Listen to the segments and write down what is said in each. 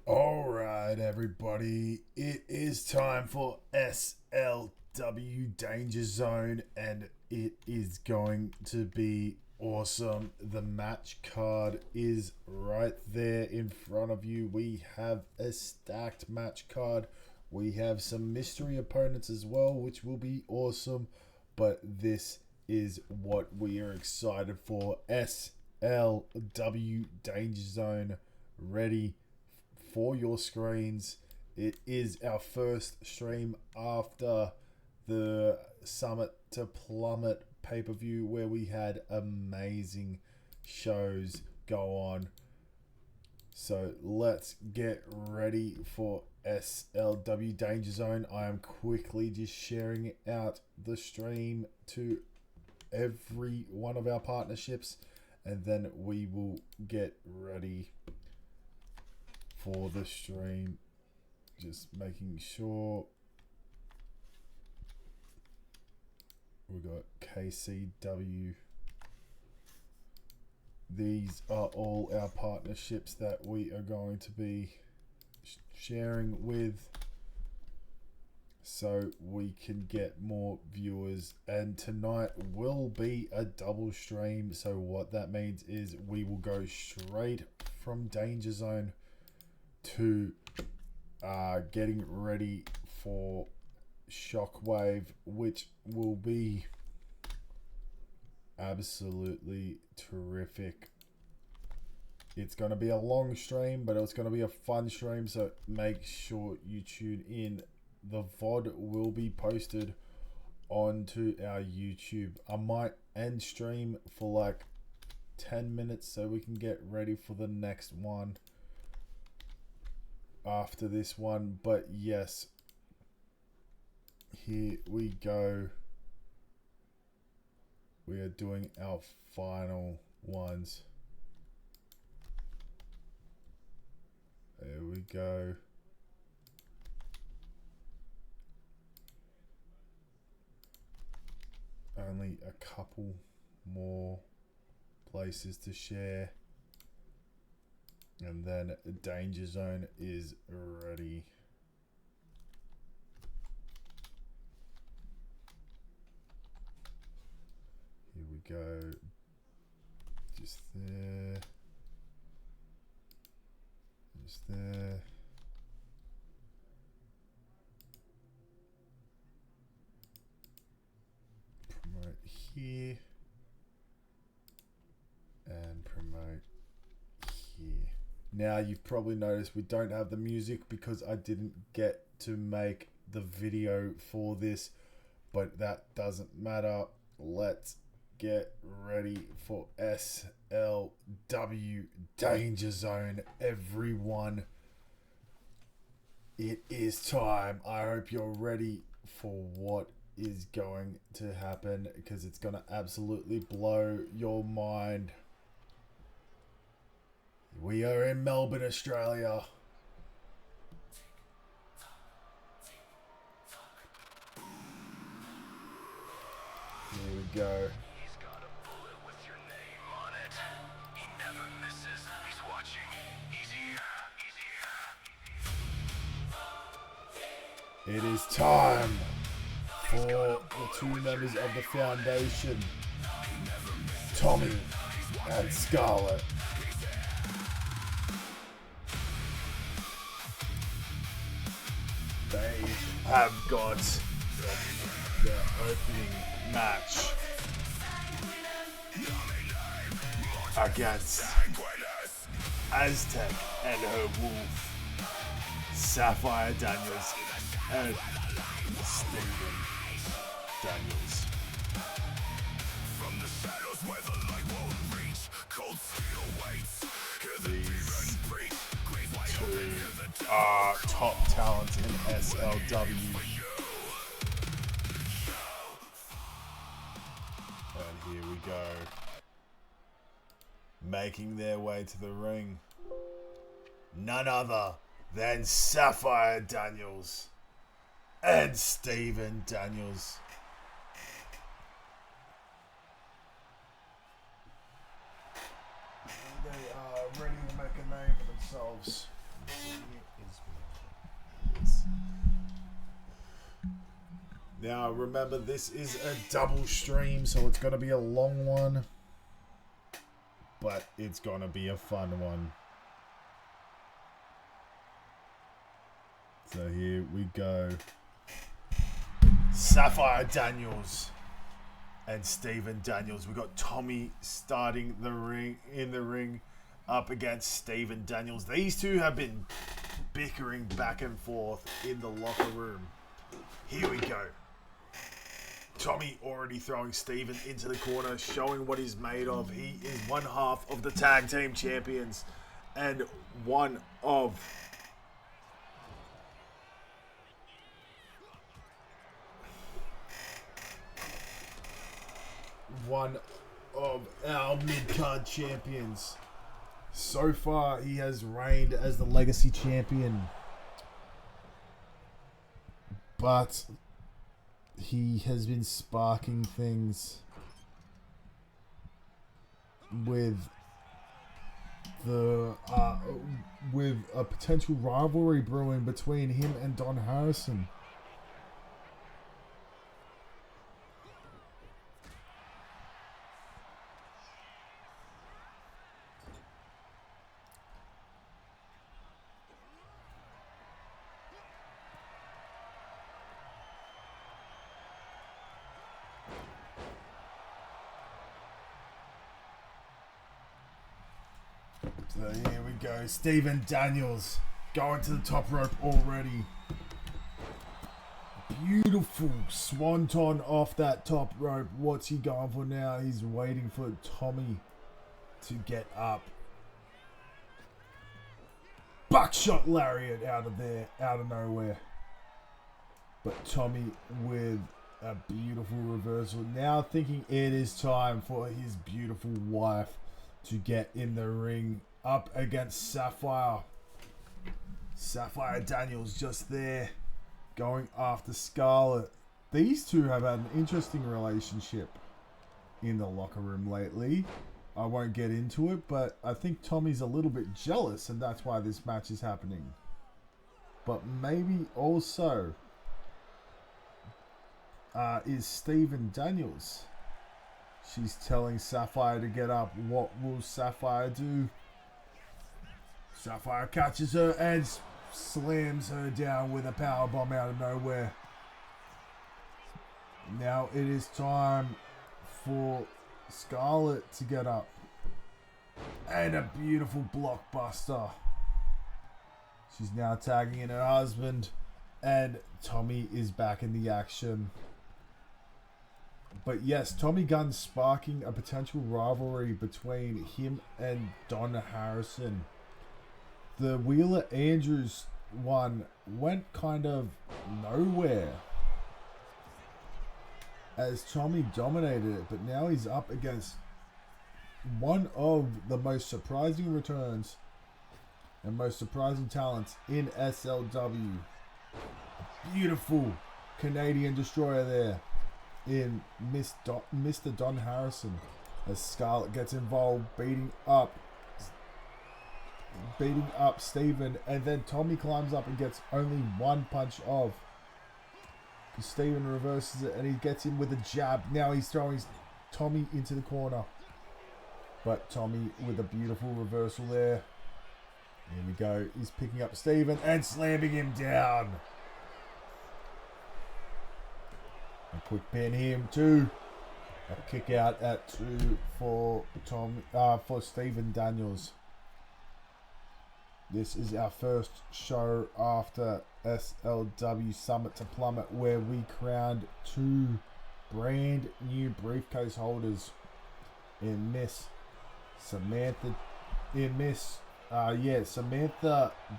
Alright, everybody, it is time for SLW Danger Zone, and it is going to be awesome. The match card is right there in front of you. We have a stacked match card. We have some mystery opponents as well, which will be awesome, but this is what we are excited for. SLW Danger Zone ready for your screens. It is our first stream after the Summit to Plummet pay-per-view, where we had amazing shows go on. So let's get ready for SLW Danger Zone. I am quickly just sharing out the stream to every one of our partnerships, and then we will get ready for the stream. Just making sure we got KCW. These are all our partnerships that we are going to be sharing with, so we can get more viewers. And tonight will be a double stream, so what that means is we will go straight from Danger Zone to getting ready for Shockwave, which will be absolutely terrific. It's going to be a long stream, but it's going to be a fun stream, so make sure you tune in. The VOD will be posted onto our YouTube. I might end stream for like 10 minutes so we can get ready for the next one after this one. But yes, here we go. We are doing our final ones. There we go. Only a couple more places to share, and then Danger Zone is ready. Here we go. Just there. Just there. Promote here. And promote here. Now, you've probably noticed we don't have the music because I didn't get to make the video for this, but that doesn't matter. Let's get ready for SLW Danger Zone, everyone. It is time. I hope you're ready for what is going to happen, because it's going to absolutely blow your mind. We are in Melbourne, Australia. Here we go. He's got a bullet with your name on it. He never misses. He's watching. He's here. It is time for the two members of the Foundation, Tommy and Scarlett. They have got the opening match against Aztec and her wolf, Sapphire Daniels and Steven Daniels. From the shadows where the light won't reach, cold steel waits. These two are top talents in SLW. And here we go. Making their way to the ring, none other than Sapphire Daniels and Steven Daniels. They are ready to make a name for themselves. Now remember, this is a double stream, so it's going to be a long one, but it's going to be a fun one. So here we go. Sapphire Daniels and Stephen Daniels. We got Tommy starting the ring up against Stephen Daniels. These two have been bickering back and forth in the locker room. Here we go. Tommy already throwing Stephen into the corner, showing what he's made of. He is one half of the tag team champions and one of our mid-card champions. So far, he has reigned as the legacy champion, but he has been sparking things with with a potential rivalry brewing between him and Don Harrison. So here we go. Stephen Daniels going to the top rope already. Beautiful swanton off that top rope. What's he going for now? He's waiting for Tommy to get up. Buckshot lariat out of there, out of nowhere. But Tommy with a beautiful reversal. Now thinking it is time for his beautiful wife to get in the ring up against Sapphire. Sapphire Daniels just there going after Scarlett. These two have had an interesting relationship in the locker room lately. I won't get into it, but I think Tommy's a little bit jealous and that's why this match is happening. But maybe also is Stephen Daniels. She's telling Sapphire to get up. What will Sapphire do? Sapphire catches her and slams her down with a powerbomb out of nowhere. Now it is time for Scarlett to get up. And a beautiful blockbuster. She's now tagging in her husband. And Tommy is back in the action. But yes, Tommy Gunn sparking a potential rivalry between him and Don Harrison. The Wheeler Andrews one went kind of nowhere as Tommy dominated it, but now he's up against one of the most surprising returns and most surprising talents in SLW. A beautiful Canadian destroyer there in Mr. Don Harrison as Scarlett gets involved, beating up Stephen, and then Tommy climbs up and gets only one punch off. Stephen reverses it and he gets in with a jab. Now he's throwing Tommy into the corner, but Tommy with a beautiful reversal there. Here we go. He's picking up Stephen and slamming him down. A quick pin him too. A kick out at 2 for Stephen Daniels. This is our first show after SLW Summit to Plummet, where we crowned 2 brand new briefcase holders in Samantha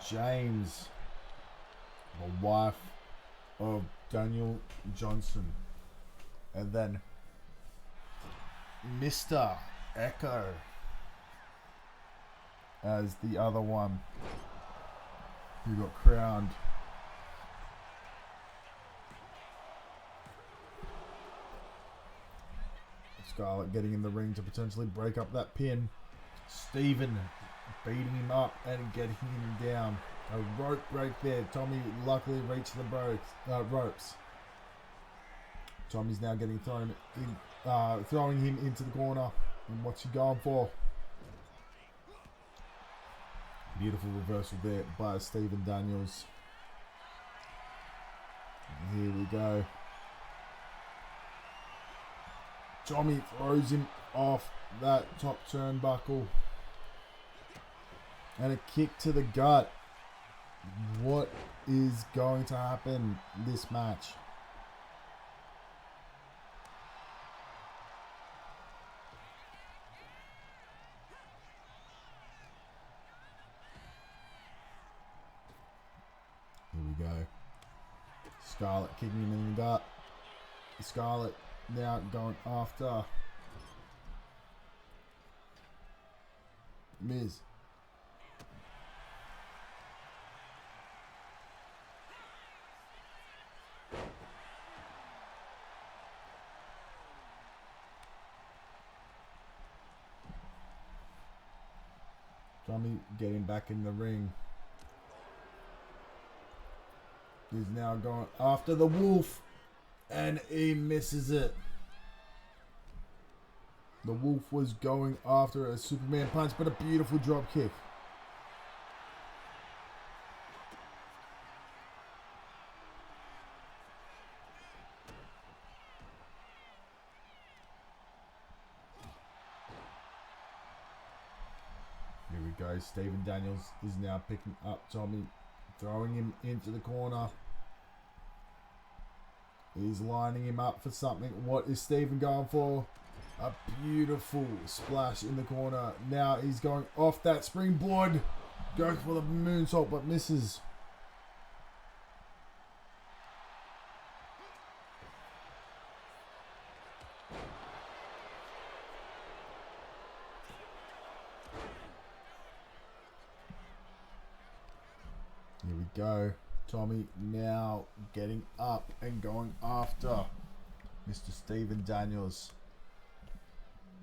James, the wife of Daniel Johnson, and then Mr. Echo as the other one who got crowned. Scarlett getting in the ring to potentially break up that pin. Stephen beating him up and getting him down. A rope break there. Tommy luckily reached the ropes. Tommy's now getting thrown in, throwing him into the corner. And what's he going for? Beautiful reversal there by Stephen Daniels. And here we go. Tommy throws him off that top turnbuckle. And a kick to the gut. What is going to happen this match? Here we go. Scarlett kicking him in the gut. Scarlett now going after Miz. Tommy getting back in the ring. He's now going after the Wolf. And he misses it. The Wolf was going after a Superman punch, but a beautiful drop kick. Here we go. Stephen Daniels is now picking up Tommy, throwing him into the corner. He's lining him up for something. What is Stephen going for? A beautiful splash in the corner. Now he's going off that springboard. Goes for the moonsault but misses. Here we go. Tommy now getting up and going after Mr. Stephen Daniels.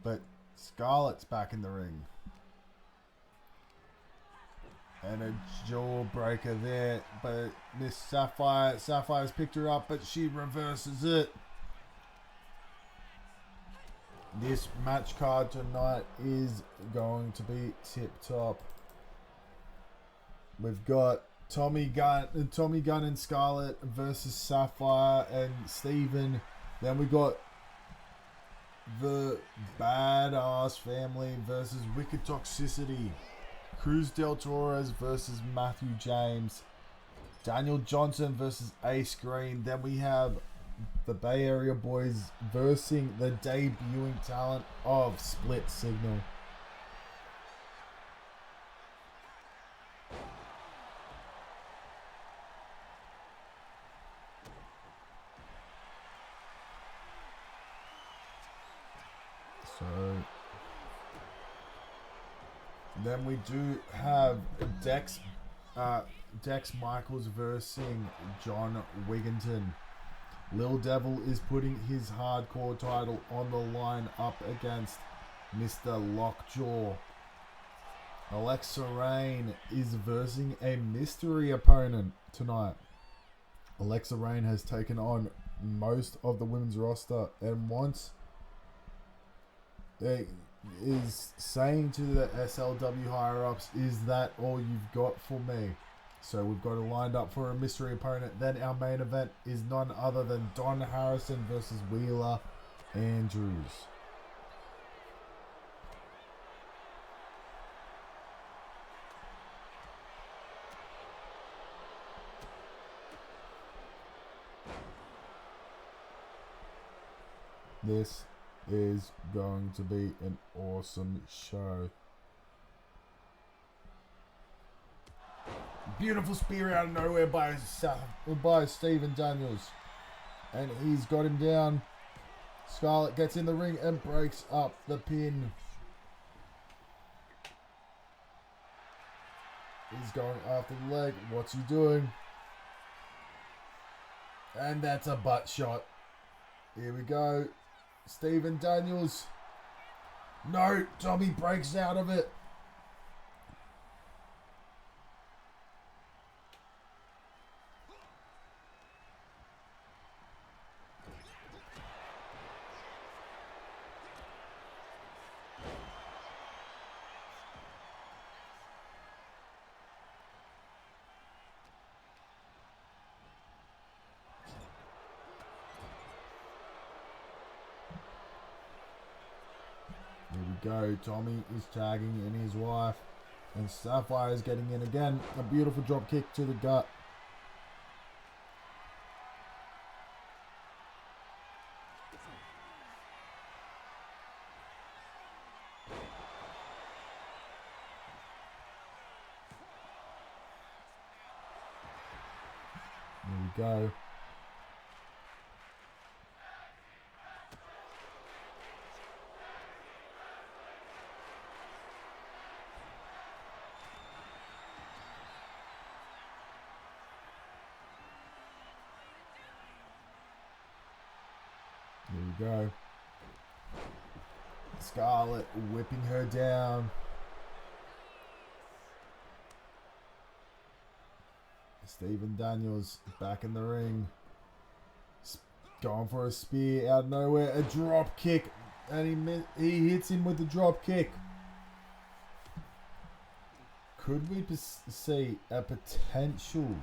But Scarlett's back in the ring. And a jawbreaker there. But Miss Sapphire's picked her up, but she reverses it. This match card tonight is going to be tip top. We've got Tommy Gunn and Scarlett versus Sapphire and Steven. Then we got the Badass Family versus Wicked Toxicity. Cruz del Torres versus Matthew James. Daniel Johnson versus Ace Green. Then we have the Bay Area Boys versus the debuting talent of Split Signal. So then we do have Dex Michaels versus John Wigginton. Lil Devil is putting his hardcore title on the line up against Mr. Lockjaw. Alexa Rain is versing a mystery opponent tonight. Alexa Rain has taken on most of the women's roster and wants is saying to the SLW higher-ups, is that all you've got for me? So we've got it lined up for a mystery opponent. Then our main event is none other than Don Harrison versus Wheeler Andrews. This is going to be an awesome show. Beautiful spear out of nowhere by Stephen Daniels. And he's got him down. Scarlett gets in the ring and breaks up the pin. He's going after the leg. What's he doing? And that's a butt shot. Here we go. Stephen Daniels. No, Tommy breaks out of it. go. Tommy is tagging in his wife. And Sapphire is getting in again. A beautiful drop kick to the gut. There we go. There we go. Scarlett whipping her down. Stephen Daniels back in the ring. Going for a spear out of nowhere. A drop kick. And he hits him with the drop kick. Could we see a potential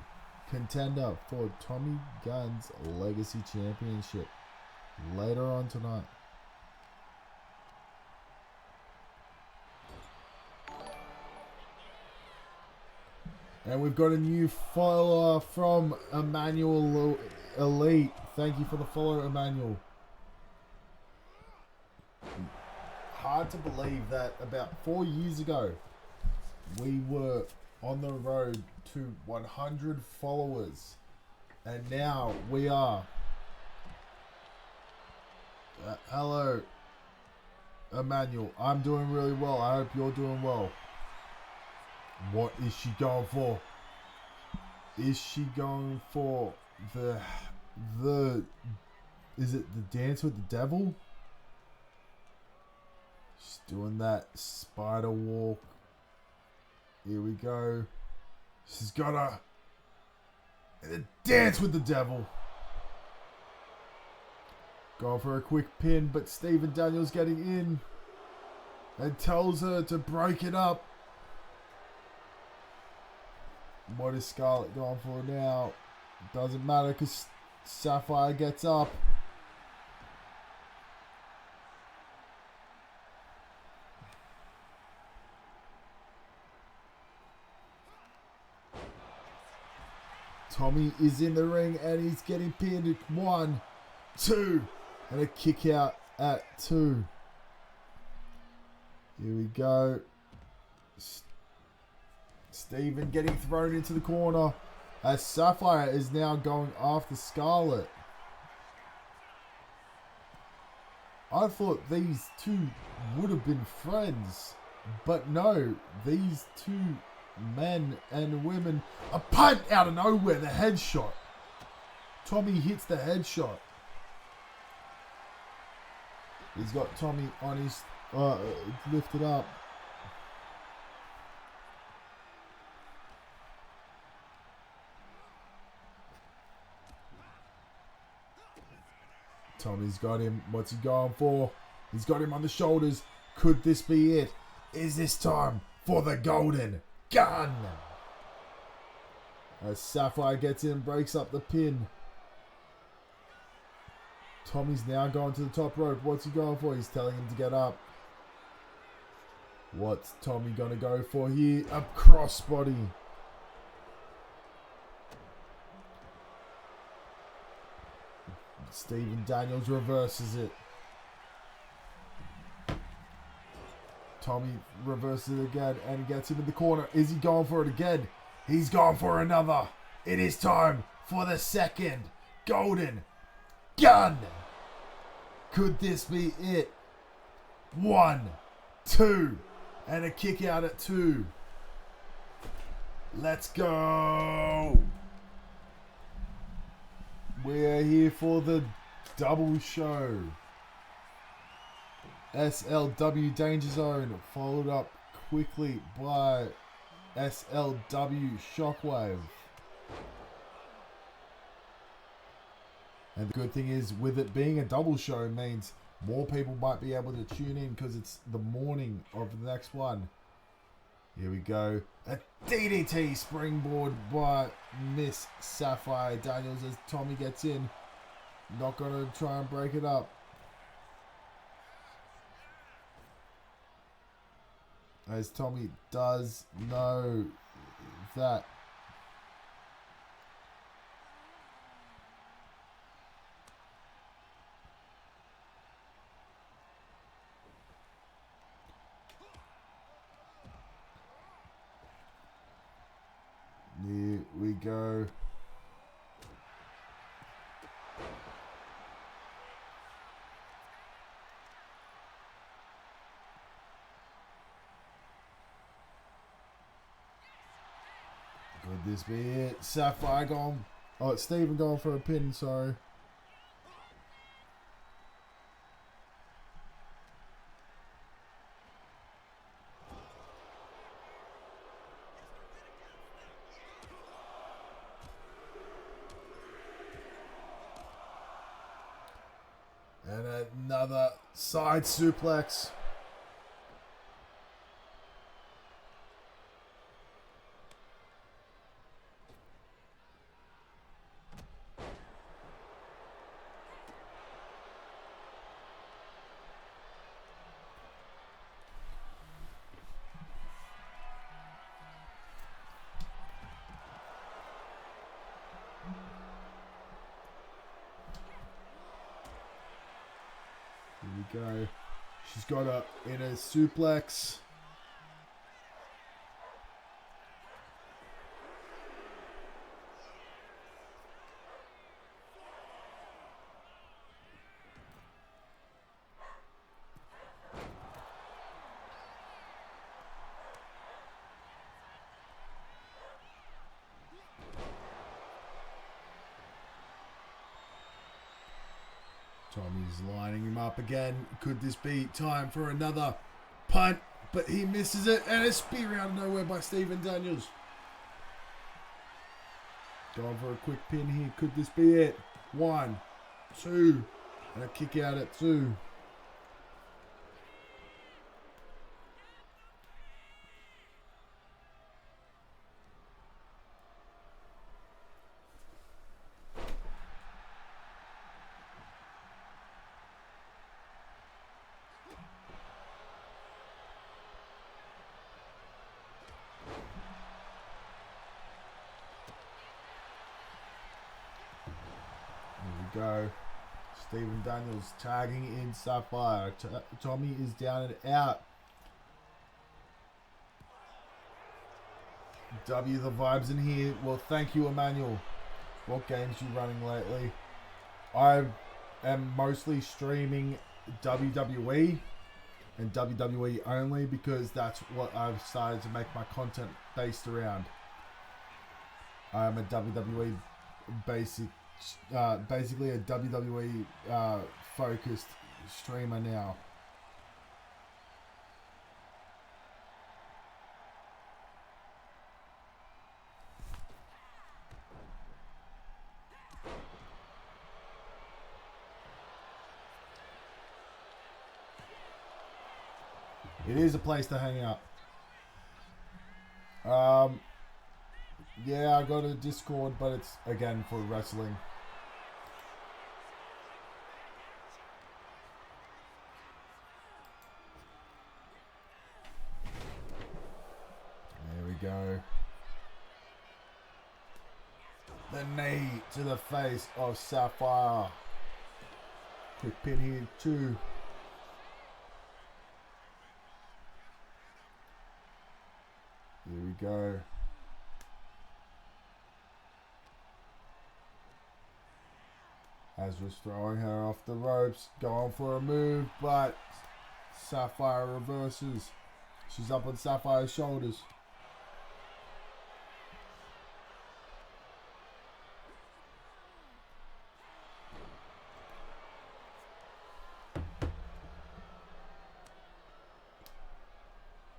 contender for Tommy Gunn's Legacy Championship later on tonight? And we've got a new follower from Emmanuel Elite. Thank you for the follow, Emmanuel. Hard to believe that about 4 years ago, we were on the road to 100 followers. And now we are. Hello, Emmanuel. I'm doing really well. I hope you're doing well. What is she going for? Is she going for the is it the dance with the devil? She's doing that spider walk. Here we go. She's got a dance with the devil. Going for a quick pin, but Stephen Daniels getting in and tells her to break it up. What is Scarlett going for now? Doesn't matter because Sapphire gets up. Tommy is in the ring and he's getting pinned. 1, 2, and a kick out at 2. Here we go. Stephen getting thrown into the corner as Sapphire is now going after Scarlett. I thought these two would have been friends, but no, these two men and women. A punt out of nowhere, the headshot. Tommy hits the headshot. He's got Tommy on his lifted up. Tommy's got him. What's he going for? He's got him on the shoulders. Could this be it? Is this time for the golden gun? As Sapphire gets in, breaks up the pin. Tommy's now going to the top rope. What's he going for? He's telling him to get up. What's Tommy going to go for here? A crossbody. Stephen Daniels reverses it. Tommy reverses it again and he gets him in the corner. Is he going for it again? He's going for another. It is time for the second golden gun. Could this be it? 1, 2, and a kick out at 2. Let's go. We're here for the double show. SLW Dangerzone followed up quickly by SLW Shockwave. And the good thing is, with it being a double show, means more people might be able to tune in because it's the morning of the next one. Here we go. A DDT springboard by Miss Sapphire Daniels as Tommy gets in. Not going to try and break it up. As Tommy does know that. Here we go. Could this be it? Sapphire gone. Oh, it's Steven going for a pin, sorry. And another side suplex. Here we go. She's got up in a suplex. Tommy's lining him up again. Could this be time for another punt? But he misses it, and a spear out of nowhere by Stephen Daniels. Going for a quick pin here. Could this be it? 1, 2, and a kick out at 2. Go. Stephen Daniels tagging in Sapphire. Tommy is down and out. W the vibes in here. Well, thank you, Emmanuel. What games you running lately? I am mostly streaming WWE and WWE only because that's what I've started to make my content based around. I am a WWE basically a WWE focused streamer now. It is a place to hang out. Yeah, I got a Discord, but it's again for wrestling. There we go. The knee to the face of Sapphire. Quick pin here, 2. Here we go. As was throwing her off the ropes, going for a move, but Sapphire reverses. She's up on Sapphire's shoulders.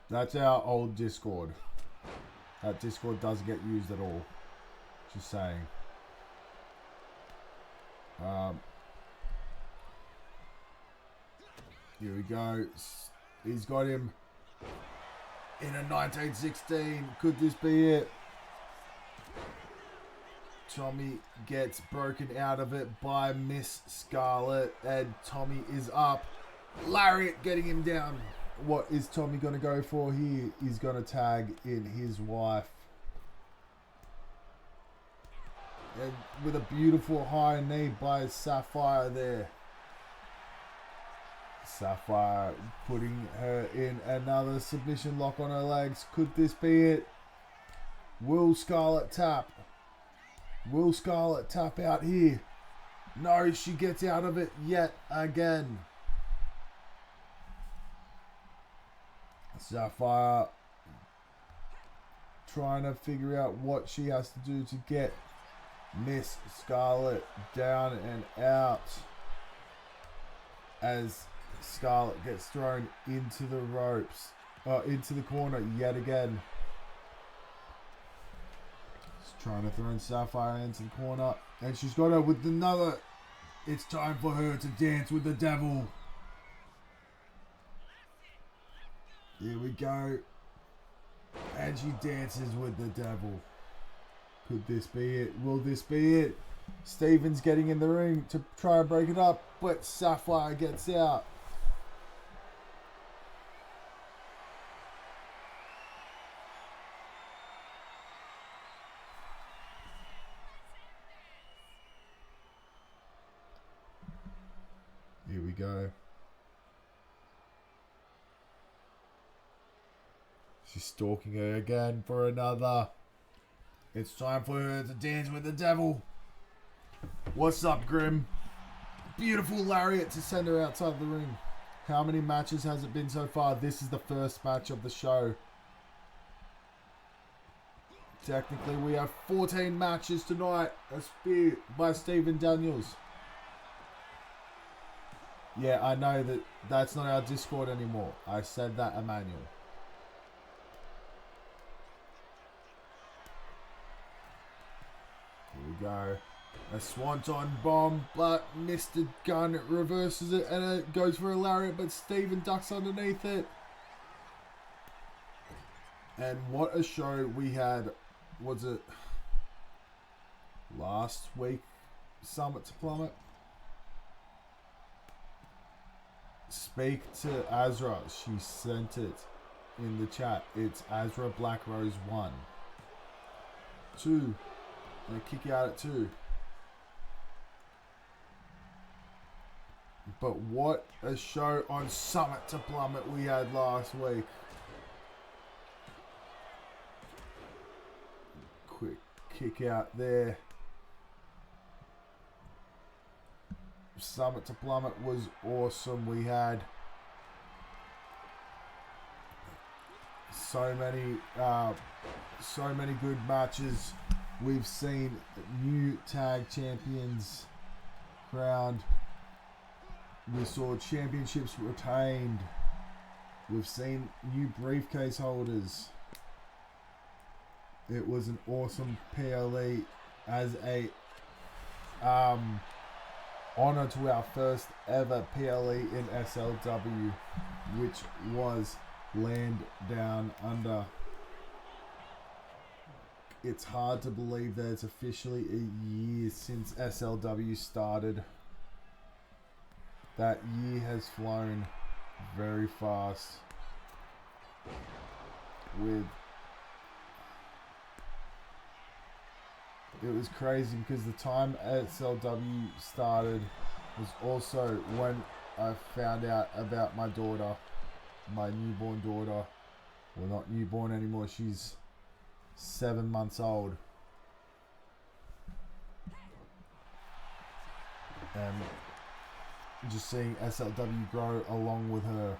That's our old Discord. That Discord doesn't get used at all. Just saying. Here we go. He's got him in a 1916. Could this be it? Tommy gets broken out of it by Miss Scarlet, and Tommy is up. Lariat getting him down. What is Tommy going to go for here? He's going to tag in his wife. And with a beautiful high knee by Sapphire there. Sapphire putting her in another submission lock on her legs. Could this be it? Will Scarlett tap? Will Scarlett tap out here? No, she gets out of it yet again. Sapphire trying to figure out what she has to do to get Miss Scarlett down and out as Scarlett gets thrown into the ropes, into the corner yet again. She's trying to throw Sapphire into the corner, and she's got her with another. It's time for her to dance with the devil. Here we go. And she dances with the devil. Could this be it? Will this be it? Steven's getting in the ring to try and break it up, but Sapphire gets out. Here we go. She's stalking her again for another. It's time for her to dance with the devil. What's up, Grim? Beautiful lariat to send her outside the ring. How many matches has it been so far? This is the first match of the show. Technically, we have 14 matches tonight. A spear by Stephen Daniels. Yeah, I know that that's not our Discord anymore. I said that, Emmanuel. Here we go. A swanton bomb, but Mr. Gunn reverses it and it goes for a lariat, but Steven ducks underneath it. And what a show we had. Was it last week? Summit to Plummet? Speak to Azra. She sent it in the chat. It's Azra Black Rose 1. 2. And a kick out at 2. But what a show on Summit to Plummet we had last week. Quick kick out there. Summit to Plummet was awesome. We had so many good matches. We've seen new tag champions crowned. We saw championships retained. We've seen new briefcase holders. It was an awesome PLE as a honor to our first ever PLE in SLW, which was Land Down Under. It's hard to believe that it's officially a year since SLW started. That year has flown very fast. It was crazy because the time SLW started was also when I found out about my daughter, my newborn daughter. Well, not newborn anymore, she's 7 months old. And just seeing SLW grow along with her.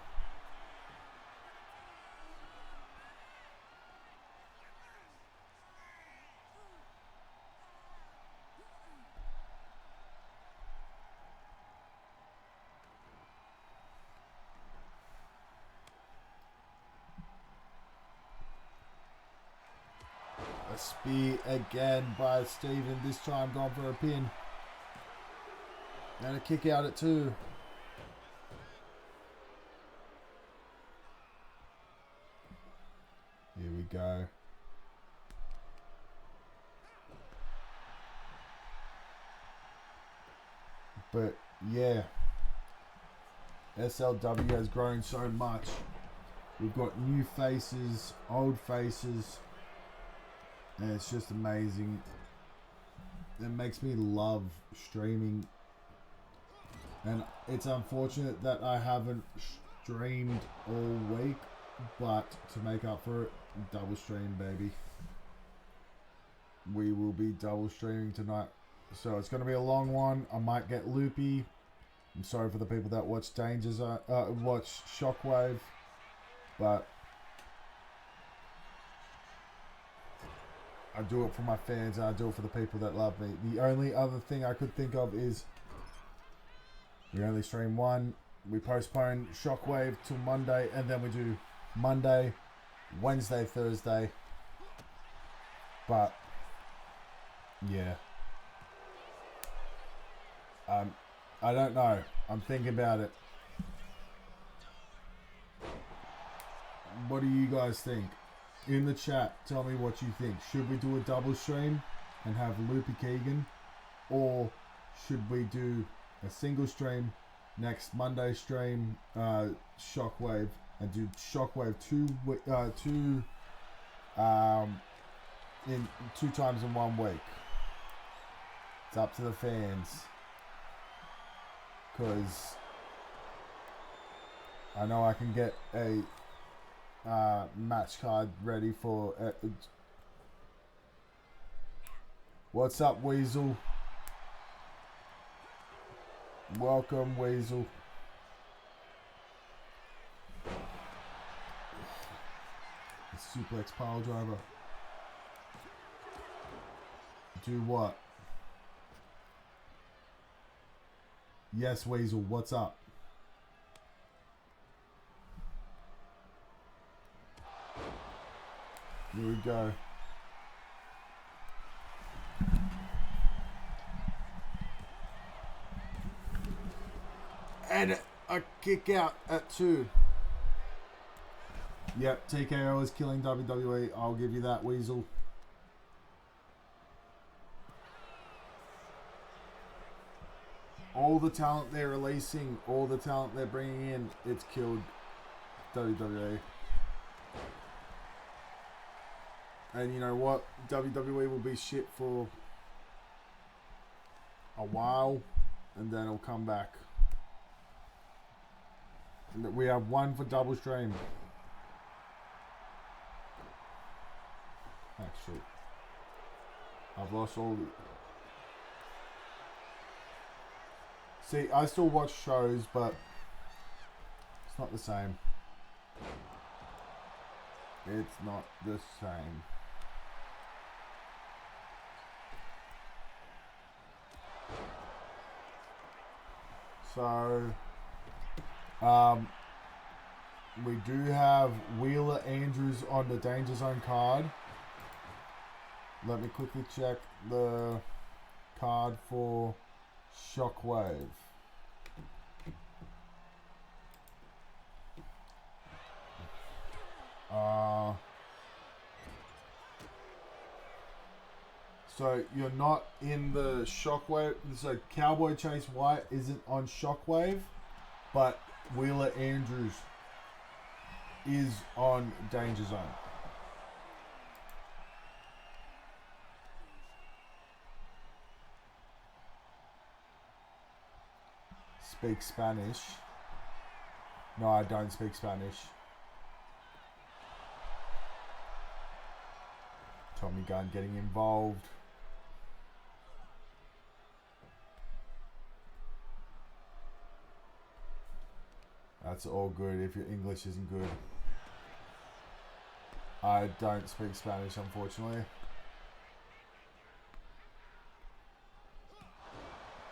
A spear again by Steven, this time gone for a pin. And a kick out at 2. Here we go. But yeah, SLW has grown so much. We've got new faces, old faces, and it's just amazing. It makes me love streaming, and it's unfortunate that I haven't streamed all week, but to make up for it, double stream, baby. We will be double streaming tonight, so it's going to be a long one. I might get loopy. I'm sorry for the people that watch Dangerzone, watch Shockwave, but I do it for my fans and I do it for the people that love me. The only other thing I could think of is we only stream one. We postpone Shockwave till Monday, and then we do Monday, Wednesday, Thursday. But yeah, I don't know. I'm thinking about it. What do you guys think? In the chat, tell me what you think. Should we do a double stream and have Loopy Keegan? Or should we do a single stream, next Monday stream, Shockwave, and do Shockwave in 2 times in 1 week? It's up to the fans. Because I know I can get a match card ready for what's up, Weasel? Welcome, Weasel. The suplex pile driver. Do what? Yes, Weasel, what's up? Here we go. And a kick out at 2. Yep, TKO is killing WWE. I'll give you that, Weasel. All the talent they're releasing, all the talent they're bringing in, it's killed WWE. And you know what? WWE will be shit for a while, and then it'll come back. And we have 1 for double stream. Actually, I've lost all the... See, I still watch shows, but it's not the same. It's not the same. So, we do have Wheeler Andrews on the Dangerzone card. Let me quickly check the card for Shockwave. So you're not in the Shockwave. So Cowboy Chase White isn't on Shockwave, but Wheeler Andrews is on Dangerzone. Speak Spanish. No, I don't speak Spanish. Tommy Gunn getting involved. That's all good if your English isn't good. I don't speak Spanish, unfortunately.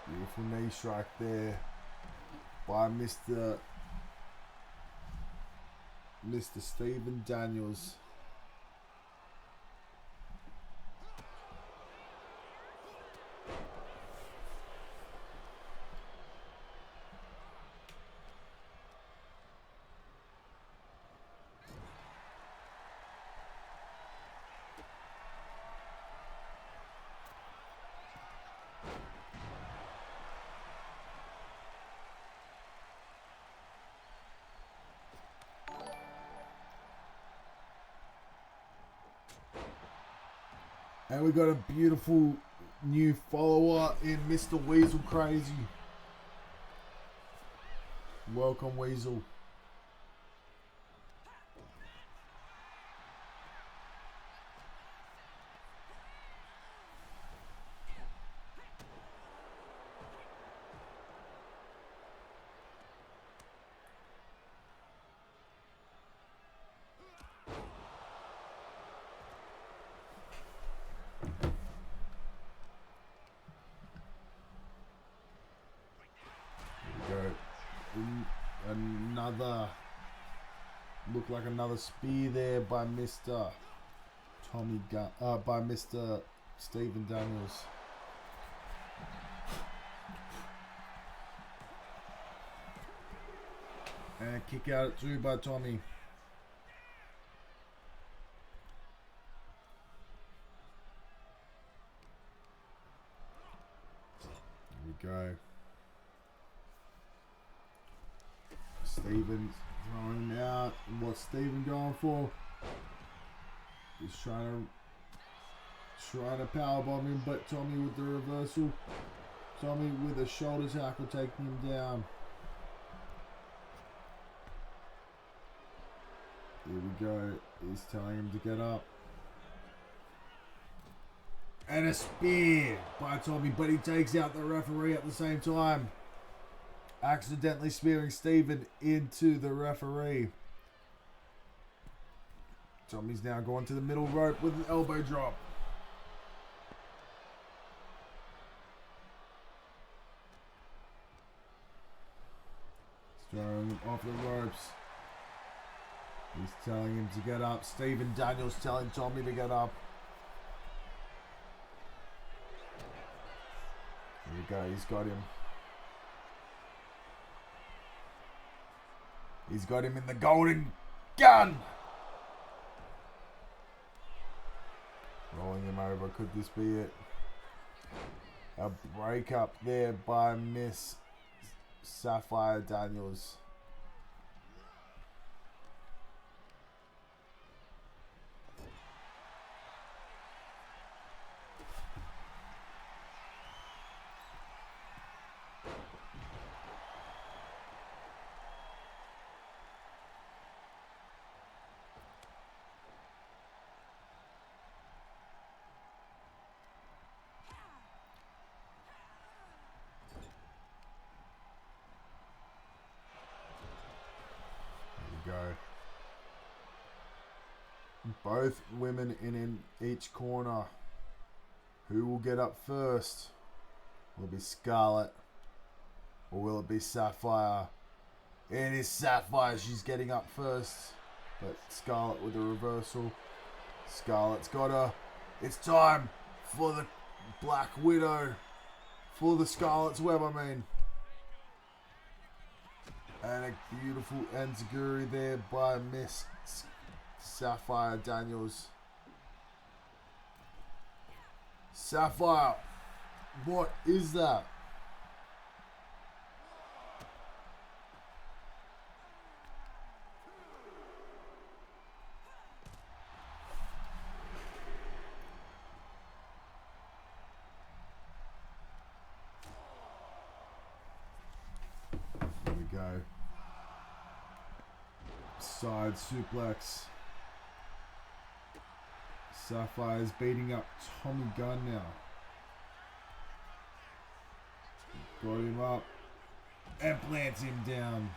Beautiful knee strike there by Mr. Stephen Daniels. And we got a beautiful new follower in Mr. Weasel Crazy. Welcome, Weasel. Another, looked like another spear there by Mr. By Mr. Stephen Daniels. And kick out at 2 by Tommy. Here we go. Stephen's throwing him out. And what's Stephen going for? He's trying to powerbomb him, but Tommy with the reversal. Tommy with a shoulder tackle taking him down. Here we go. He's telling him to get up. And a spear by Tommy, but he takes out the referee at the same time. Accidentally spearing Stephen into the referee. Tommy's now going to the middle rope with an elbow drop. He's throwing him off the ropes. He's telling him to get up. Stephen Daniels telling Tommy to get up. Here we go. He's got him. He's got him in the golden gun. Rolling him over. Could this be it? A breakup there by Miss Sapphire Daniels. Go. Both women in each corner. Who will get up first? Will it be Scarlet or will it be Sapphire? It is Sapphire. She's getting up first, but Scarlet with the reversal. Scarlet's got her. It's time for the Black Widow. For the Scarlet's Web, I mean. And a beautiful enziguri there by Miss Sapphire Daniels. Sapphire, what is that? There we go. Side suplex. Sapphire's beating up Tommy Gunn now. Got him up and plants him down.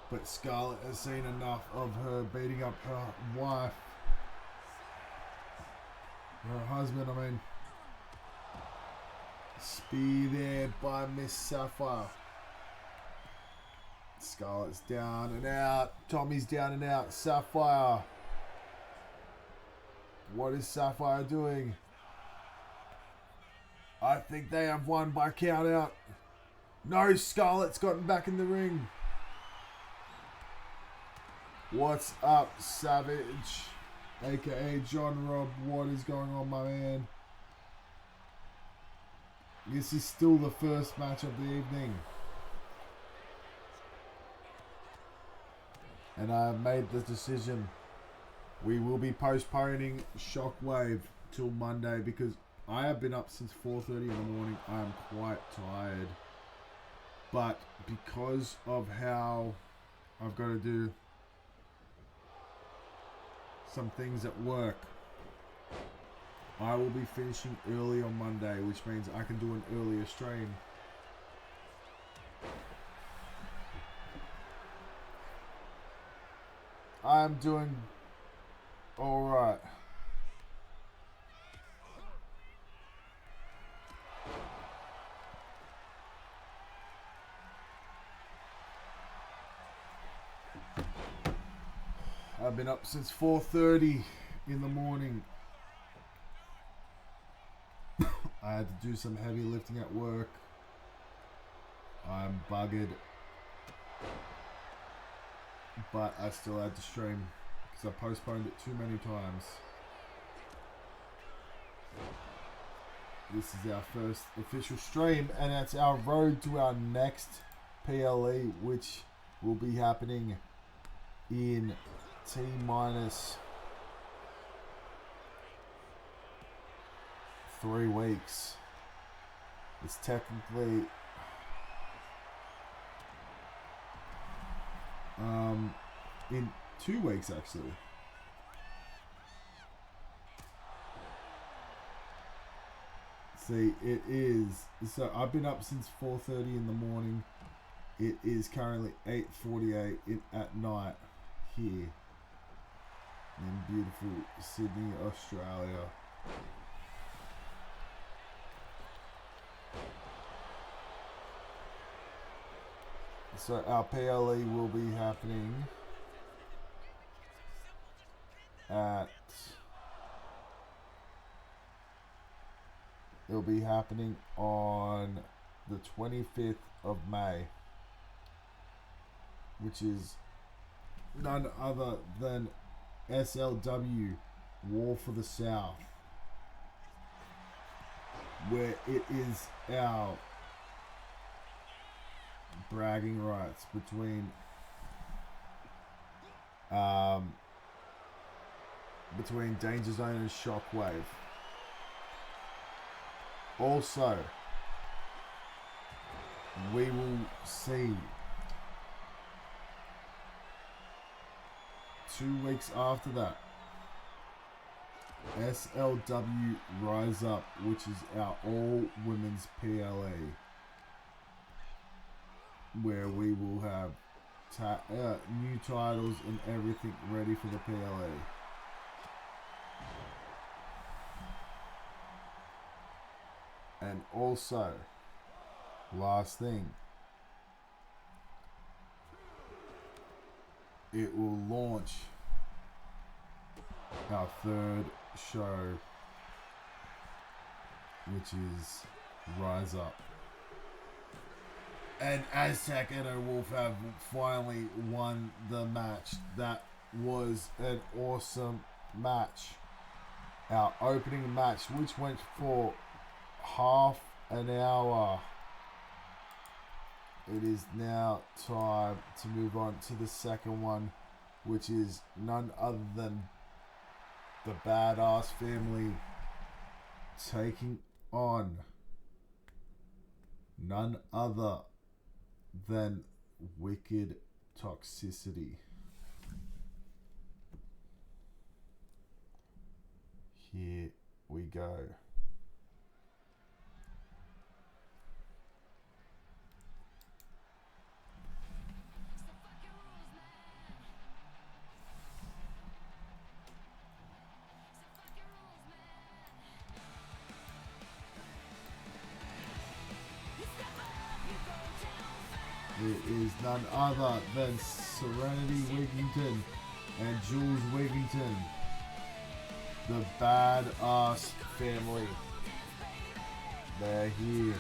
But Scarlet has seen enough of her beating up her wife. Her husband, I mean. Spear there by Miss Sapphire. Scarlet's down and out. Tommy's down and out. Sapphire. What is Sapphire doing? I think they have won by count out. No, Scarlet's gotten back in the ring. What's up, Savage? AKA John Robb. What is going on, my man? This is still the first match of the evening. And I have made the decision. We will be postponing Shockwave till Monday because I have been up since 4:30 in the morning. I am quite tired. But because of how I've got to do some things at work, I will be finishing early on Monday, which means I can do an earlier stream. I'm doing alright. I've been up since 4:30 in the morning. I had to do some heavy lifting at work. I'm buggered. But I still had to stream because I postponed it too many times. This is our first official stream, and it's our road to our next PLE, which will be happening in T-minus 3 weeks. It's technically in 2 weeks actually. See, it is, so I've been up since 4:30 in the morning. It is currently 8:48 at night here in beautiful Sydney, Australia. So our PLE will be happening at, it'll be happening on the 25th of May, which is none other than SLW, War for the South, where it is our bragging rights between Dangerzone and Shockwave. Also, we will see 2 weeks after that SLW Rise Up, which is our all women's PLA, where we will have new titles and everything ready for the PLA. And also, last thing, it will launch our 3rd show, which is Rise Up. And Aztec and Wolf have finally won the match. That was an awesome match. Our opening match, which went for half an hour. It is now time to move on to the second one, which is none other than the Badass family taking on none other than Wicked Toxicity. Here we go. It is none other than Serenity Wigington and Jules Wigington, the Badass family. They're here.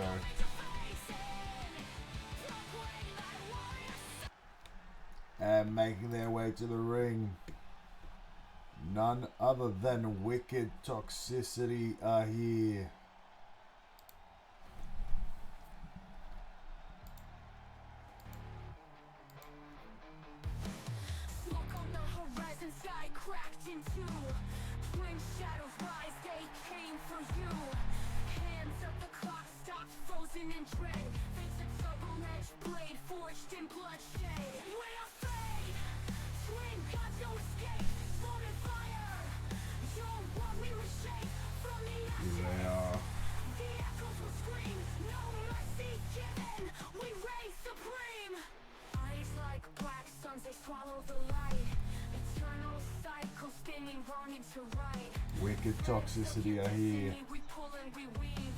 go. And making their way to the ring, none other than Wicked Toxicity are here. Look on the horizon, sky cracked in two. Twin shadows rise, they came for you. Hands up, the clock stopped, frozen in dread. Face a double-edged blade, forged in bloodshed. Way of fate, twin got no escape. Floated fire, your what we reshape from the ashes. Here they are. The echoes will scream, no mercy given. We reign supreme. Eyes like black suns, they swallow the light. Eternal cycle spinning wrong into right. Wicked Toxicity are here. We pull and we weave.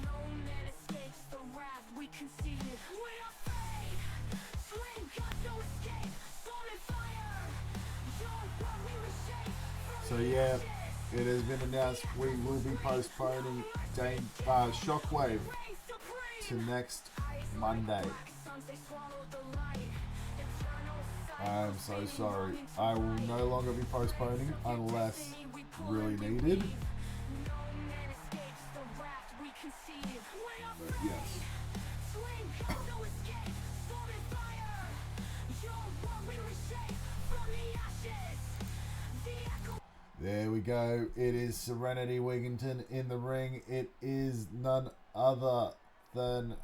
No man escapes the wrath we conceive. We are fate. Twin got no escape. Falling fire. You're what we reshape from So the yeah, ashes. it has been announced we will be postponing Shockwave Reign to supreme. next Monday. Suns, they swallow the light. Eternal I'm so sorry. I will no longer be postponing unless really needed. But yes. There we go. It is Serenity Wigginton in the ring. It is none other than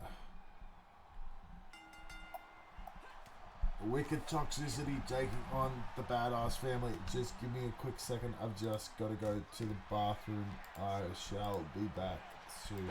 Wicked Toxicity taking on the Badass Family. Just give me a quick second. I've just got to go to the bathroom. I shall be back soon.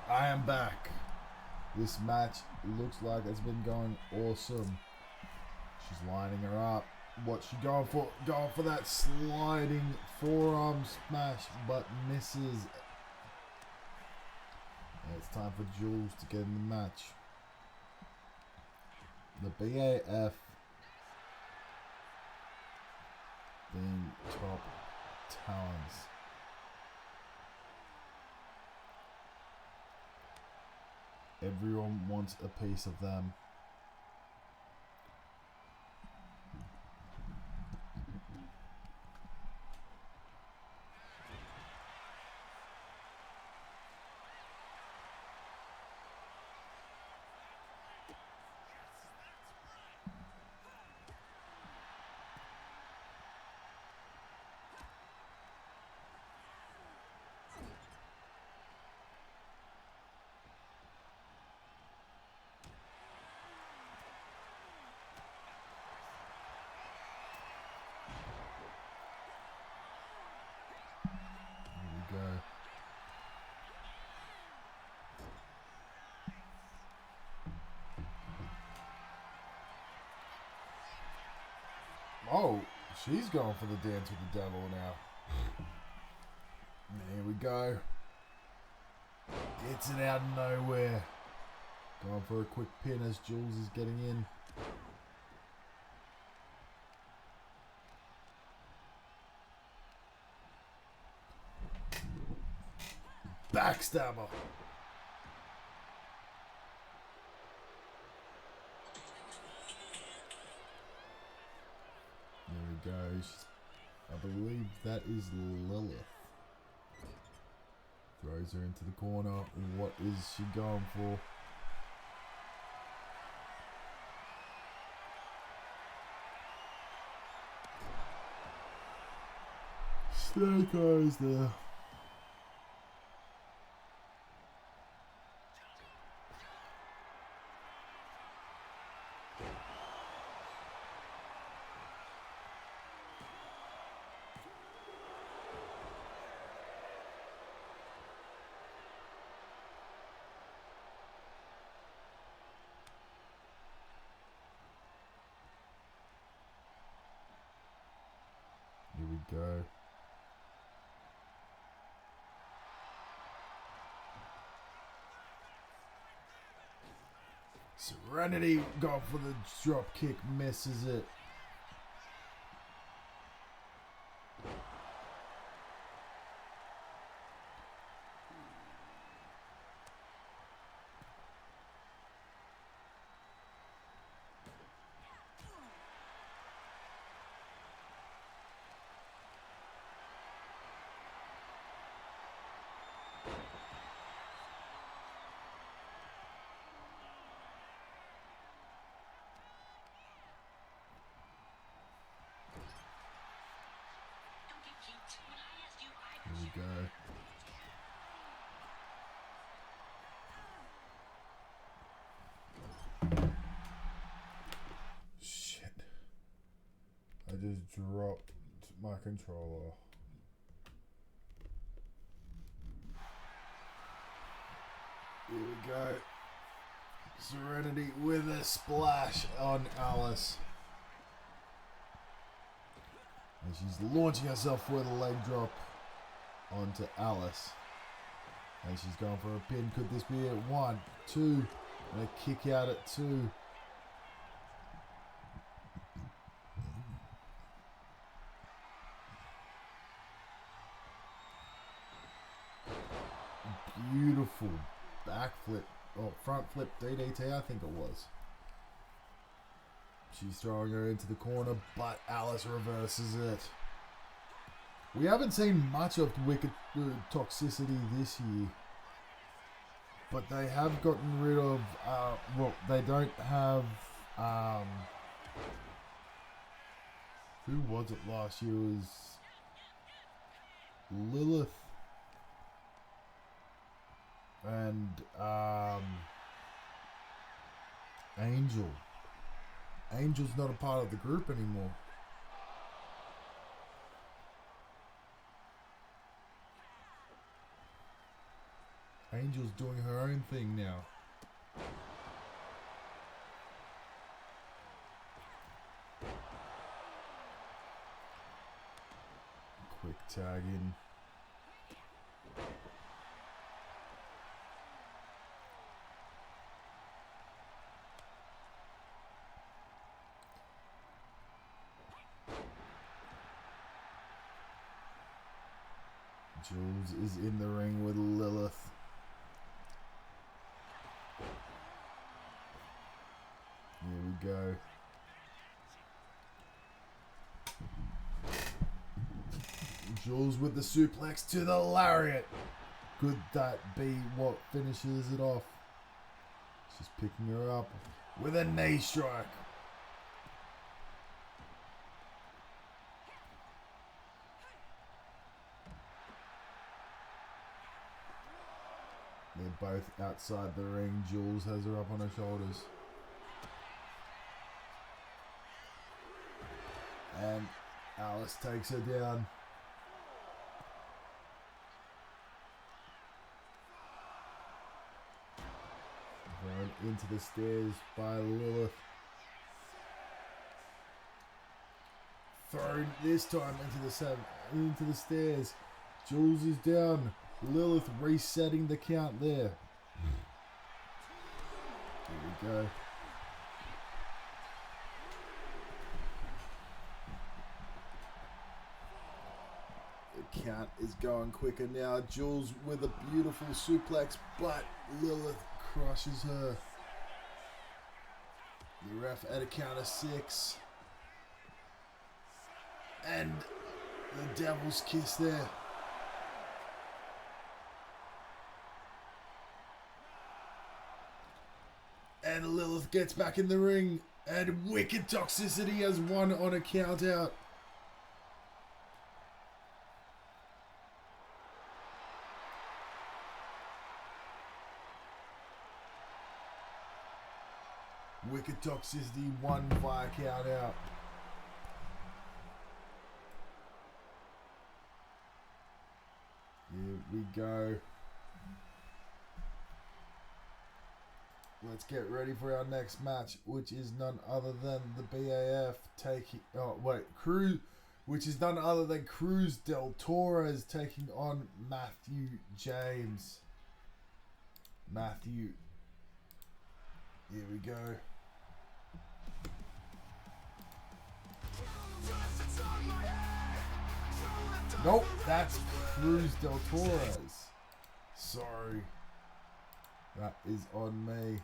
I am back. This match looks like it's been going awesome. She's lining her up. What's she going for? Going for that sliding forearm smash, but misses. Yeah, it's time for Jules to get in the match. The BAF being top talents. Everyone wants a piece of them. Here we go. Oh, she's going for the dance with the devil now. There we go. Gets it out of nowhere. Going for a quick pin as Jules is getting in. Backstabber. There we go. I believe that is Lilith. Throws her into the corner. What is she going for? Snake eyes there. Here we go. Serenity going for the drop kick, misses it. Here we go. Shit. I just dropped my controller. Here we go. Serenity with a splash on Alice. And she's launching herself for the leg drop onto Alice. And she's going for a pin. Could this be it? 1, 2. And a kick out at 2. Beautiful backflip. Oh, front flip DDT, I think it was. She's throwing her into the corner, but Alice reverses it. We haven't seen much of Wicked Toxicity this year. But they have gotten rid of... well, they don't have... who was it last year? It was... Lilith. And... Angel. Angel's not a part of the group anymore. Angel's doing her own thing now. Quick tag in. Jules is in the ring with Lilith. Here we go. Jules with the suplex to the lariat. Could that be what finishes it off? She's picking her up with a knee strike. They're both outside the ring. Jules has her up on her shoulders. And Alice takes her down. Thrown into the stairs by Lilith. Thrown this time into the stairs. Jules is down. Lilith resetting the count there. Here we go. The count is going quicker now. Jules with a beautiful suplex, but Lilith crushes her. The ref at a count of 6. And the devil's kiss there. And Lilith gets back in the ring. And Wicked Toxicity has won on a count out. Wicked Toxicity won via count out. Here we go. Let's get ready for our next match, which is none other than the BAF taking... Oh, wait. Which is none other than Cruz del Torres taking on Matthew James. Matthew. Here we go. Nope, that's Cruz del Torres. Sorry. That is on me.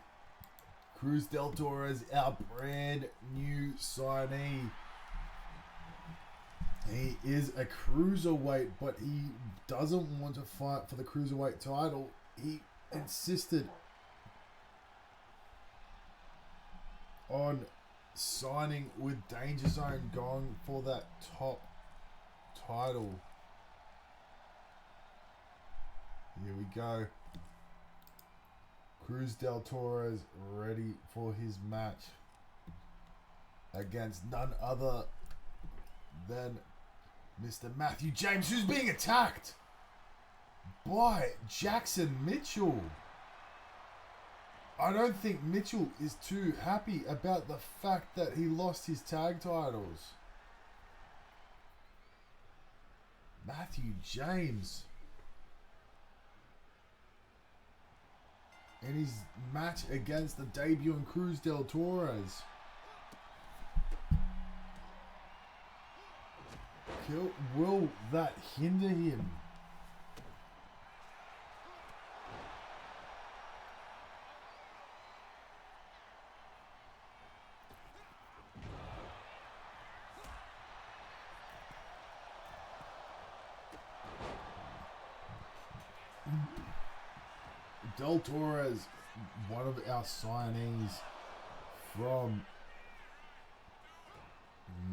Cruz del Torres, our brand new signee. He is a cruiserweight, but he doesn't want to fight for the cruiserweight title. He insisted on signing with Dangerzone, going for that top title. Here we go. Cruz del Torres ready for his match against none other than Mr. Matthew James, who's being attacked by Jackson Mitchell. I don't think Mitchell is too happy about the fact that he lost his tag titles. Matthew James. In his match against the debuting Cruz del Torres. Will that hinder him? Del Torres, one of our signees from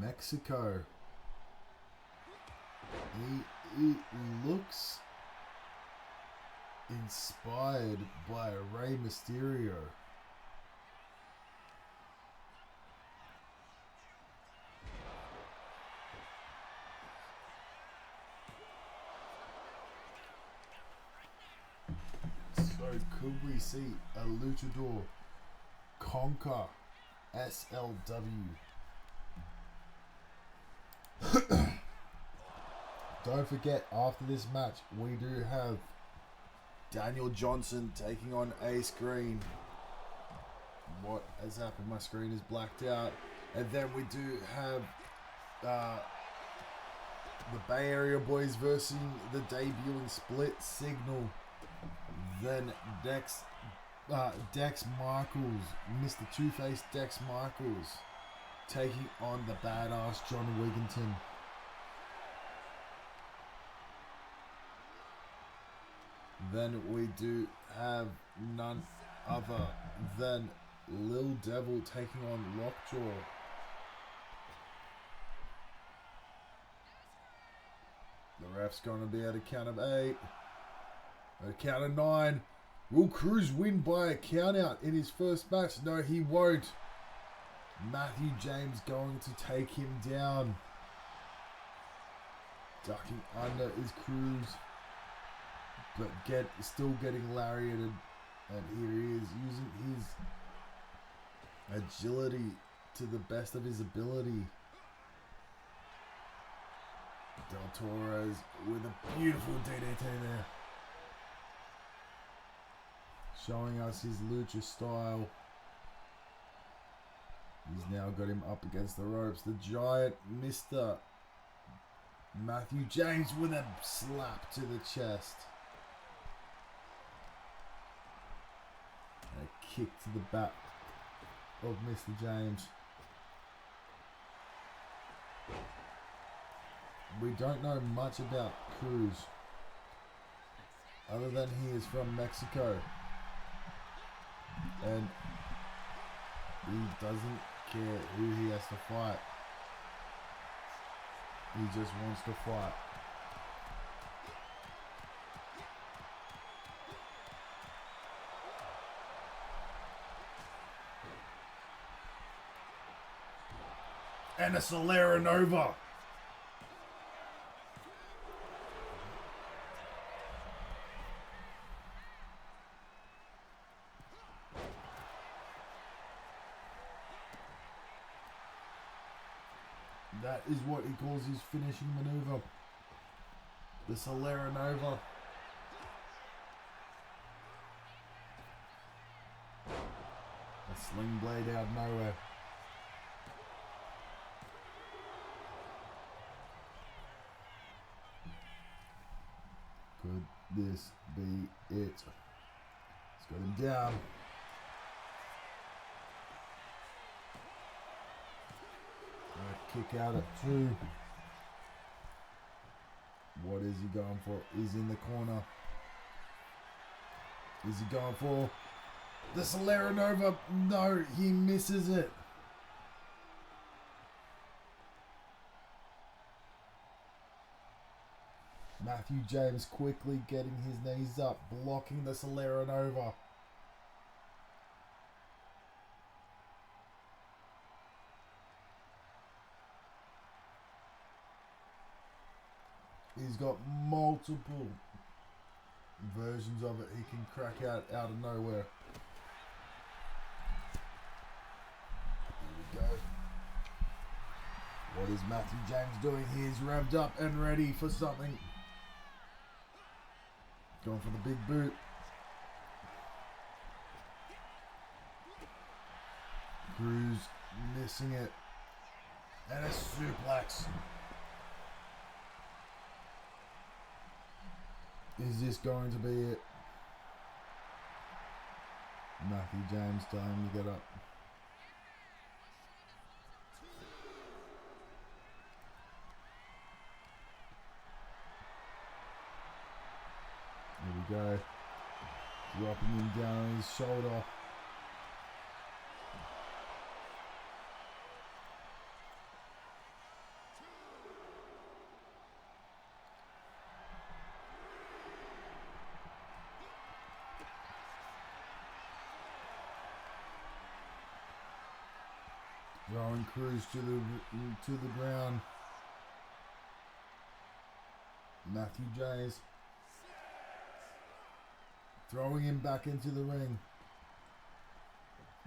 Mexico. He looks inspired by Rey Mysterio. So could we see a luchador conquer SLW? Don't forget, after this match, we do have Daniel Johnson taking on Ace Green. What has happened? My screen is blacked out. And then we do have the Bay Area Boys versus the debuting Split Signal. Then Dex Michaels, Mr. Two-Face Dex Michaels, taking on the badass John Wigginton. Then we do have none other than Lil Devil taking on Lockjaw. The ref's going to be at a count of 8. At a count of 9. Will Cruz win by a count out in his first match? No, he won't. Matthew James going to take him down. Ducking under is Cruz. But still getting lariated. And here he is using his agility to the best of his ability. Del Torres with a beautiful DDT there. Showing us his lucha style. He's now got him up against the ropes. The giant Mr. Matthew James with a slap to the chest. And a kick to the back of Mr. James. We don't know much about Cruz, other than he is from Mexico. And he doesn't care who he has to fight. He just wants to fight. And a Solera Nova. That is what he calls his finishing maneuver. The Solera Nova. A sling blade out of nowhere. Could this be it? Let's got him down. Kick out at 2. What is he going for? He's in the corner. Is he going for the Solera Nova? No, he misses it. Matthew James quickly getting his knees up, blocking the Solera Nova. He's got multiple versions of it he can crack out of nowhere. is Matthew James doing? He's revved up and ready for something. Going for the big boot. Cruz missing it. And a suplex. Is this going to be it? Matthew James time to get up. Here we go. Dropping him down on his shoulder. Throwing Cruz to the ground. Matthew James throwing him back into the ring.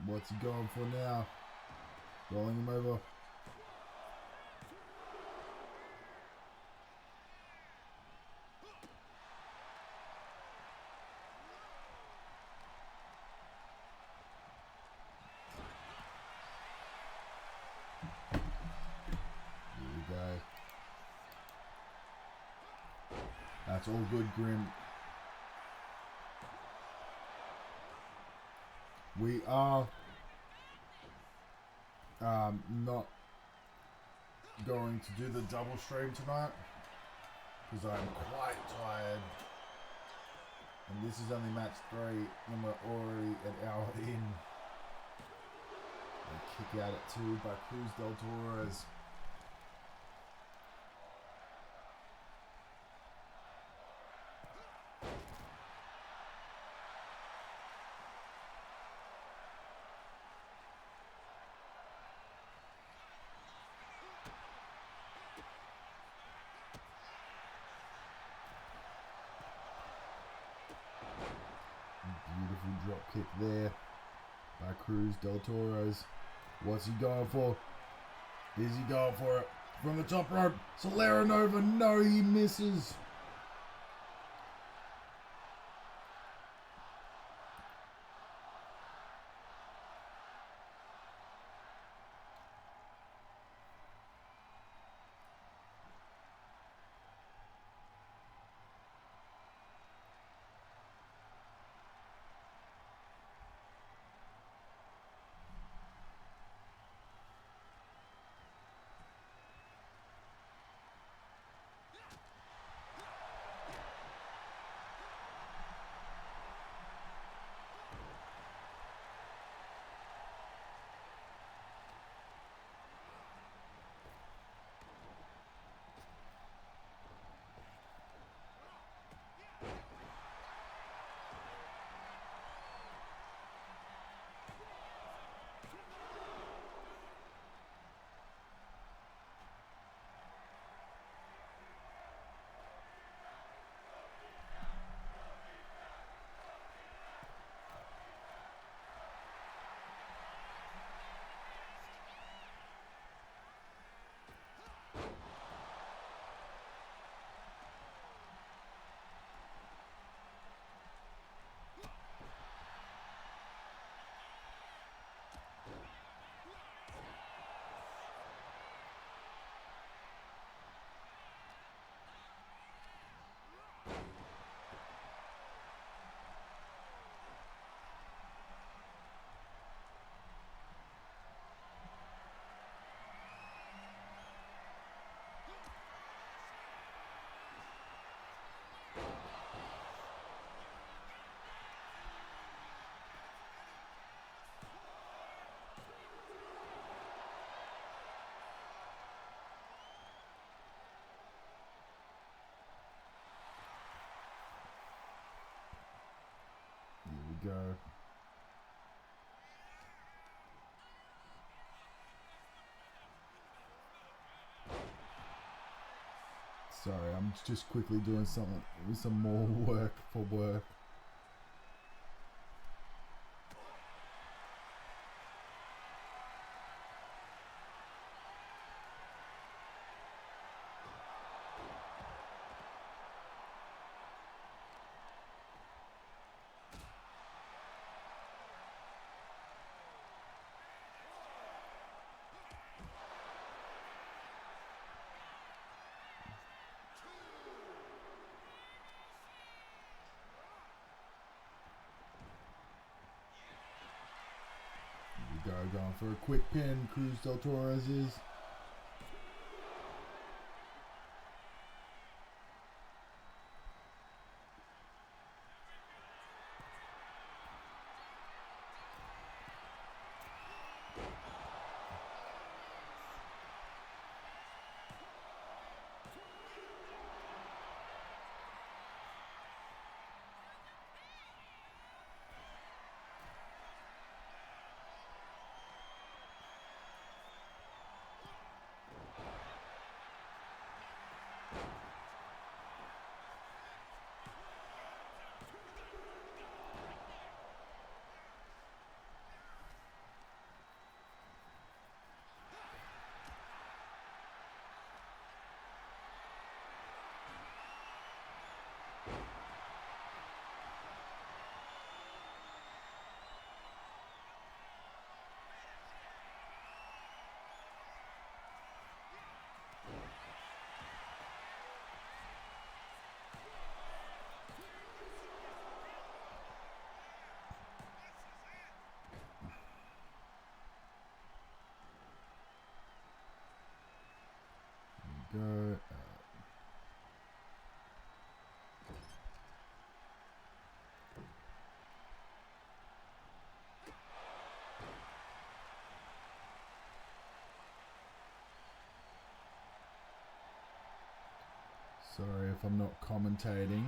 What's he going for now? Rolling him over. That's all good, Grim. We are not going to do the double stream tonight because I'm quite tired. And this is only match 3 and we're already an hour in. A kick out at 2 by Cruz del Toro's. Beautiful drop kick there by Cruz del Toro's. What's he going for? Is he going for it? From the top rope. Solera Nova. No, he misses. Go. Sorry, I'm just quickly doing something with some more work for work. going for a quick pin. Cruz Del Torres is. Go. Sorry if I'm not commentating.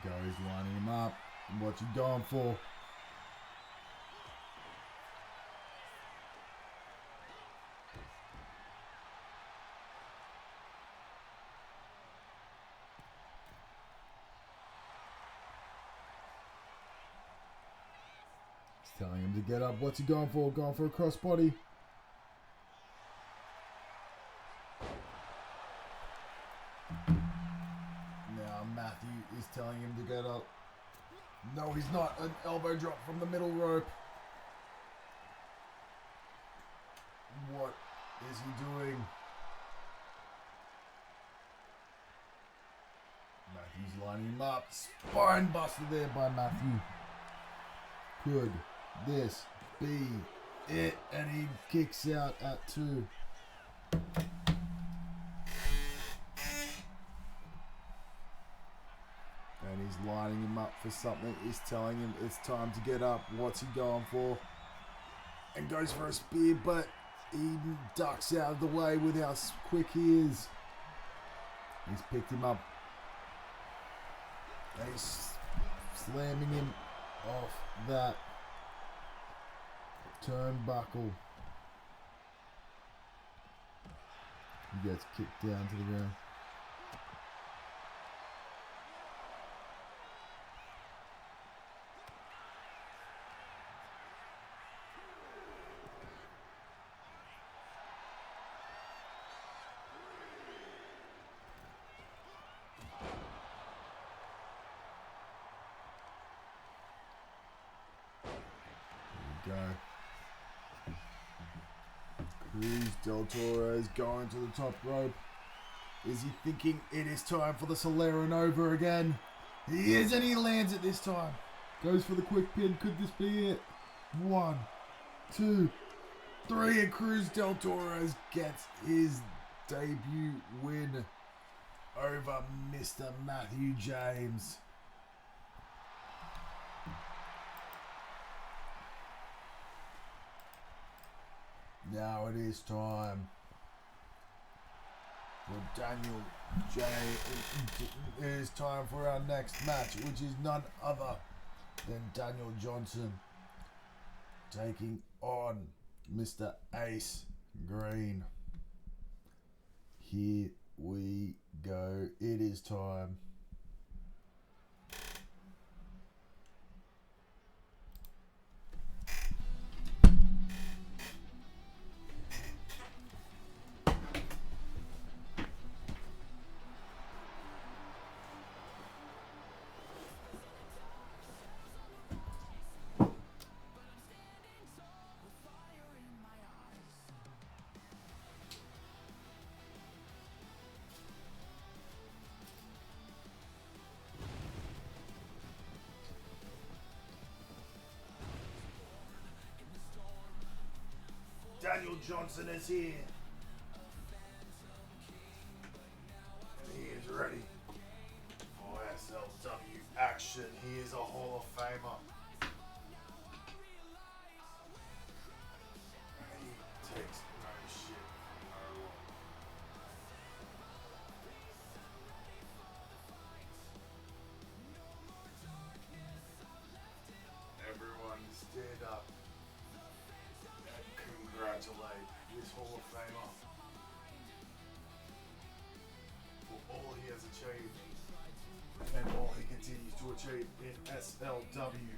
There we go, he's lining him up. What's he going for? He's telling him to get up. What's he going for? Going for a crossbody. Now Matthew is telling him to get up. No, he's not. An elbow drop from the middle rope. What is he doing? Matthew's lining him up. Spine buster there by Matthew. Could this be it? And he kicks out at 2. And he's lining him up for something. He's telling him it's time to get up. What's he going for? And goes for a spear, but he ducks out of the way with how quick he is. He's picked him up. And he's slamming him off that turnbuckle. He gets kicked down to the ground. Go. Cruz Del Torres going to the top rope. Is he thinking it is time for the Solera Nova again? He is, and he lands it this time. Goes for the quick pin. Could this be it? 1, 2, 3, and Cruz Del Torres gets his debut win over Mr. Matthew James. Now it is time for Daniel J. It is time for our next match, which is none other than Daniel Johnson taking on Mr. Ace Green. Here we go. It is time. Daniel Johnson is here. And he is ready for SLW action. He is a Hall of Famer. And he takes no shit from no one. Everyone stand up. Congratulate this Hall of Famer for all he has achieved and all he continues to achieve in SLW.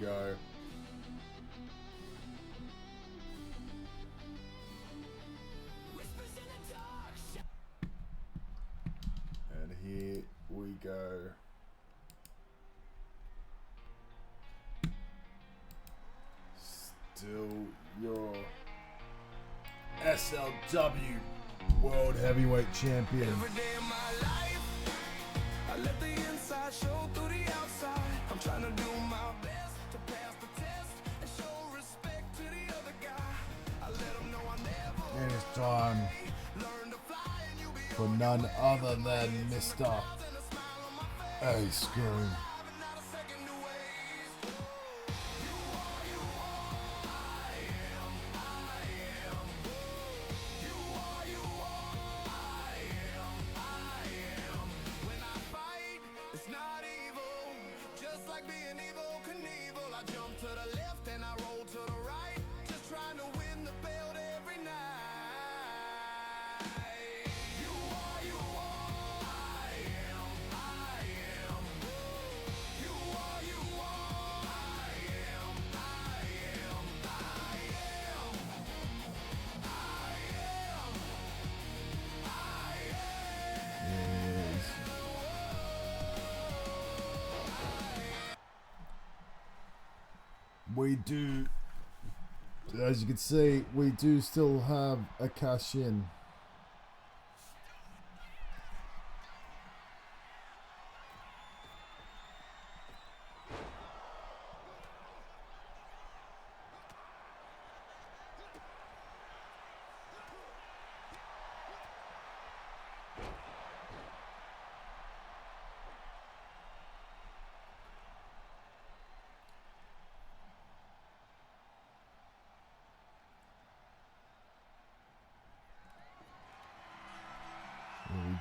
Go. And here we go. Still your SLW World Heavyweight Champion. Every day of my life, I let the inside show through the outside. I'm trying to do my best to pass the test and show respect to the other guy. I let him know I never It is time learned to fly and you be for none other than Mr. Ace Green. having not a second to waste. You are, I am, I am. You are, I am, I am. When I fight, it's not evil. Just like being evil Knievel, I jump to the left and I roll to the right. Just trying to win the belt every night. You are, I am, I am. You are, I am, I am, I am. I am, I am. Yes. We do, as you can see, we do still have a cash in.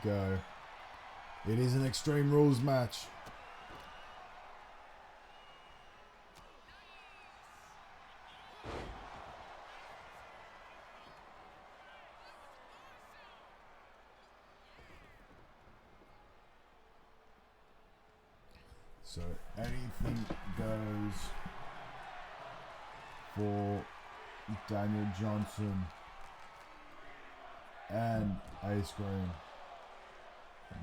go. It is an Extreme Rules match. So anything goes for Daniel Johnson and Ace Green.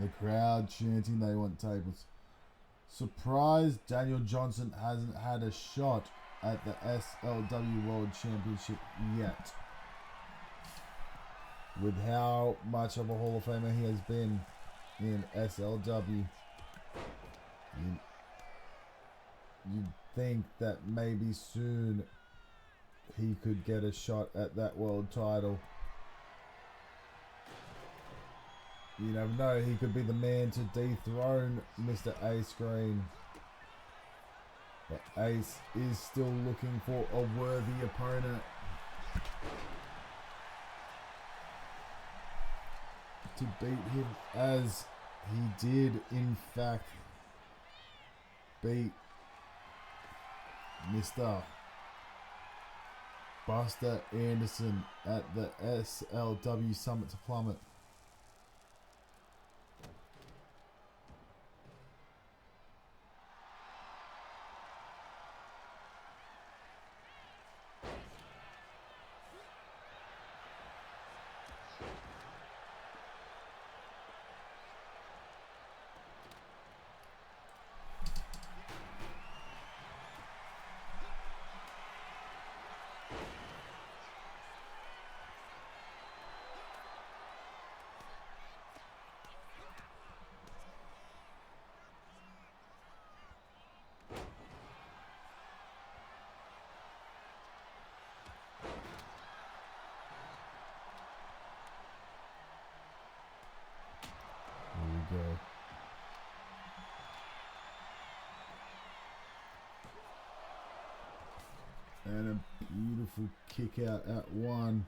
The crowd chanting they want tables. Surprised Daniel Johnson hasn't had a shot at the SLW World Championship yet. With how much of a Hall of Famer he has been in SLW. You'd think that maybe soon he could get a shot at that world title. You never know, he could be the man to dethrone Mr. Ace Green. But Ace is still looking for a worthy opponent to beat him, as he did in fact beat Mr. Buster Anderson at the SLW Summit to Plummet. Go. And a beautiful kick out at one.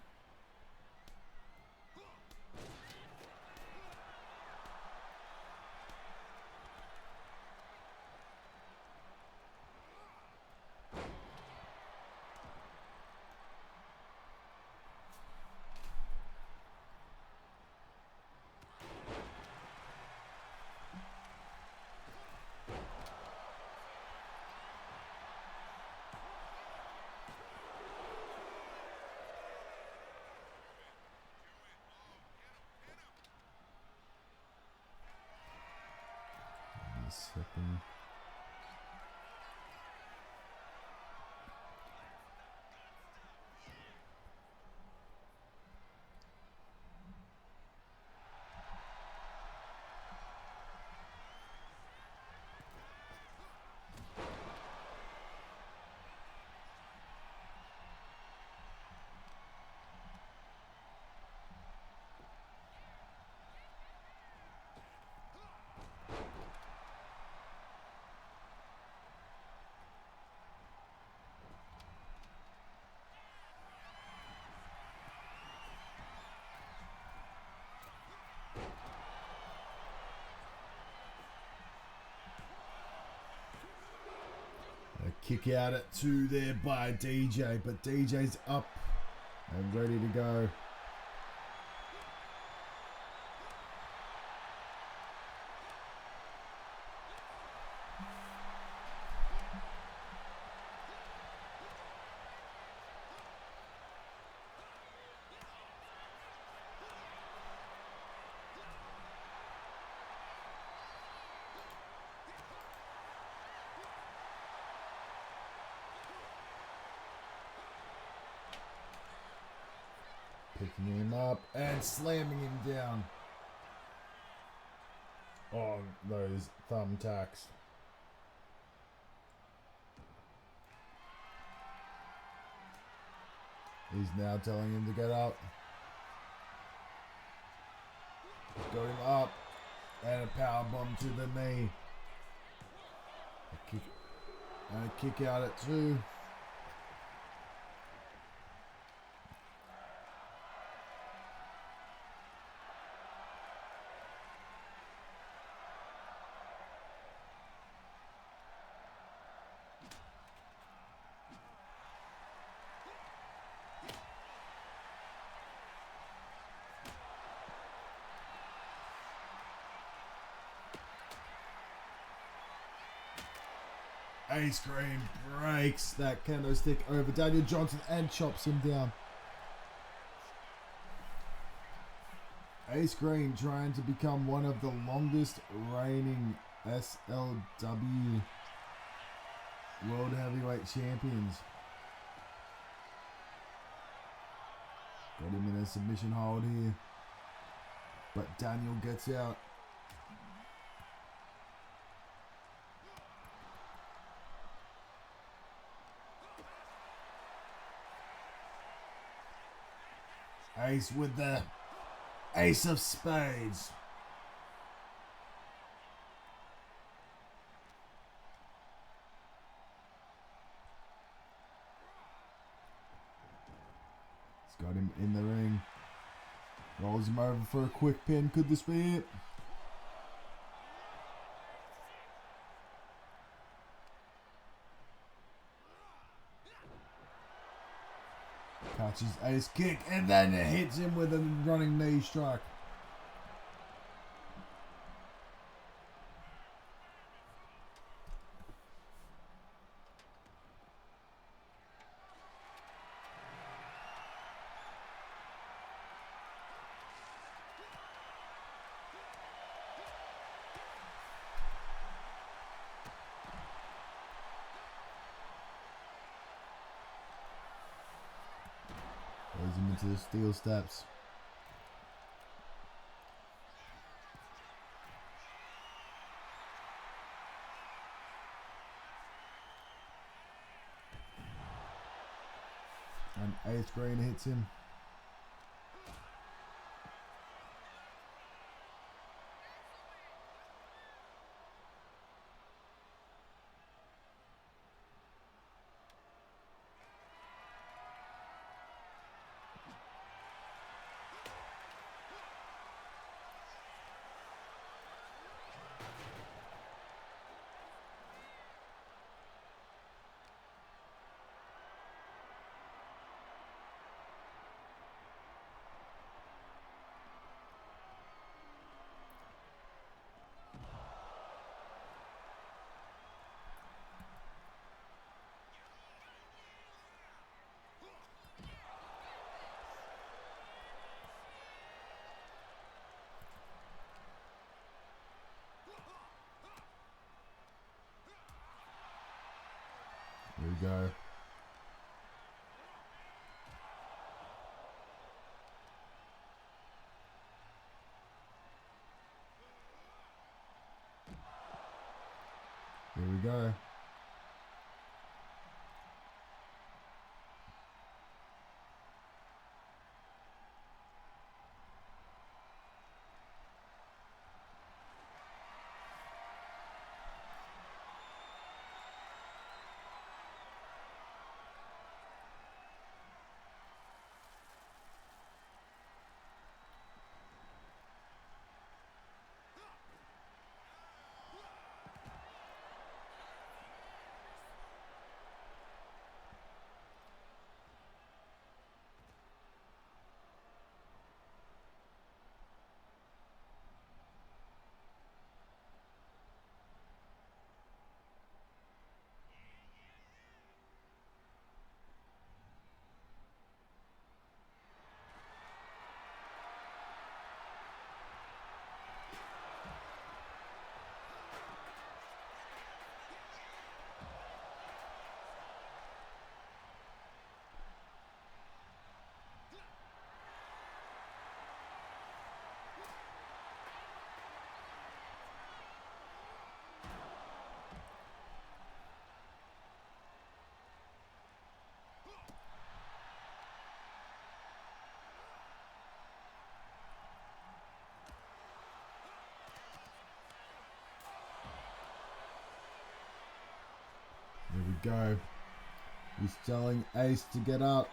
Second. Kick out at two there by DJ, but DJ's up and ready to go. Picking him up and slamming him down on those thumbtacks. He's now telling him to get up. Got him up and a power bomb to the knee. A kick out at two. Ace Green breaks that kendo stick over Daniel Johnson and chops him down. Ace Green trying to become one of the longest reigning SLW World Heavyweight Champions. Got him in a submission hold here. But Daniel gets out. Ace with the Ace of Spades. He's got him in the ring. Rolls him over for a quick pin. Could this be it? Catches Ace kick and then it hits him with a running knee strike. Throws him into the steel steps. And Ace Green hits him. Here we go. Here we go. Here we go. He's telling Ace to get up.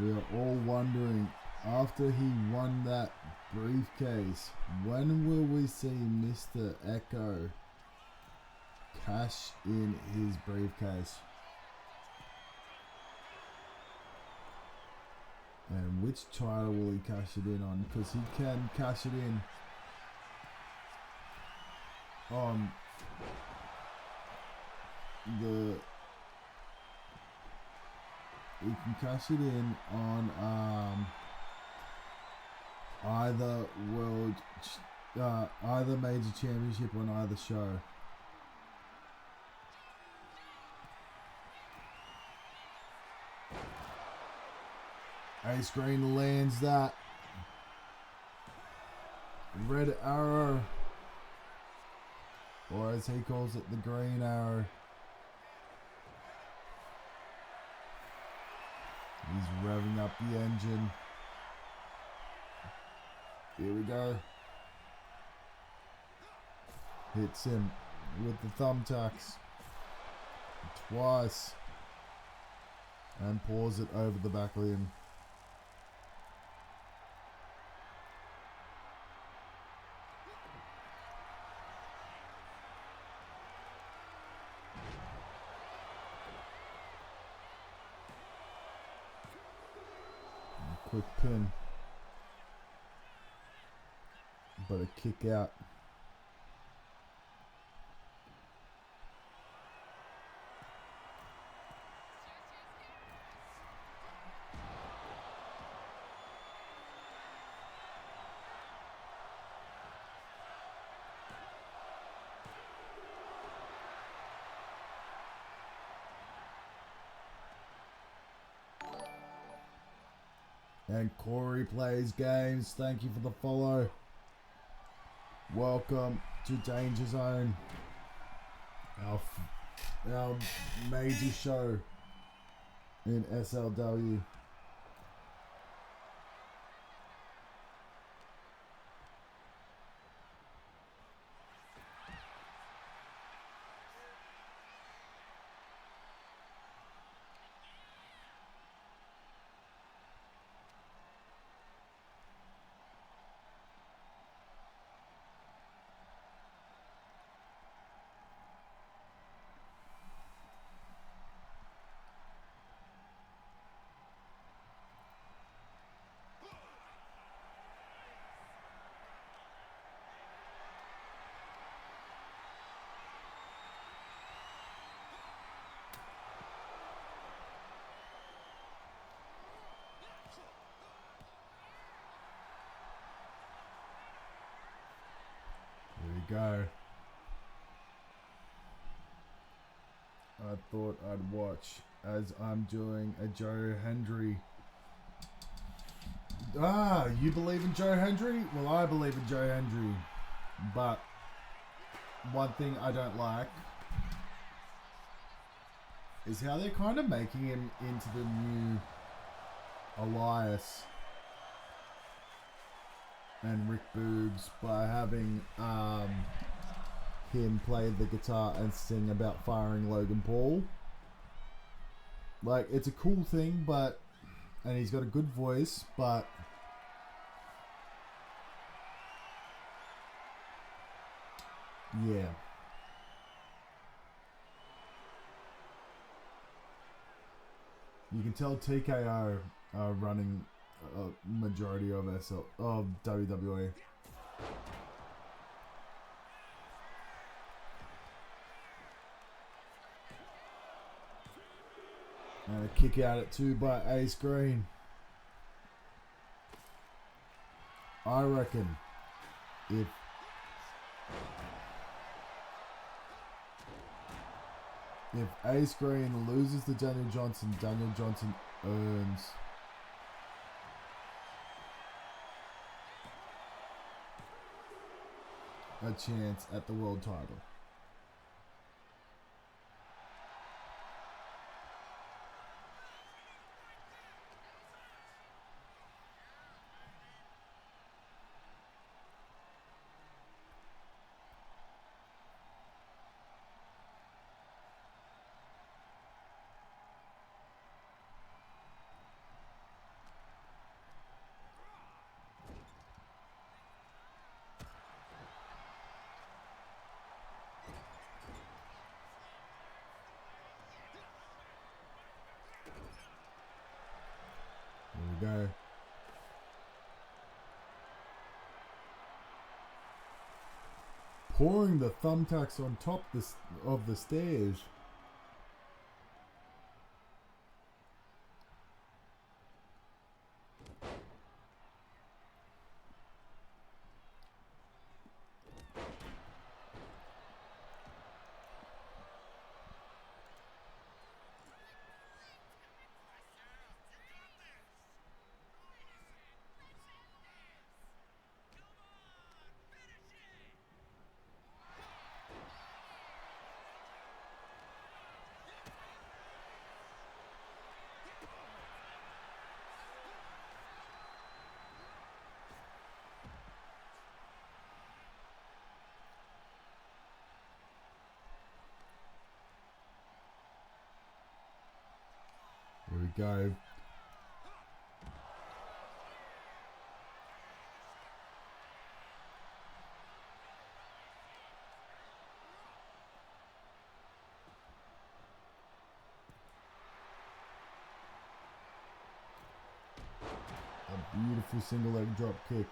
We are all wondering, after he won that briefcase, when will we see Mr. Echo cash in his briefcase? And which title will he cash it in on? Because he can cash it in on the. You can cash it in on either either major championship on either show. Ace Green lands that. Red arrow. Or as he calls it, the green arrow. He's revving up the engine. Here we go. Hits him with the thumbtacks. Twice. And pours it over the back limb. Quick pin, but a kick out. And Corey plays games. Thank you for the follow. Welcome to Dangerzone, our major show in SLW. Go. I thought I'd watch as I'm doing a Joe Hendry. You believe in Joe Hendry? Well, I believe in Joe Hendry. But one thing I don't like is how they're kind of making him into the new Elias and Rick Boogs by having him play the guitar and sing about firing Logan Paul. Like, it's a cool thing, but and he's got a good voice, but yeah. You can tell TKO are running a majority of WWE. And a kick out at 2 by Ace Green. I reckon if Ace Green loses to Daniel Johnson earns a chance at the world title. Go. pouring the thumbtacks on top of the stairs. Here we go. A beautiful single leg drop kick.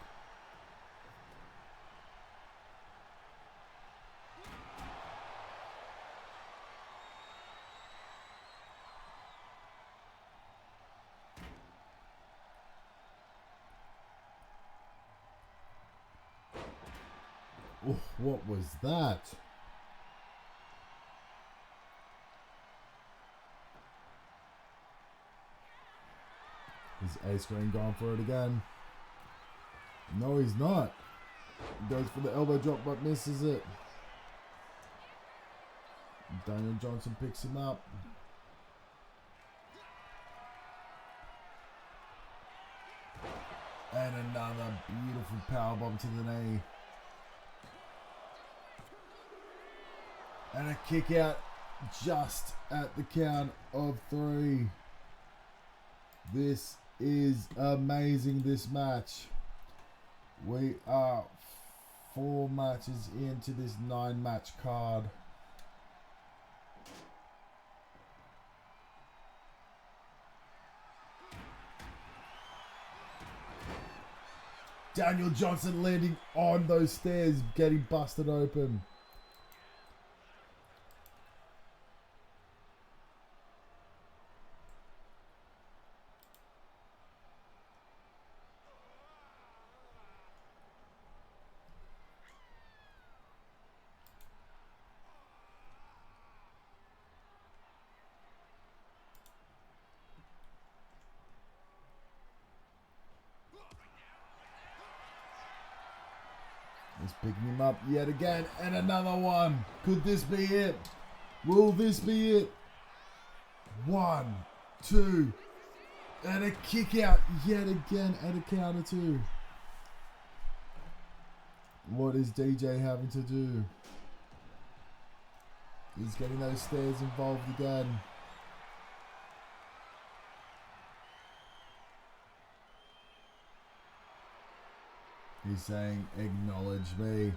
Oh, what was that? Is Ace Green going for it again? No, he's not. He goes for the elbow drop but misses it. Daniel Johnson picks him up. And another beautiful powerbomb to the knee. And a kick out just at the count of 3. This is amazing, this match. We are 4 matches into this 9-match card. Daniel Johnson landing on those stairs, getting busted open. He's picking him up yet again, and another one. Could this be it? Will this be it? 1, 2, and a kick out yet again at a count of 2. What is DJ having to do? He's getting those stairs involved again. He's saying, acknowledge me.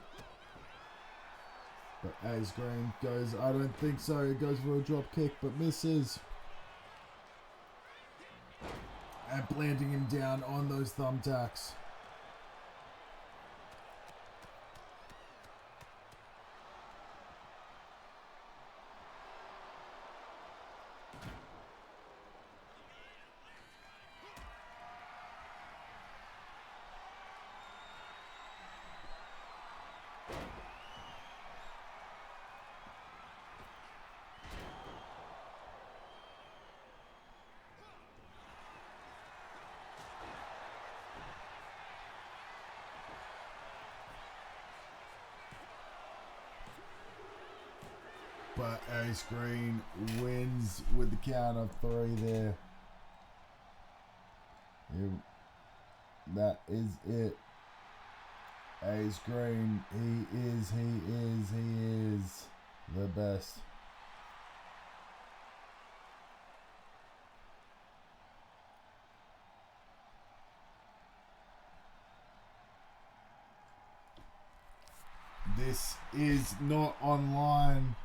But Ace Green goes, I don't think so. He goes for a drop kick, but misses. And planting him down on those thumbtacks. But Ace Green wins with the count of 3 there. That is it. Ace Green, he is the best. This is not online.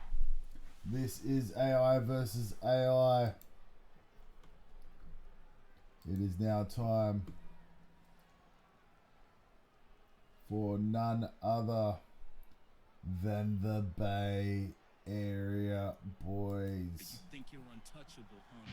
This is AI versus AI. It is now time for none other than the Bay Area boys. Think you're untouchable, huh?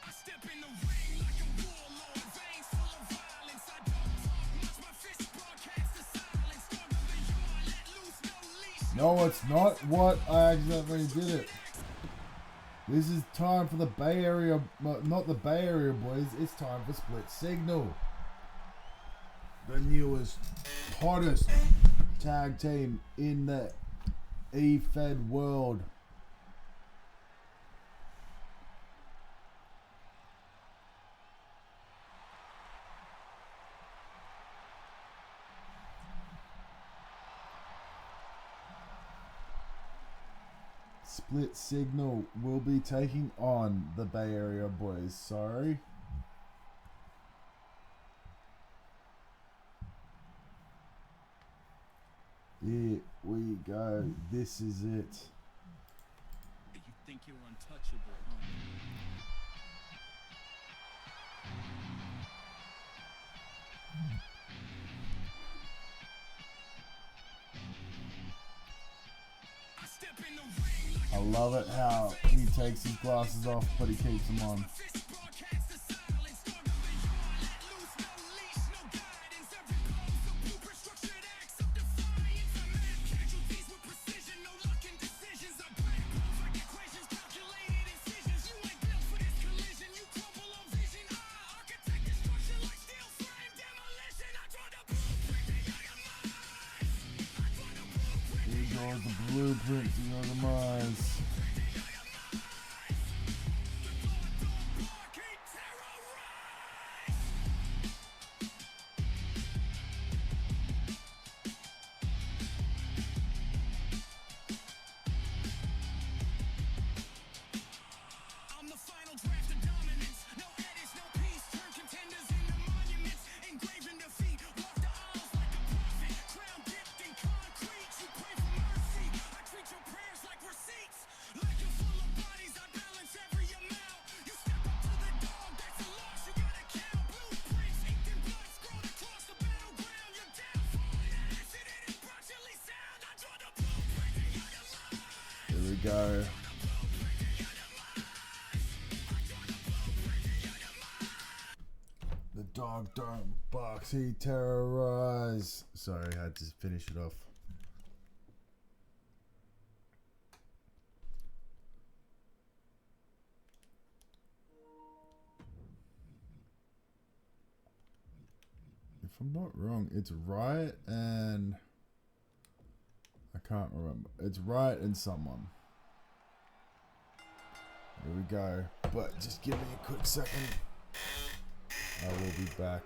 I step in the ring like a warlord, veins full of violence. I don't talk much, my fist broadcast the silence. Stronger than you are, let loose, no leash. No, it's not what I accidentally did it. This is time for the Bay Area, not the Bay Area boys. It's time for Split Signal. The newest, hottest tag team in the E-Fed world. Split Signal will be taking on the Bay Area boys. Sorry. Here we go. This is it. You think you're untouchable, huh? I step in the ring like I love it how he takes his glasses off, but he keeps them on. fist broadcast the silence. Stronger than you are, let loose, no leash, no guidance. Every pose a blueprint, structured acts of defiance. I map casualties with precision, no luck in decisions. I break perfect equations, calculated incisions. You ain't built for this collision, you crumble on vision. I architect destruction like steel frame demolition. I draw the blueprint to your demise. I draw the blueprint. Here goes the blueprint to your demise. I'm the final draft of dominance. No edits, no peace. Turn contenders into monuments. Engraved in defeat. Walk the aisles like a prophet. Crown dipped in concrete. You pray for mercy. I treat your prayers like receipts. Like you're full of bodies, I balance every amount. You step up to the dog, that's a loss. You gotta count. Blueprints inked in blood, scrawled across the battleground. You're down, falling acid, and it's partially sound. I draw the blueprint to your demise. Here we go. The dog don't bark, he terrorize. Sorry, I had to finish it off. If I'm not wrong, it's Riot and I can't remember. It's Riot and someone. Here we go. But just give me a quick second. I will be back.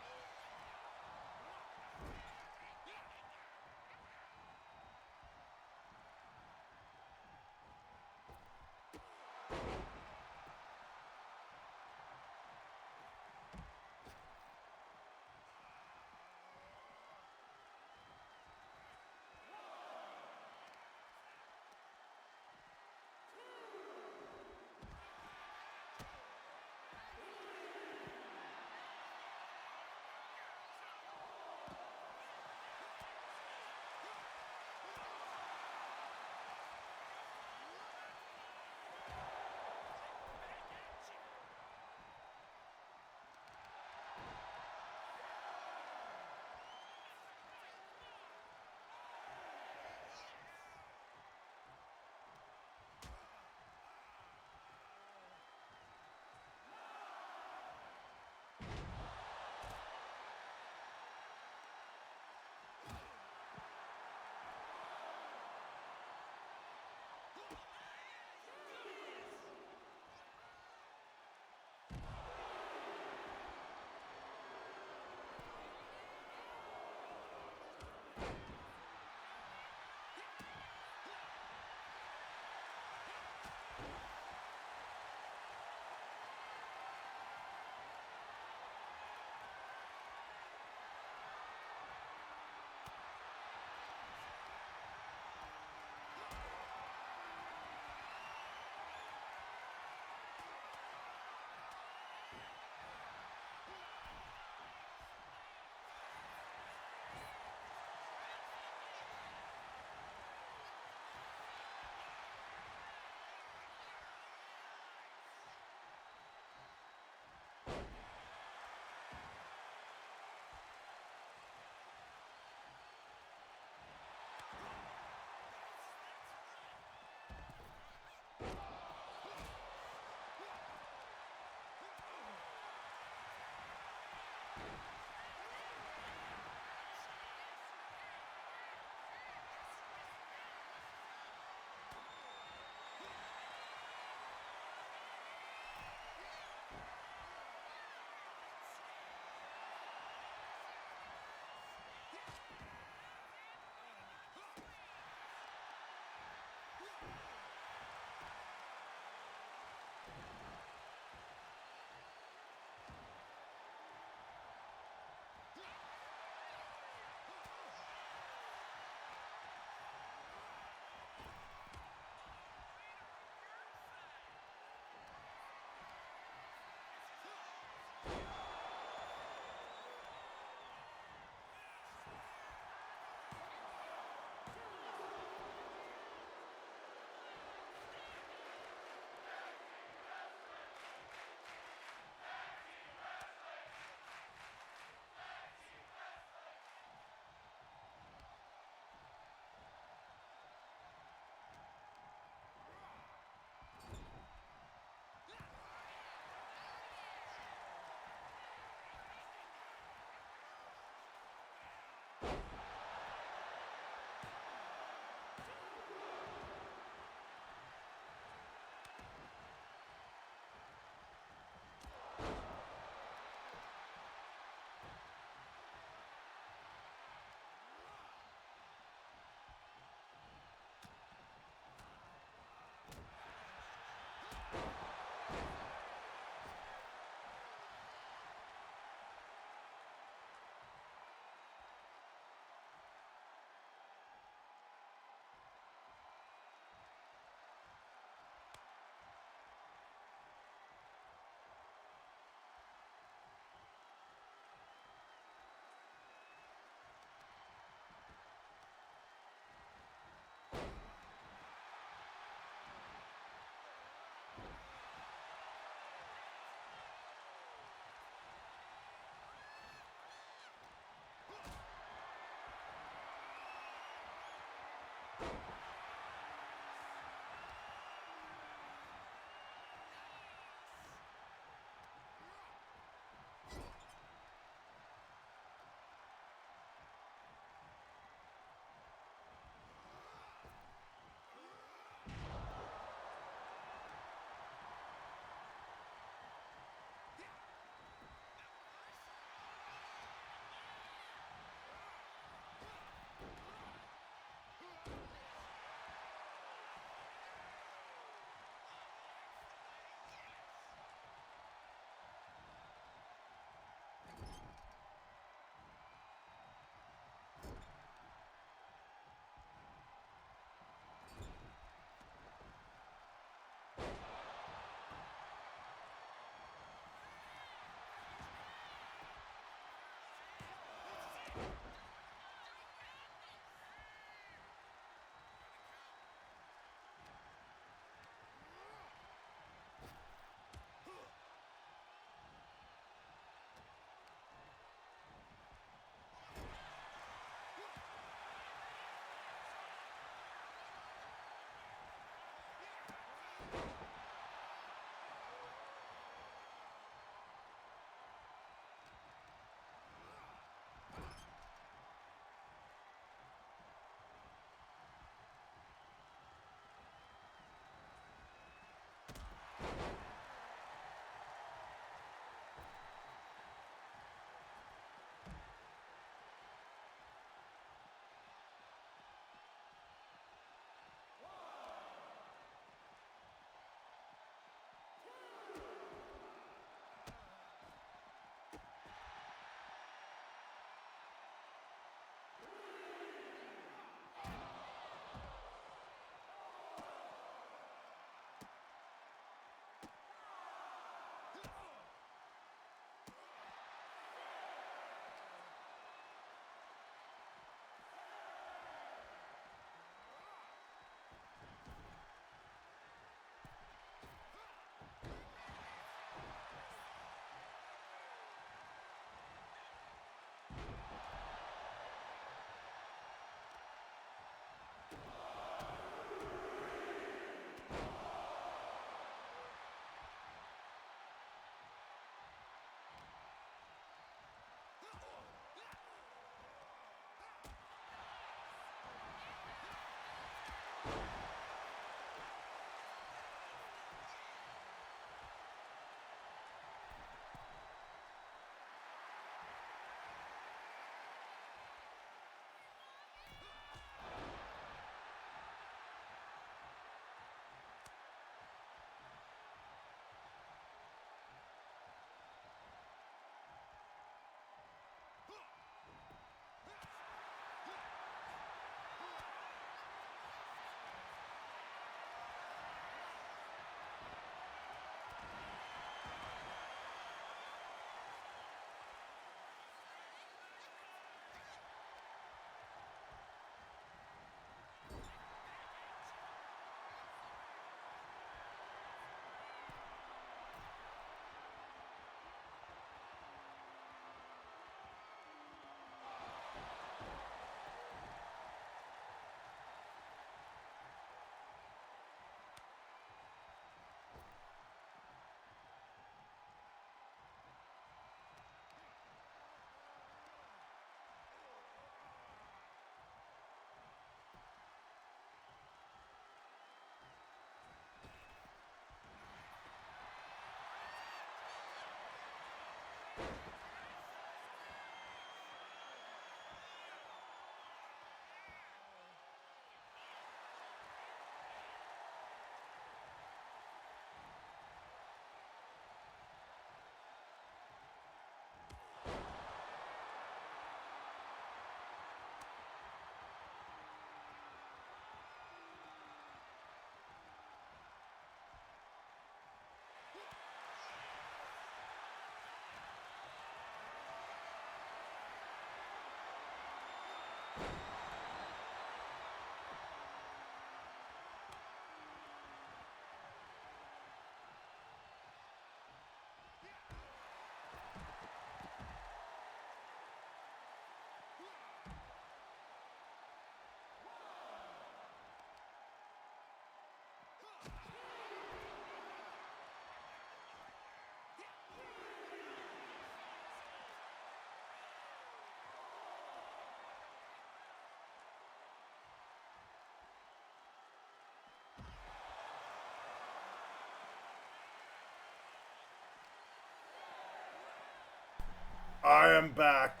I am back.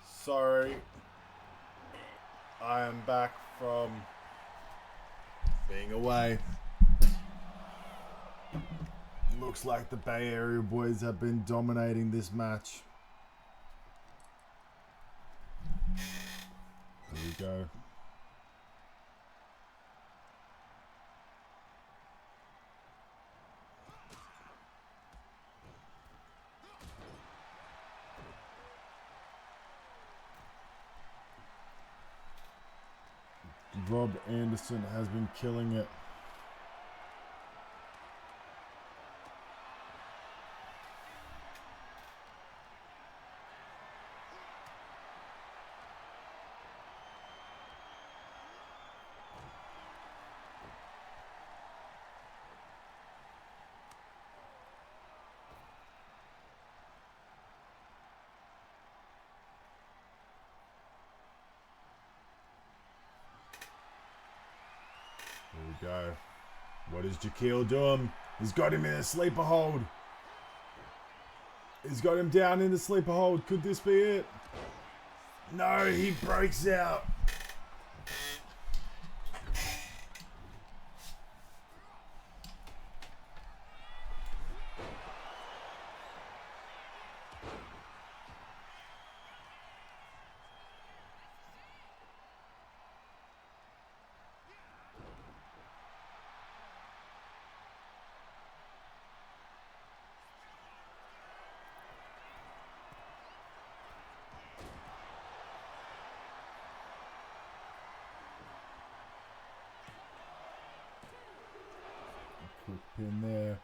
Sorry. I am back from being away. Looks like the Bay Area boys have been dominating this match. Here we go. Rob Anderson has been killing it. Here we go. What is Jaquil doing? He's got him in a sleeper hold. He's got him down in the sleeper hold. Could this be it? No, he breaks out. Quick pin there.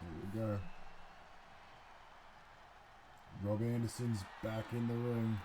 Here we go. Rob Anderson's back in the ring.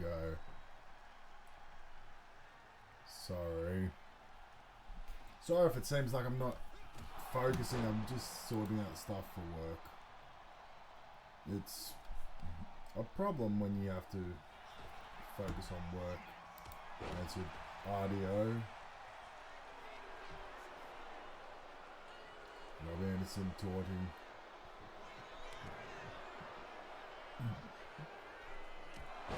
Go. Sorry if it seems like I'm not focusing. I'm just sorting out stuff for work. It's a problem when you have to focus on work. That's with RDO. Rob Anderson taunting.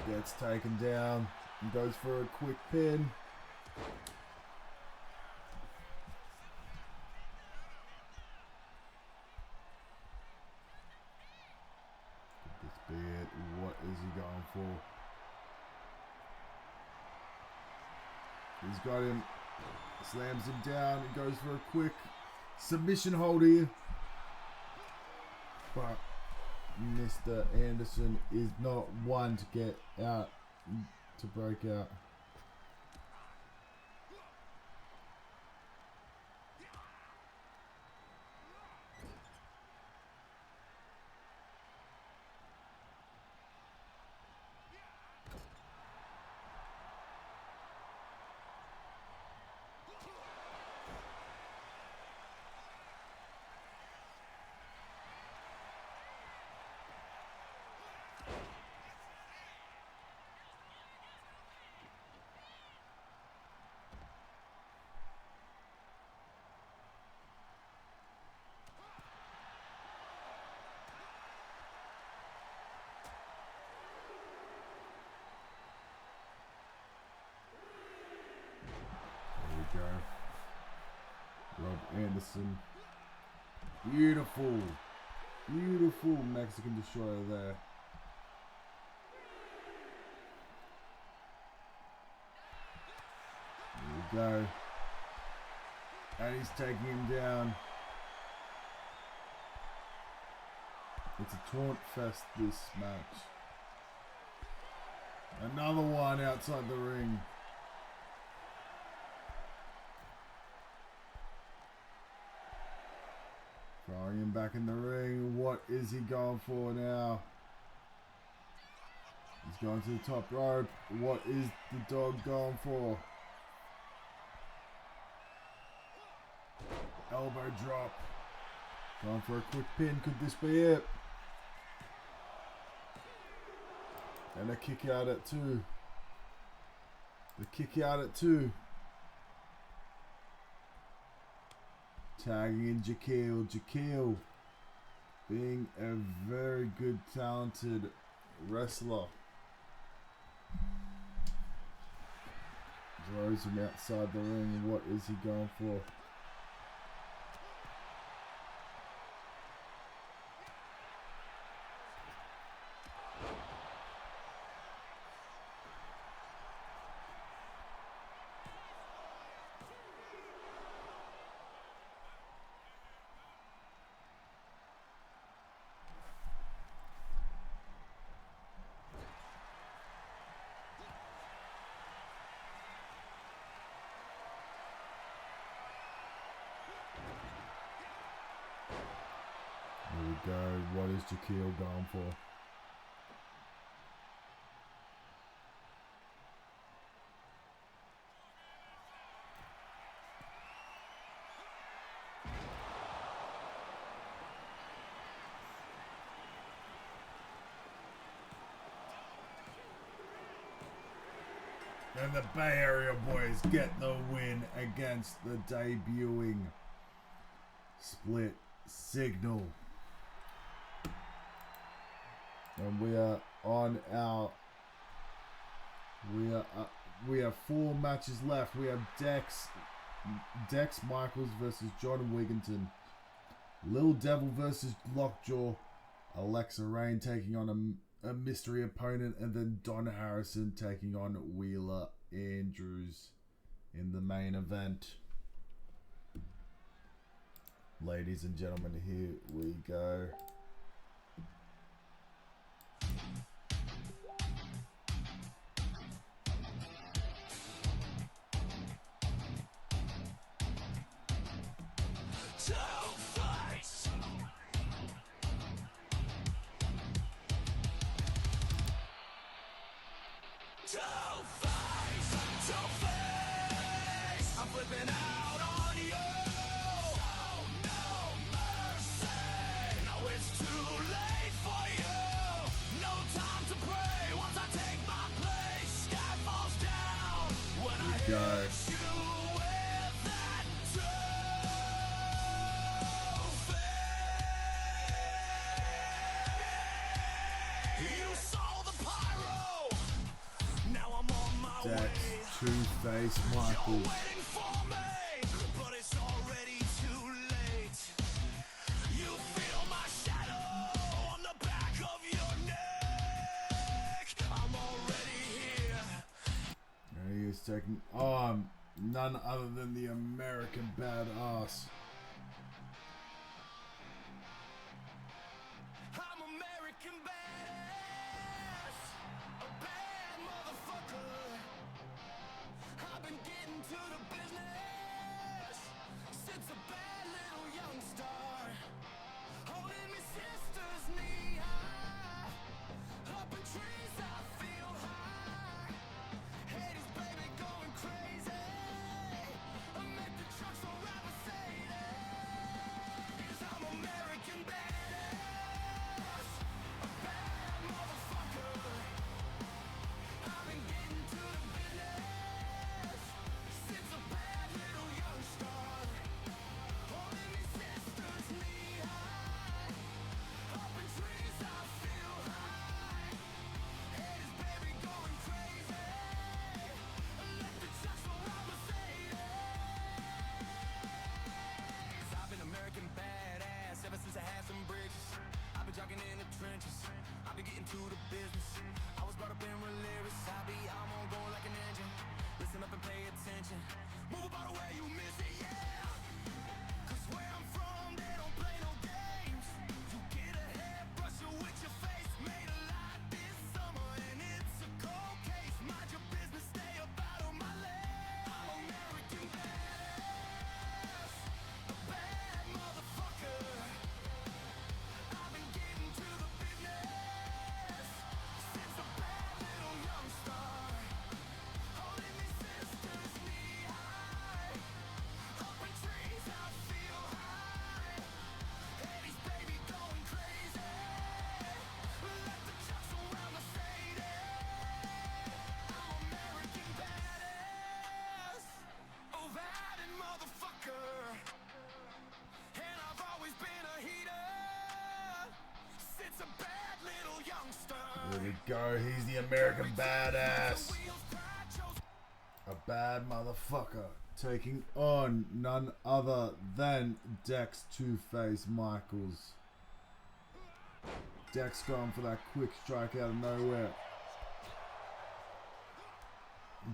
Gets taken down and goes for a quick pin. Could this be it? What is he going for? He's got him Slams him down and goes for a quick submission hold here. But Mr. Anderson is not one to get out, to break out. There we go. Rob Anderson. Beautiful. Beautiful Mexican destroyer there. There we go. And he's taking him down. It's a taunt fest, this match. Another one outside the ring. Throwing him back in the ring. What is he going for now? He's going to the top rope. What is the dog going for? Elbow drop. Going for a quick pin. Could this be it? And a kick out at 2. The kick out at 2. Tagging in Jaquil. Jaquil being a very good, talented wrestler. Throws him outside the ring. What is he going for? There we go. What is Jaquil going for? And the Bay Area boys get the win against the debuting Split Signal. And we are on our. We have 4 matches left. We have Dex Michaels versus John Wigginton, Lil Devil versus Lockjaw, Alexa Rain taking on a mystery opponent, and then Don Harrison taking on Wheeler Andrews in the main event. Ladies and gentlemen, here we go. I'm flipping out on you. Oh, no mercy. No, it's too late for you. No time to pray. Once I take my place, sky falls down. When I hit you with that trophy. You saw the pyro. Now I'm on my way. Two-Face Michaels. Waiting for me, but it's already too late. You feel my shadow on the back of your neck. I'm already here. And he is taking None other than the American badass. I'm American badass, a bad motherfucker. I've been getting to the business since a bad little young star. Holding me sister's knee high, up in trees I feel high. Hades, baby, going crazy. I make the trucks so ride Mercedes. I'm American badass, a bad motherfucker. I've been getting to the business since a bad little young star. Holding me sister's knee high, up in trees I feel high. Hades, baby, going crazy. Let the trucks roll around Mercedes. I've been American badass ever since I had some bridges. I've been jogging in the trenches. I've been getting to the business. I was brought up in lyrics. I'm on go like an engine. Listen up and pay attention. Move about the way you miss it, yeah. 'Cause where I'm from, they don't play no games. You get a hairbrush with your face made a lot this summer, and it's a cold case. Mind your business, stay up out of my lane. I'm American badass, a bad motherfucker. I've been getting to the business since a bad little young star. Holding me sister's knee high, up in trees I feel high. Hades, baby, going crazy. Let the trucks around Mercedes. I'm American badass, oh bad motherfucker. And I've always been a heater since a bad little youngster. There we go. He's the American badass. A bad motherfucker. Taking on none other than Dex Two-Face Michaels. Dex going for that quick strike out of nowhere.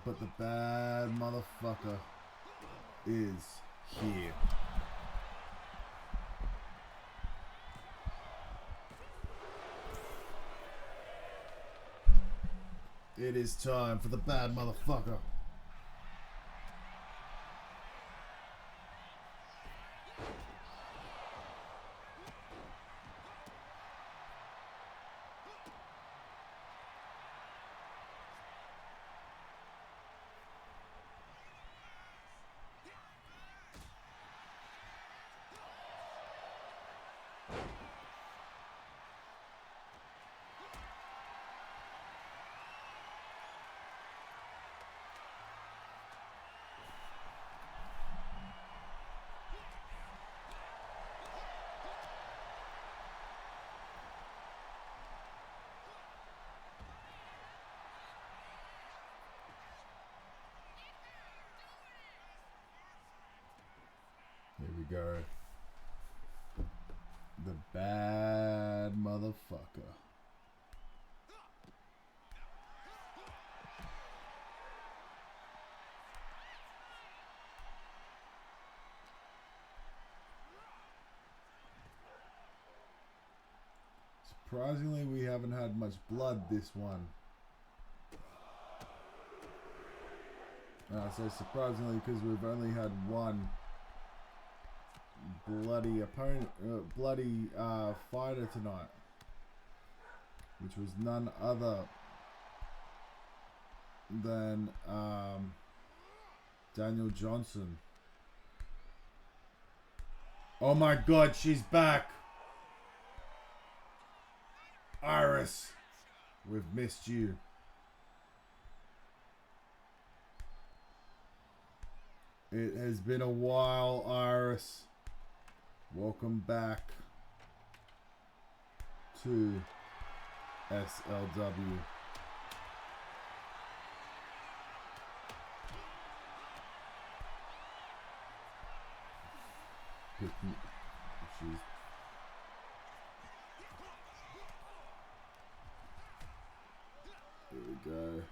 But the bad motherfucker is here. It is time for the bad motherfucker. Here we go. The bad motherfucker. Surprisingly, we haven't had much blood this one. I say surprisingly because we've only had one bloody opponent, fighter tonight, which was none other than Daniel Johnson. Oh my God, she's back! Iris, we've missed you. It has been a while, Iris. Welcome back to SLW. She's there we go.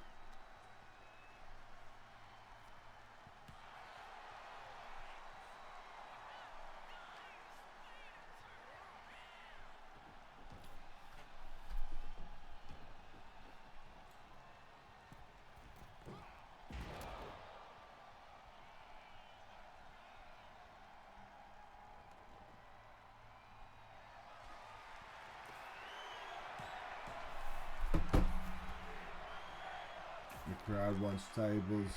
crowd wants tables.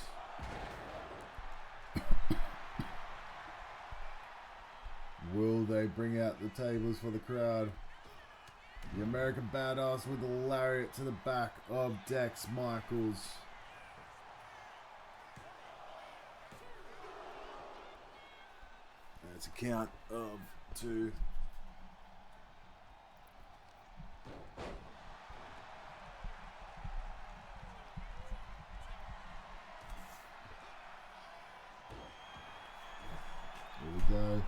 Will they bring out the tables for the crowd? The American Badass with the lariat to the back of Dex Michaels. That's a count of 2. Here we go.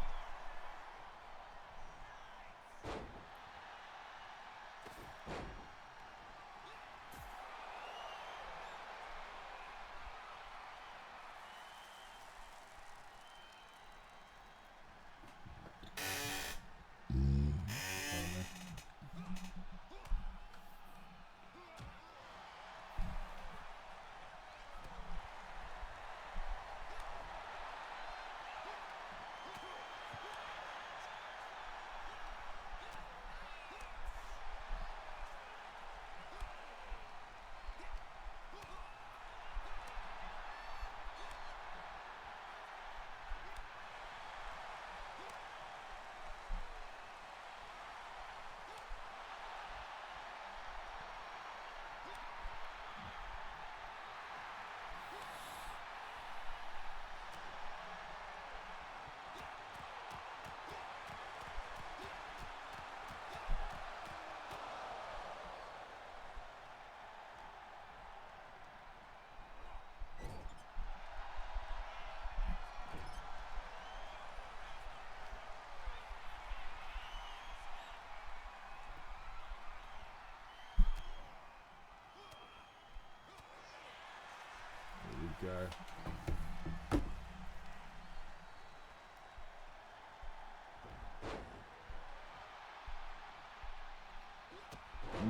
Go.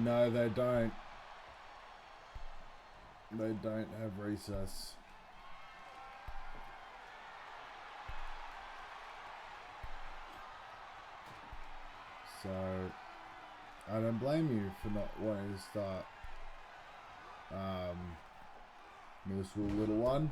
No, they don't. They don't have recess. So, I don't blame you for not wanting to start middle school little one.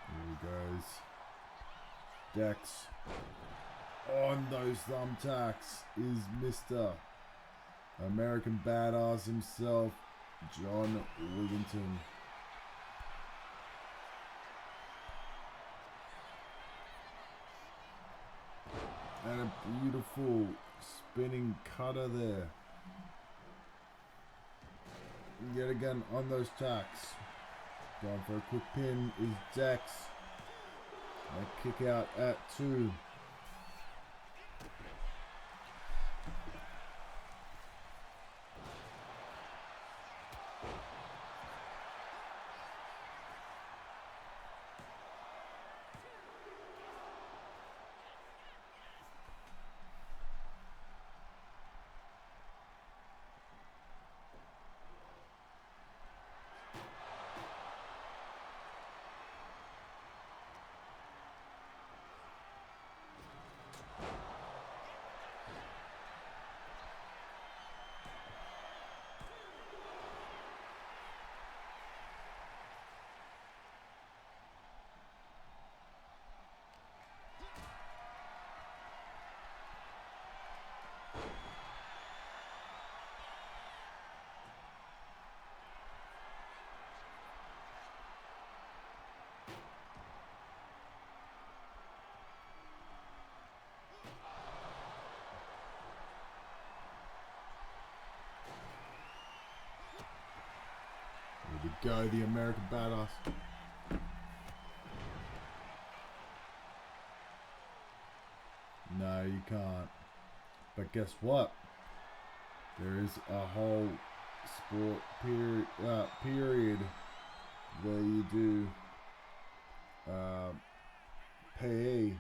Here he goes. Dex. On those thumbtacks is Mr. American Badass himself, John Wigginton. And a beautiful spinning cutter there. Yet again on those tacks. Going for a quick pin is Dex. A kick out at 2. Here we go, the American Badass. No, you can't. But guess what? There is a whole sport period where you do PE,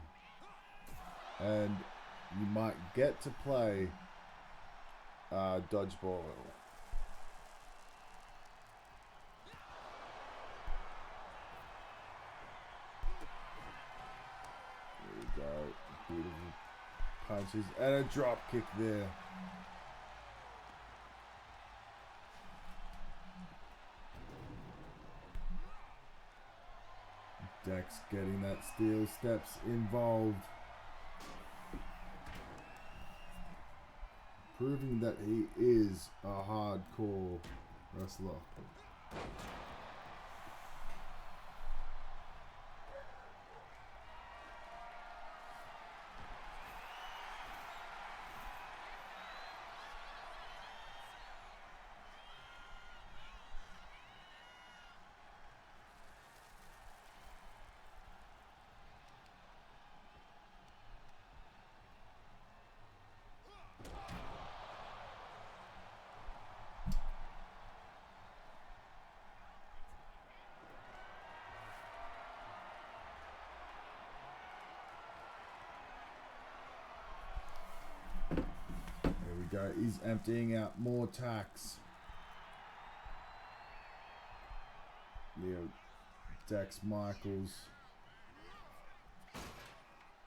and you might get to play dodgeball. There we go. Beautiful punches and a drop kick there. Dex getting that steel steps involved. Proving that he is a hardcore wrestler. Go. He's emptying out more tacks. Leo Dex Michaels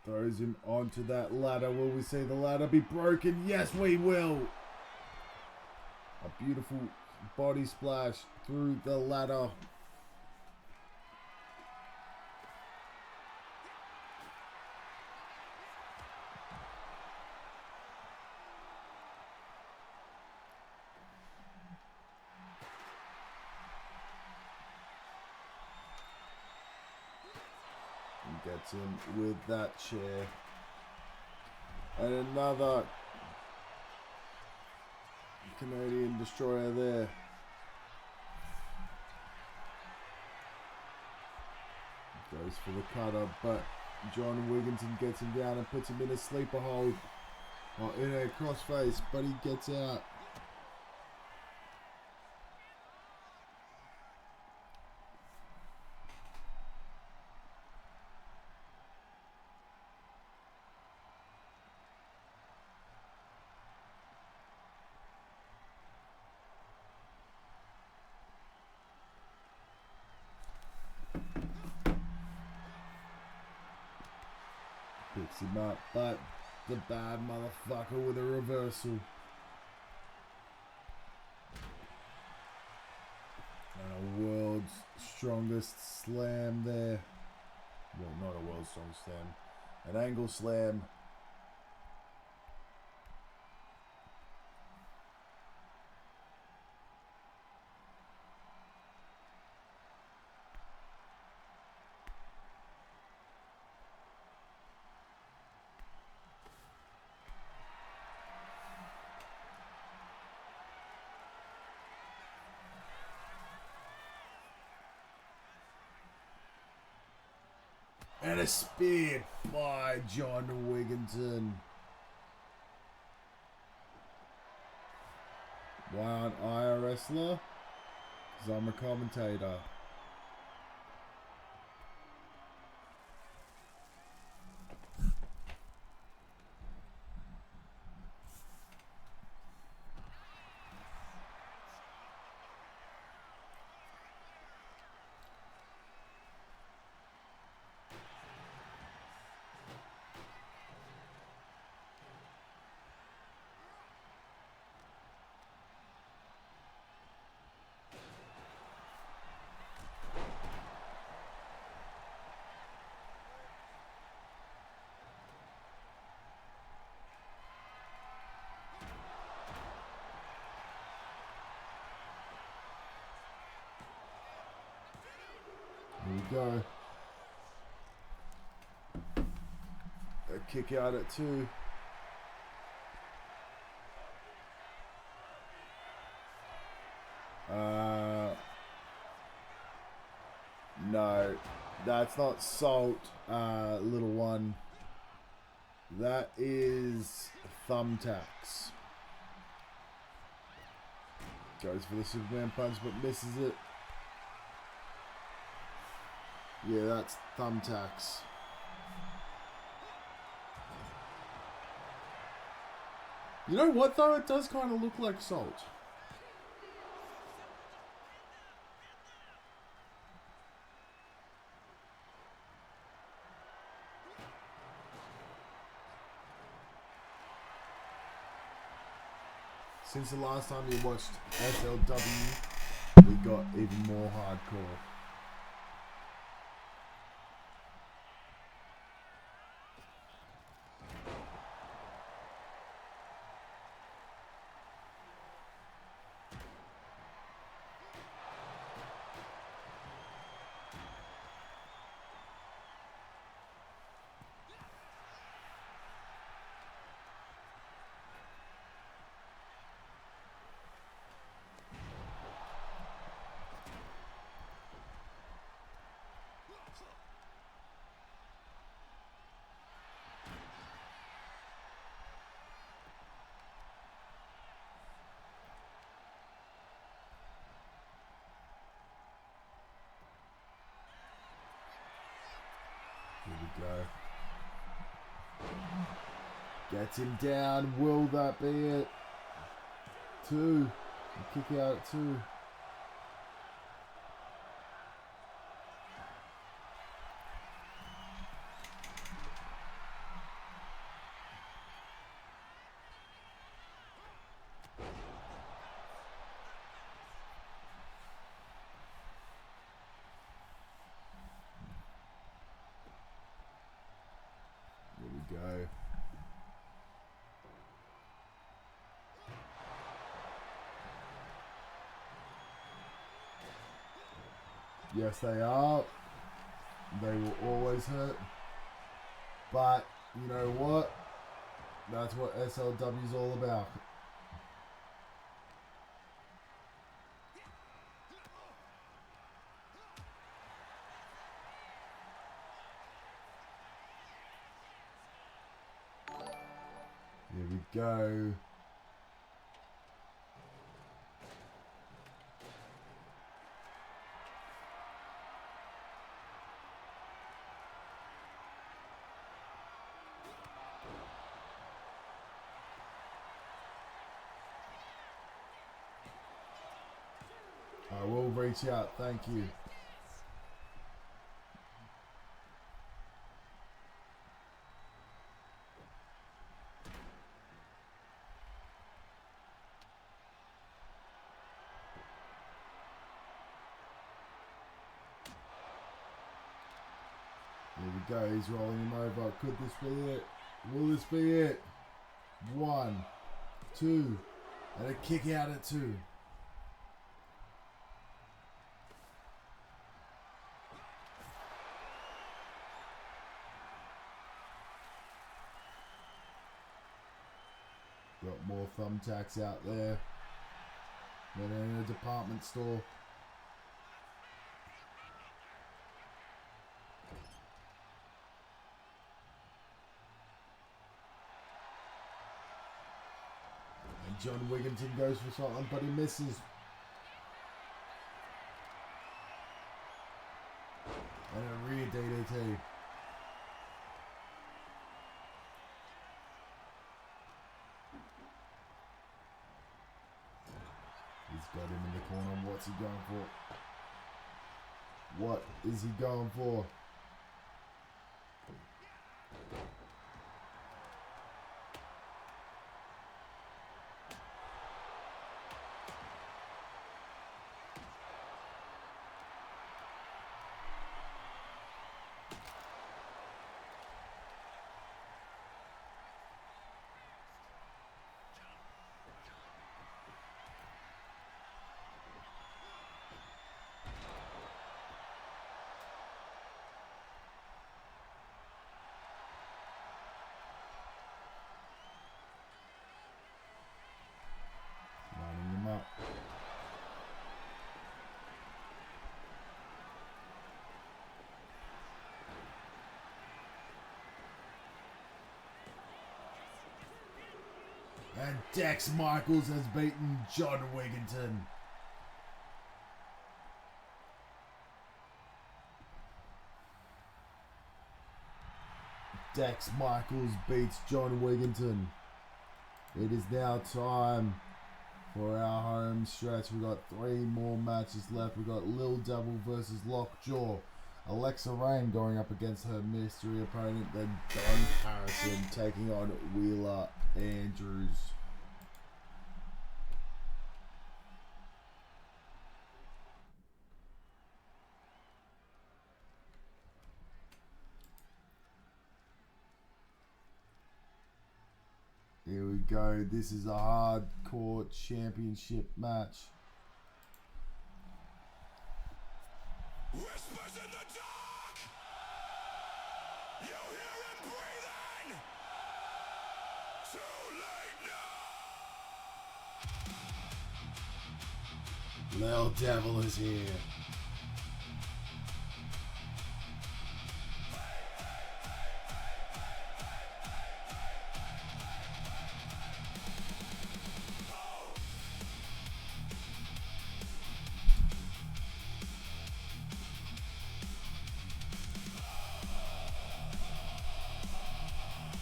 throws him onto that ladder. Will we see the ladder be broken? Yes, we will. A beautiful body splash through the ladder. Gets him with that chair. And another Canadian destroyer there. Goes for the cutter, but John Wigginton gets him down and puts him in a sleeper hold. Or in a crossface, but he gets out. Picks him up, but the bad motherfucker with a reversal. And a world's strongest slam there. Well, not a world's strongest slam. An angle slam. And a spear by John Wigginton. Why aren't I a wrestler? Because I'm a commentator. Here we go. A kick out at 2. No, that's not salt, little one. That is thumbtacks. Goes for the Superman punch but misses it. Yeah, that's thumbtacks. You know what though? It does kind of look like salt. Since the last time you watched SLW, we got even more hardcore. Here we go. Gets him down. Will that be it? 2. Kick out at 2. Here we go. Yes, they are. They will always hurt. But, you know what? That's what SLW is all about. Here we go. I will reach out, thank you. Here we go, he's rolling him over. Could this be it? Will this be it? 1, 2, and a kick out at 2. Got more thumbtacks out there than in a department store. And John Wigginton goes for something, but he misses. And a rear DDT. He's got him in the corner. What's he going for? What is he going for? Lining him up. And Dex Michaels has beaten John Wigginton. Dex Michaels beats John Wigginton. It is now time for our home stretch. We've got 3 more matches left. We've got Lil Devil versus Lockjaw. Alexa Rain going up against her mystery opponent. Then Don Harrison taking on Wheeler Andrews. Here we go. This is a hardcore championship match. Whispers in the dark. You hear him breathing. Too late now. Lil Devil is here.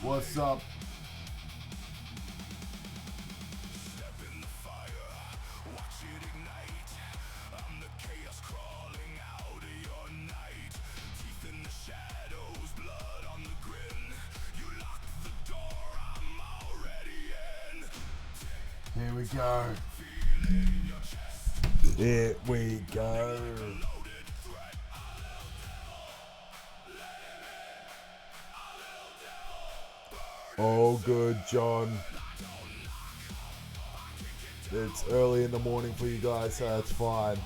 What's up? Step in the fire, watch it ignite. I'm the chaos crawling out of your night. Teeth in the shadows, blood on the grin. You lock the door, I'm already in. Here we go. Feel it in your chest. Here we go. Loaded threat. Oh, good, John. It's early in the morning for you guys, so it's fine.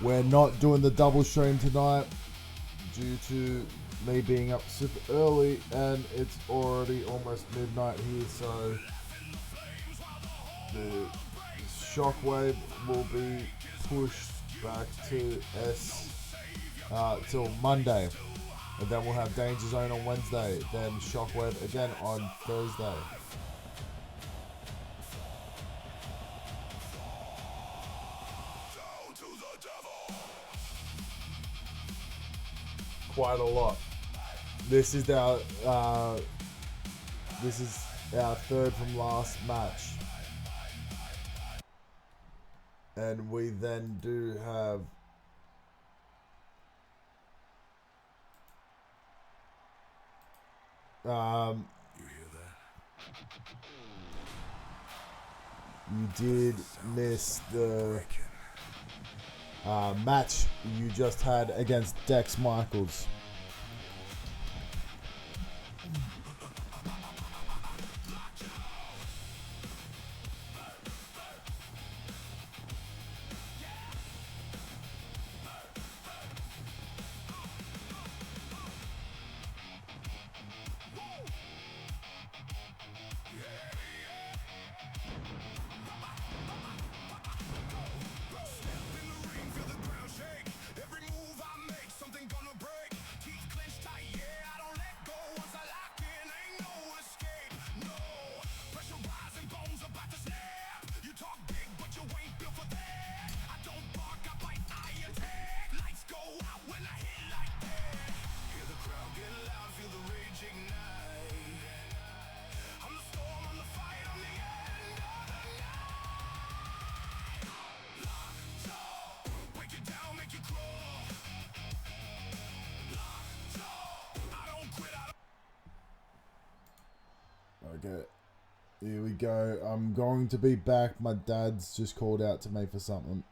We're not doing the double stream tonight due to me being up super early, and it's already almost midnight here, so the shockwave will be pushed back to till Monday. And then we'll have Dangerzone on Wednesday, then Shockwave again on Thursday. Down to the devil. Quite a lot. This is our third from last match. And we then do have You hear that? you did miss the match you just had against Dex Michaels. Okay, here we go. I'm going to be back. My dad's just called out to me for something.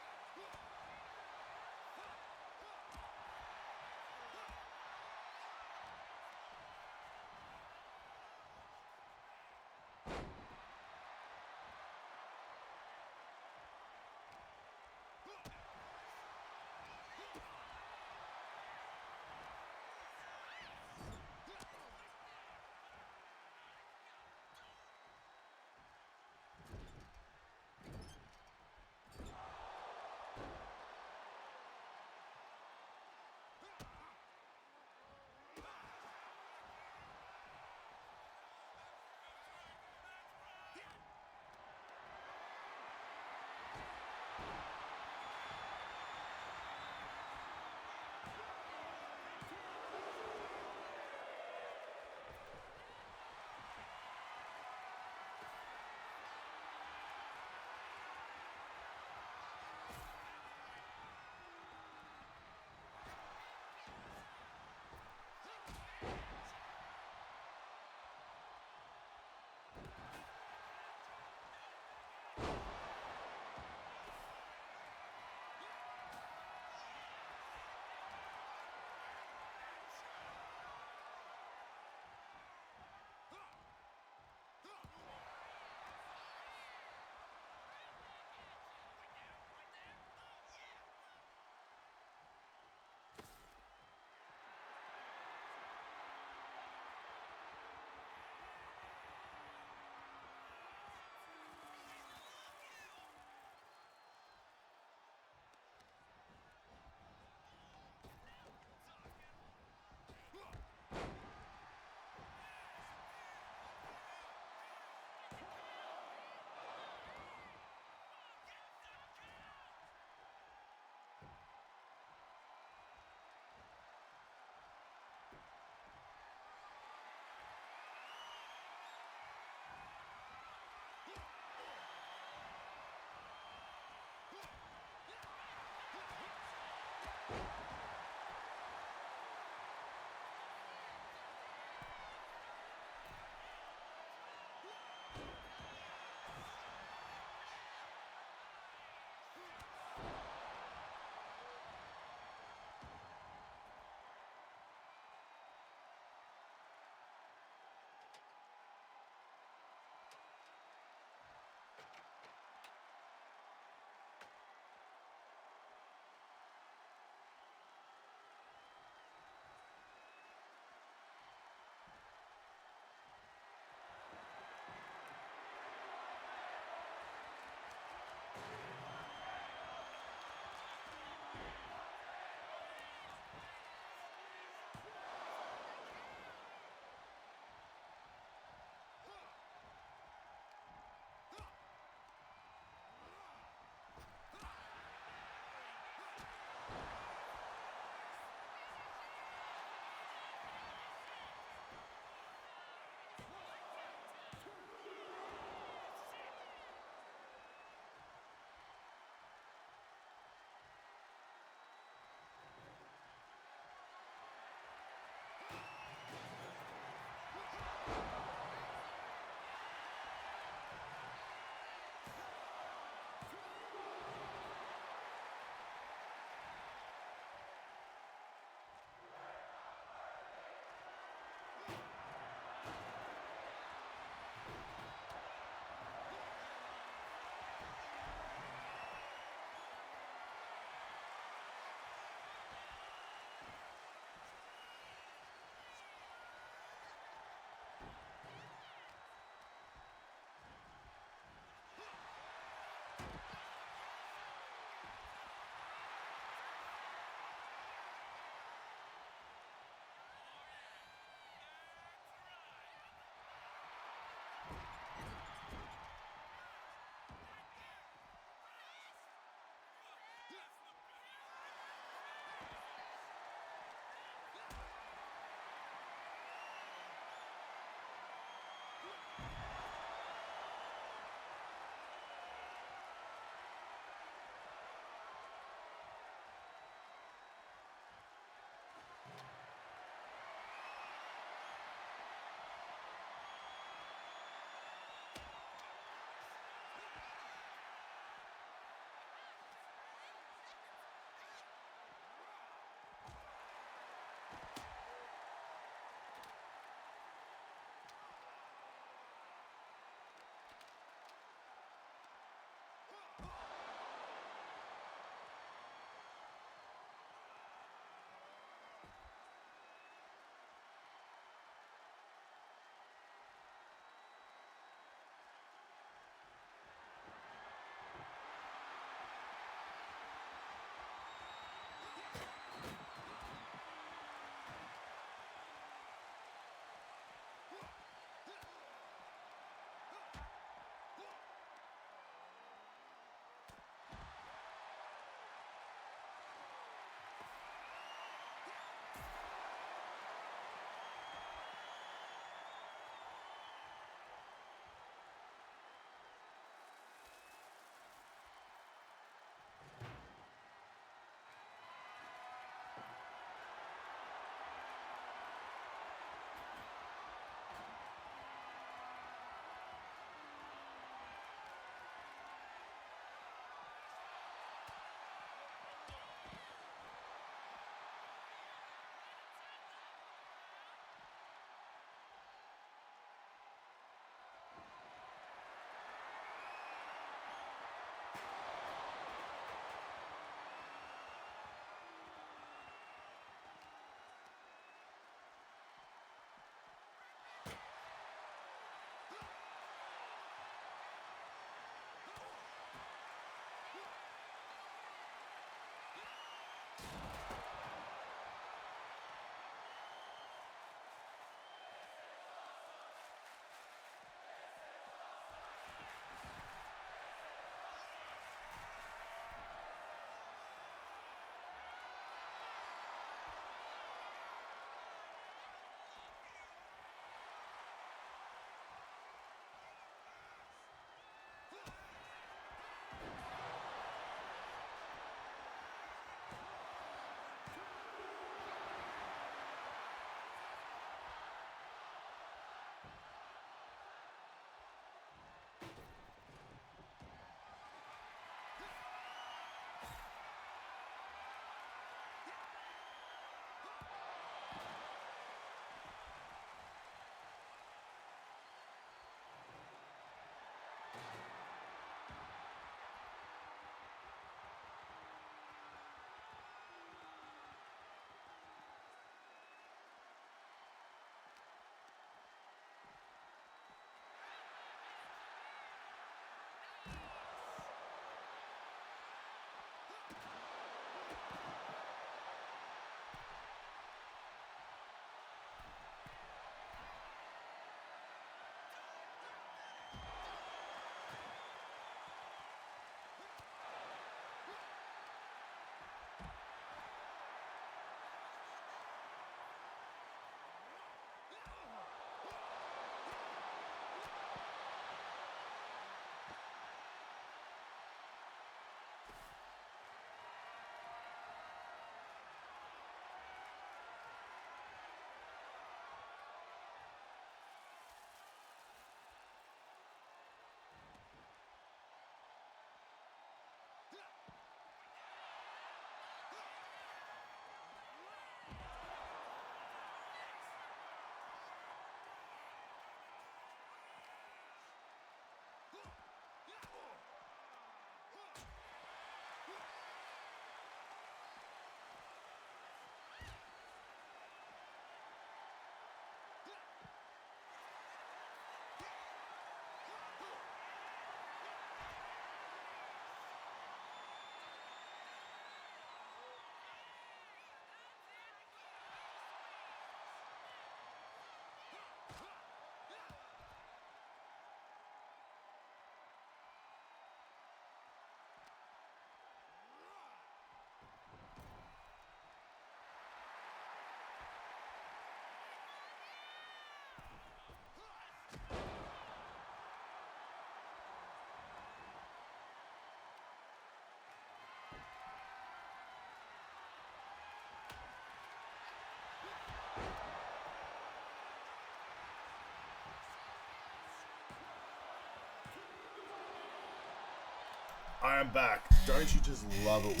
I am back. Don't you just love it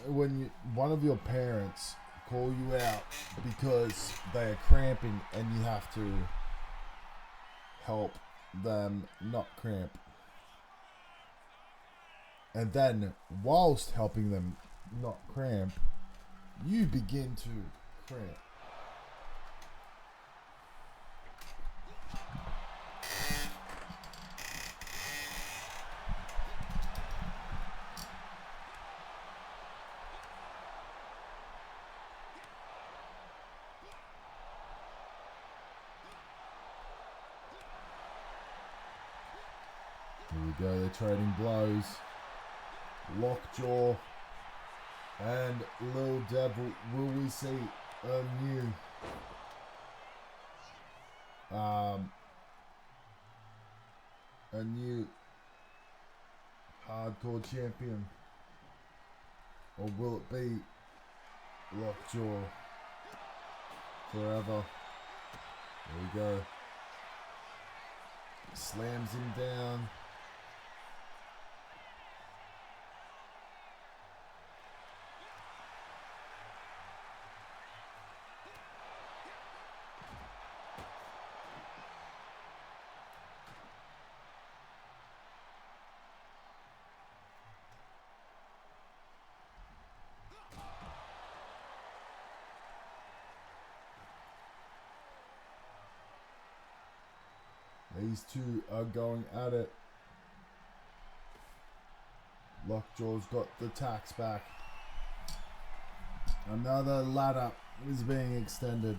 when one of your parents call you out because they are cramping and you have to help them not cramp. And then, whilst helping them not cramp, you begin to cramp. Here we go, they're trading blows. Lockjaw and Lil Devil. Will we see a new hardcore champion, or will it be Lockjaw forever? There we go. Slams him down. These two are going at it. Lockjaw's got the tax back. Another ladder is being extended.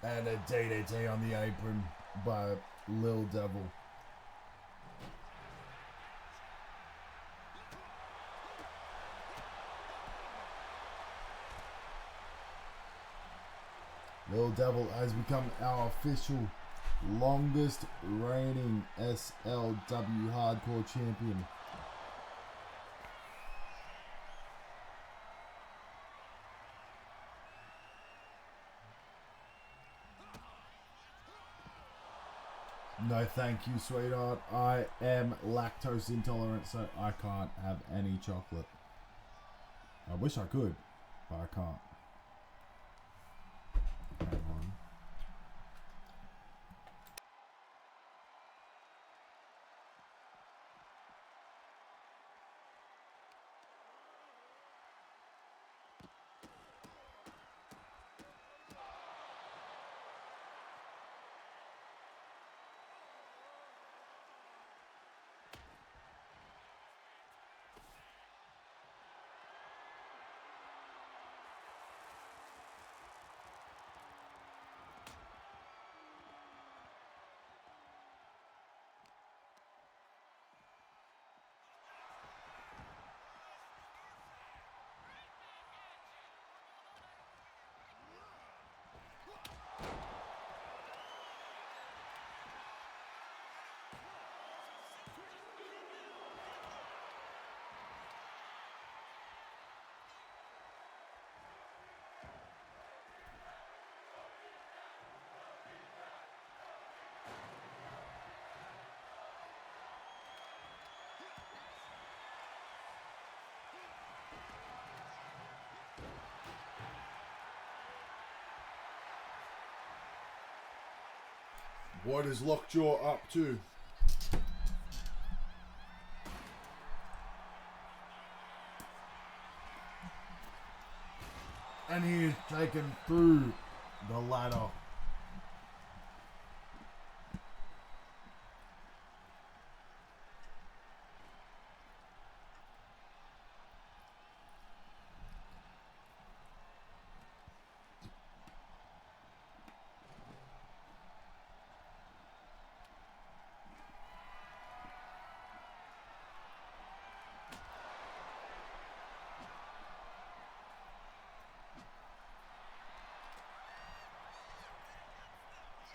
And a DDT on the apron by Lil Devil. Lil Devil has become our official longest reigning SLW Hardcore Champion. No thank you, sweetheart. I am lactose intolerant, so I can't have any chocolate. I wish I could, but I can't. Hang on. What is Lockjaw up to? And he is taken through the ladder.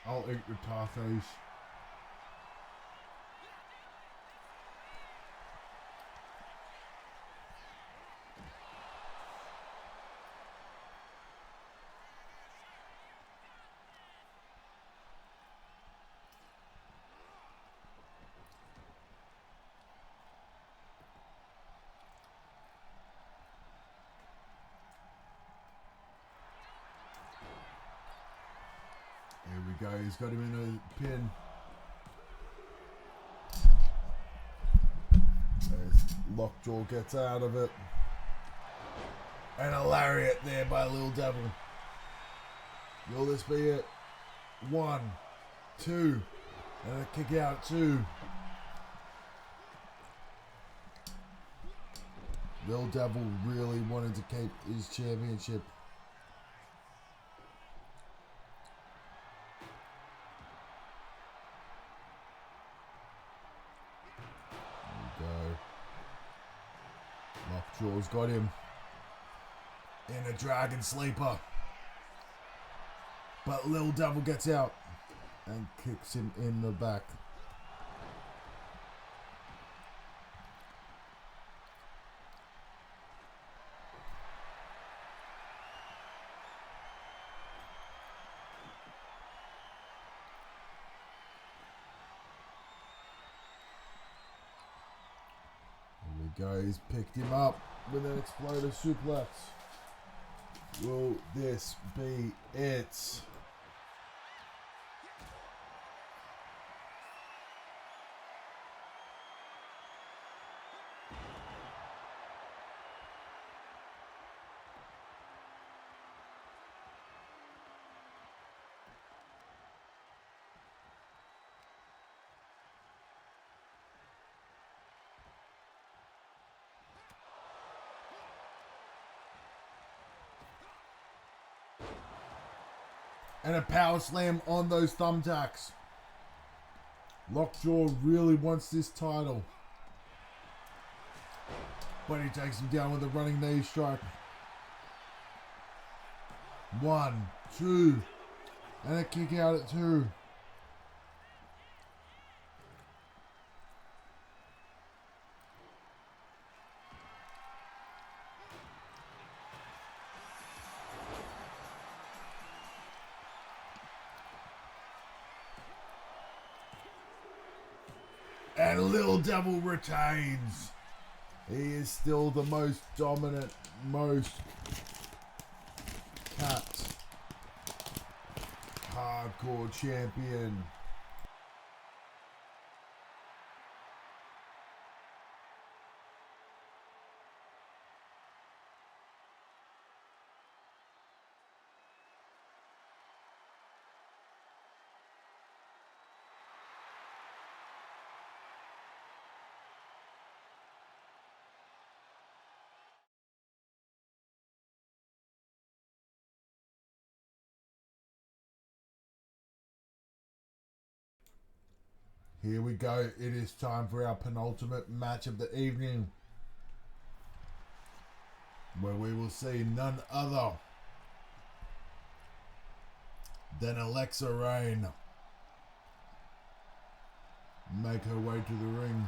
I'll eat the tacos. Here we go. He's got him in a pin. As Lockjaw gets out of it. And a lariat there by Lil Devil. Will this be it? 1, 2, and a kick out 2. Lil Devil really wanted to keep his championship. There we go. Lockjaw's got him in a dragon sleeper. But Lil Devil gets out and kicks him in the back. Here we go, he's picked him up with an explosive suplex. Will this be it? And a power slam on those thumbtacks. Lockjaw really wants this title. But he takes him down with a running knee strike. 1, 2, and a kick out at 2. And Lil Devil retains. He is still the most dominant, most capped hardcore champion. Here we go. It is time for our penultimate match of the evening, where we will see none other than Alexa Rain make her way to the ring.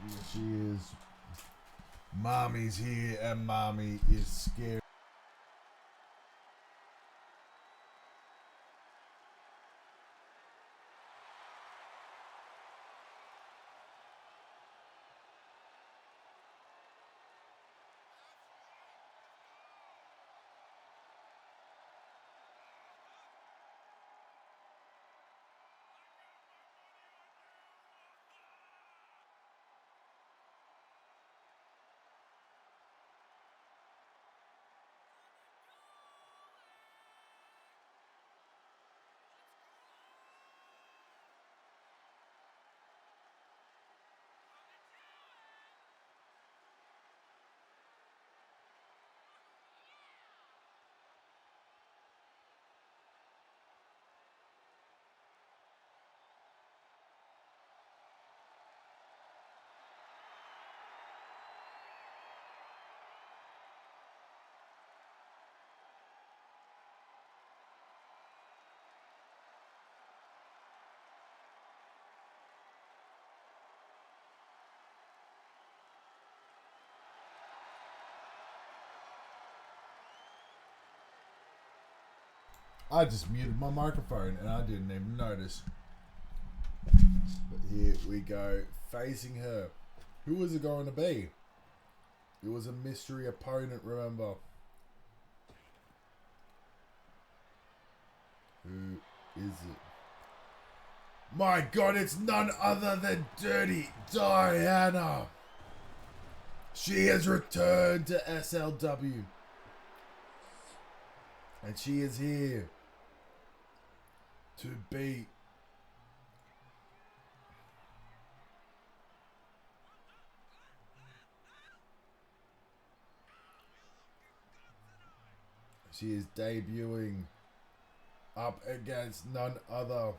Here she is. Mommy's here and Mommy is scared. I just muted my microphone and I didn't even notice. But here we go. Facing her. Who was it going to be? It was a mystery opponent, remember. Who is it? My God, it's none other than Dirty Diana. She has returned to SLW. And she is here to beat She is debuting up against none other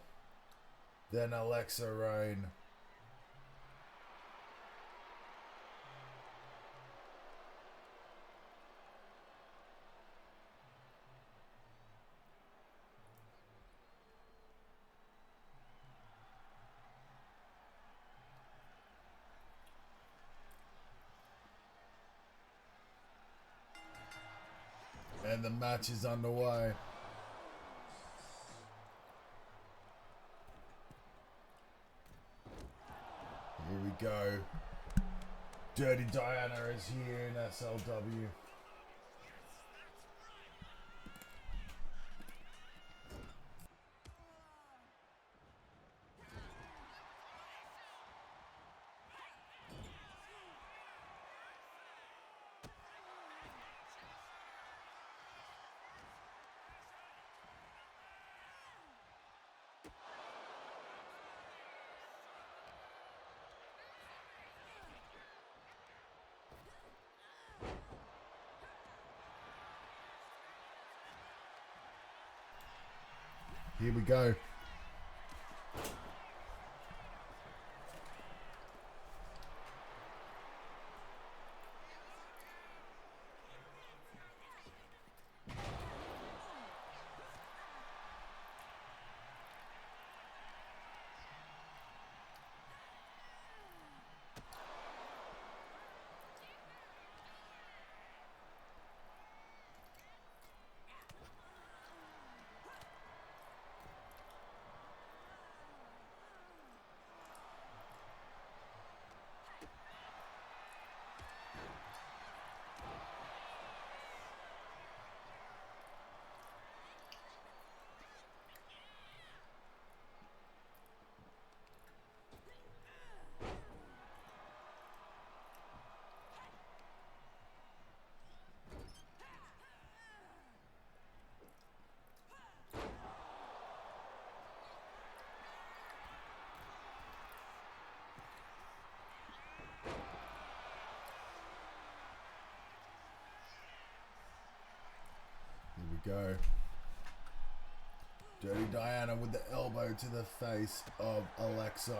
than Alexa Rain. And the match is underway. Here we go. Dirty Diana is here in SLW. Here we go. Here we go. Dirty Diana with the elbow to the face of Alexa.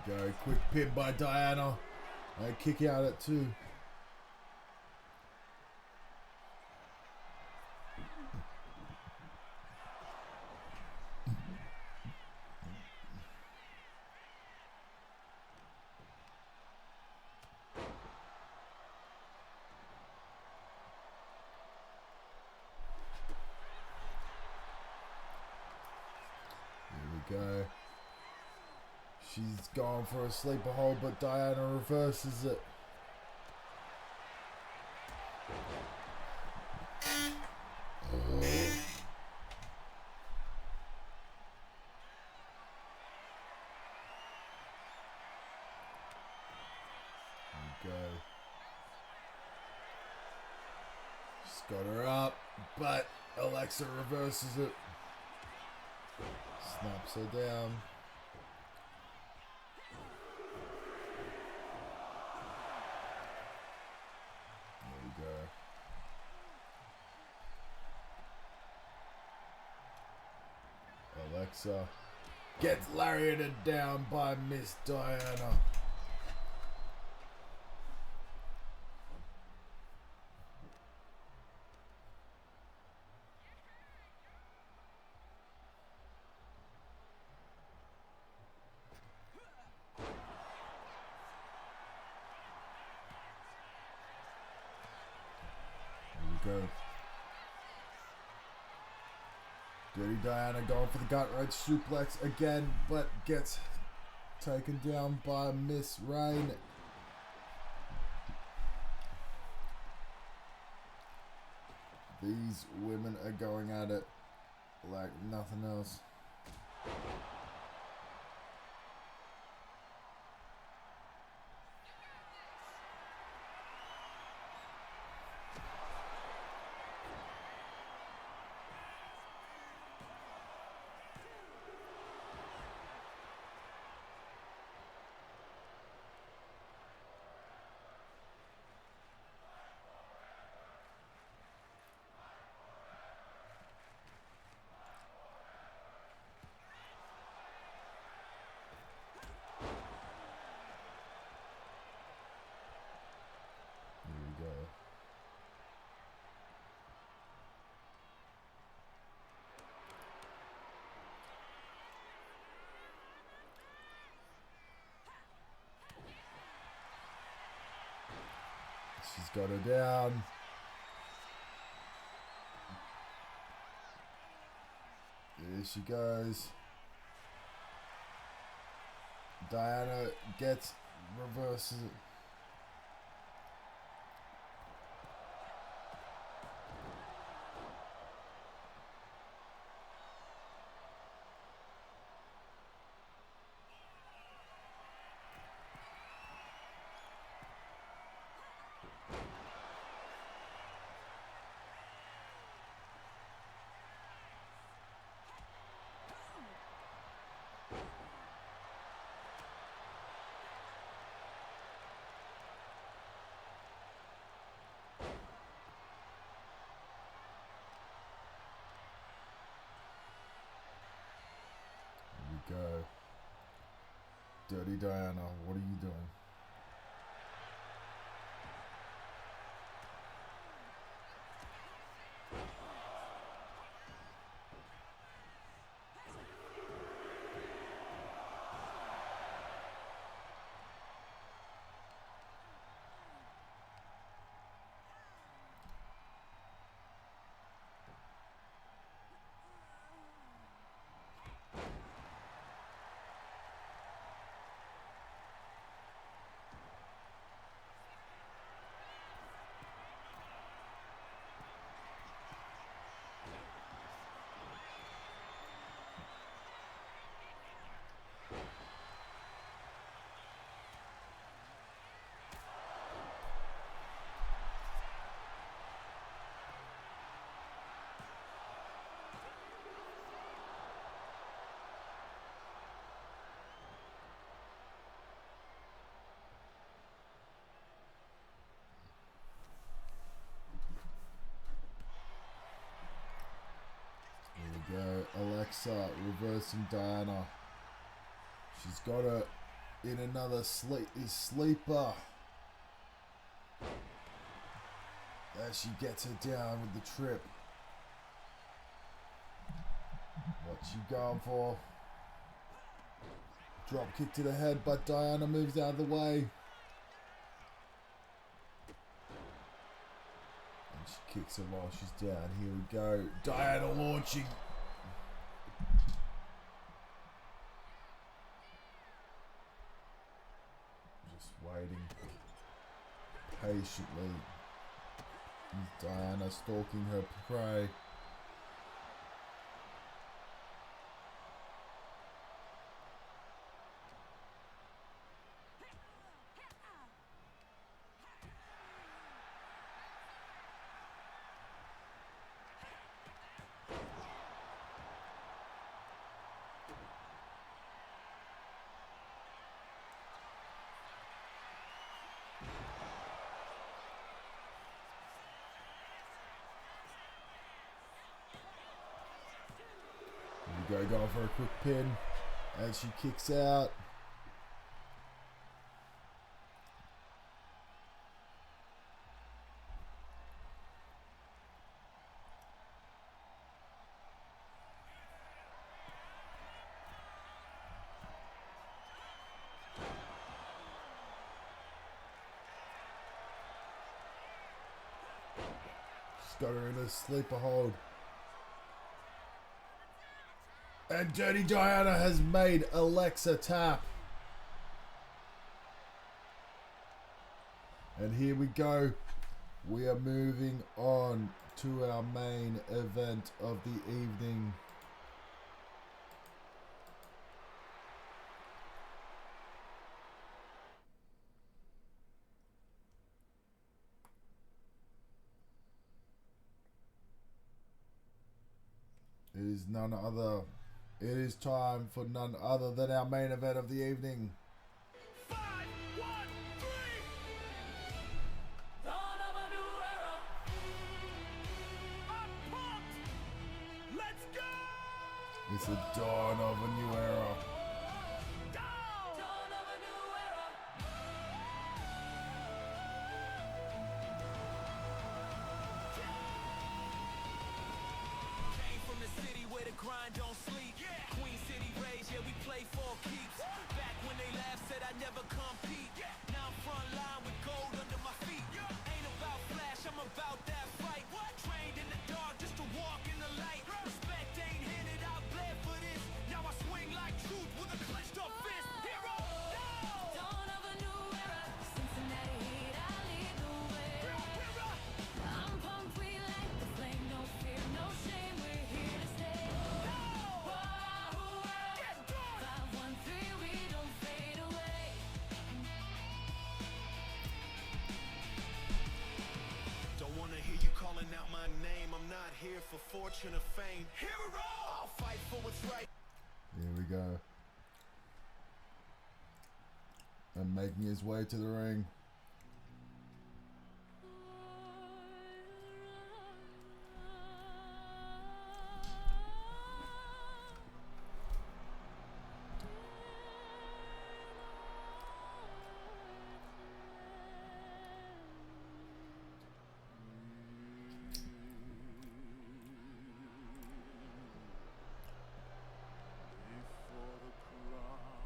Go, quick pin by Diana. Kick out at 2. She's going for a sleeper hold, but Diana reverses it. Go. She's got her up, but Alexa reverses it. Snaps her down. There we go. Alexa gets lariated down by Miss Diana. Go. Dirty Diana going for the gut right suplex again, but gets taken down by Miss Rain. These women are going at it like nothing else. She's got her down. There she goes. Diana gets reverses it. Go. Dirty Diana, what are you doing? Go. Alexa reversing Diana. She's got her in another sleeper. As she gets her down with the trip. What's she going for? Drop kick to the head, but Diana moves out of the way. And she kicks her while she's down. Here we go. Diana launching. patiently. Diana stalking her prey. Here we go, going for a quick pin as she kicks out. She's got her in a sleeper hold. And Dirty Diana has made Alexa tap. And here we go. We are moving on to our main event of the evening. It is none other. It is time for none other than our main event of the evening. 5, 1, 3. Dawn of a new era. I'm pumped. Let's go. It's the dawn of a new era. Dawn of a new era. Came from the city where the grind don't sleep. Queen City rage, yeah, we play for keeps. Back when they laughed, said I'd never compete. Now I'm front line with gold under my feet. Ain't about flash, I'm about that fight. Trained in the dark just to walk in the light. Respect ain't handed out, bled for this. Now I swing like truth with a clenched up fist. Hero, Dawn of a new era. Cincinnati Heat, I lead the way. I'm pumped, we light the flame. No fear, no shame, we're here to stay. Wahoo world. 513, we don't fade away. don't wanna hear you calling out my name. I'm not here for fortune or fame. Hero, I'll fight for what's right. Here we go. And making his way to the ring. Before the crown,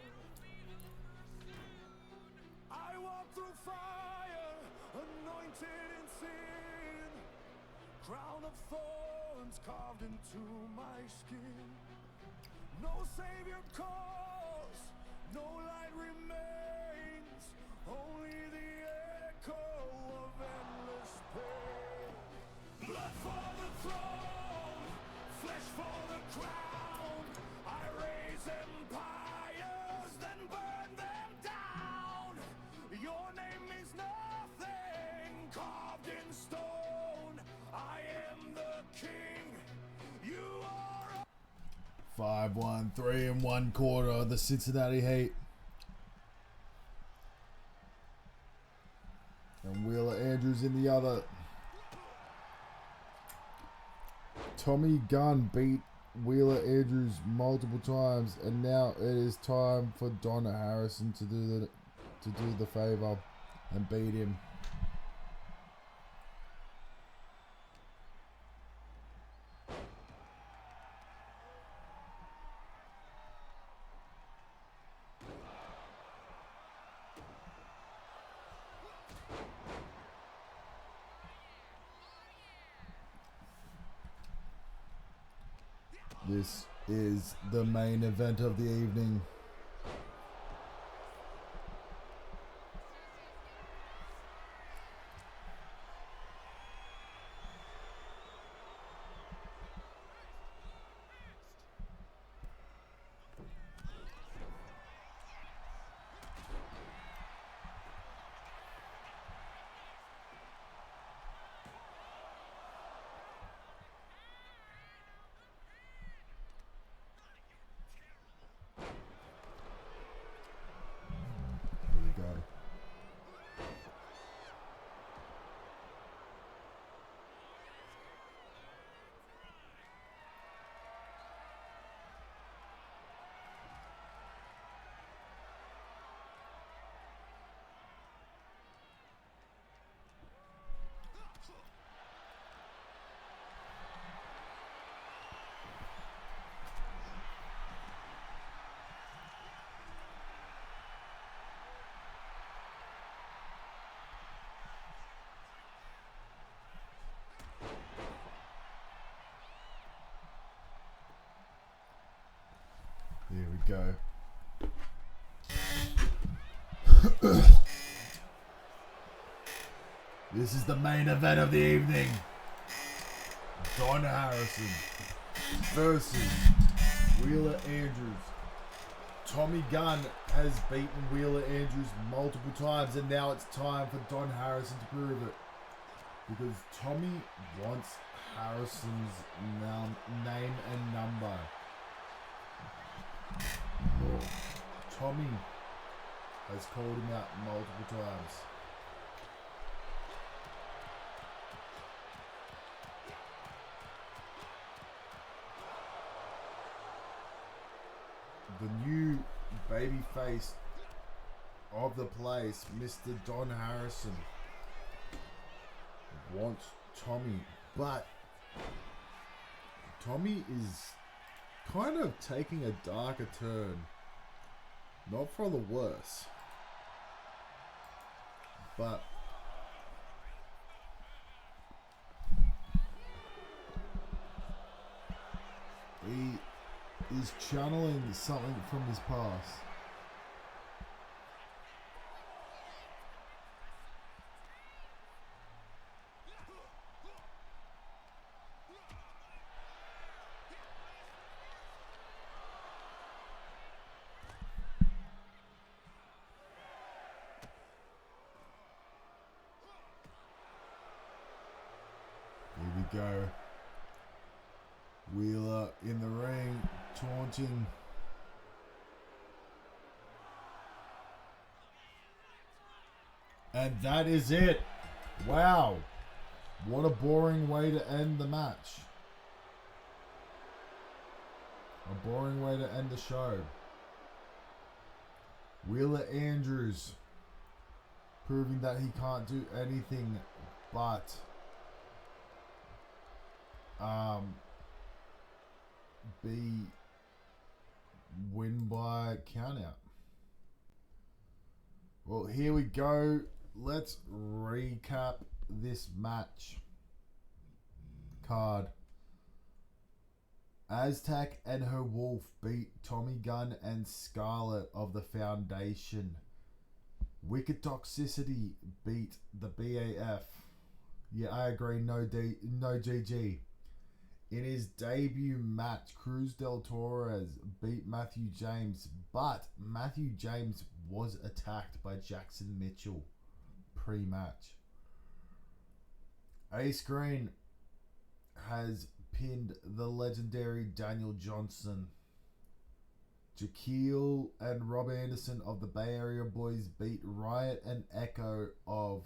executioner. I walk through fire, anointed in sin. Crown of thorns carved into my skin. No savior calls, no light remains, only the echo of endless pain. Blood for the throne, flesh for the crown. I raise empires, then burn them down. Your name means nothing, carved in stone. I am the king, you are 5-1, 3 1/4. The Cincinnati Heat. And Wheeler Andrews in the other. Tommy Gunn beat Wheeler Andrews multiple times, and now it is time for Donna Harrison to do the favor and beat him. This is the main event of the evening. Here we go. Here we go. This is the main event of the evening. Don Harrison versus Wheeler Andrews. Tommy Gunn has beaten Wheeler Andrews multiple times, and now it's time for Don Harrison to prove it. Because Tommy wants Harrison's name and number. Tommy has called him out multiple times. The new baby face of the place, Mr. Don Harrison, wants Tommy, but Tommy is kind of taking a darker turn. Not for the worse, but he is channeling something from his past. Here we go. Wheeler in the ring, taunting. And that is it. Wow. What a boring way to end the match. A boring way to end the show. Wheeler Andrews proving that he can't do anything but win by countout. Well, here we go. Let's recap this match card. Aztec and her wolf beat Tommy Gunn and Scarlett of the Foundation. Wicked Toxicity beat the BAF. Yeah, I agree. No GG. In his debut match, Cruz del Torres beat Matthew James, but Matthew James was attacked by Jackson Mitchell pre-match. Ace Green has pinned the legendary Daniel Johnson. Jaquil and Rob Anderson of the Bay Area Boys beat Riot and Echo of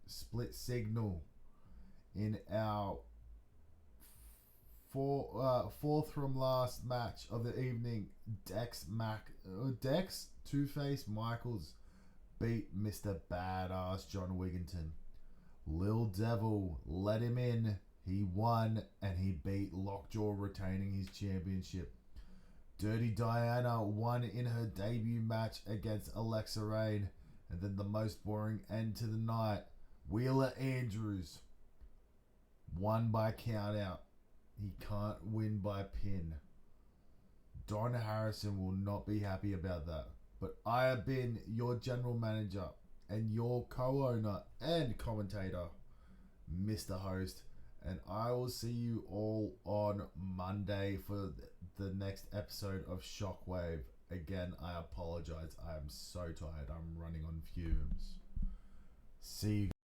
Split Signal in our fourth from last match of the evening. Dex Two-Face Michaels beat Mr. Badass John Wigginton. Lil Devil let him in. He won and he beat Lockjaw, retaining his championship. Dirty Diana won in her debut match against Alexa Rain. And then the most boring end to the night, Wheeler Andrews won by countout. He can't win by pin. Don Harrison will not be happy about that. But I have been your general manager and your co-owner and commentator, Mr. Host. And I will see you all on Monday for the next episode of Shockwave. Again, I apologize. I am so tired. I'm running on fumes. See you.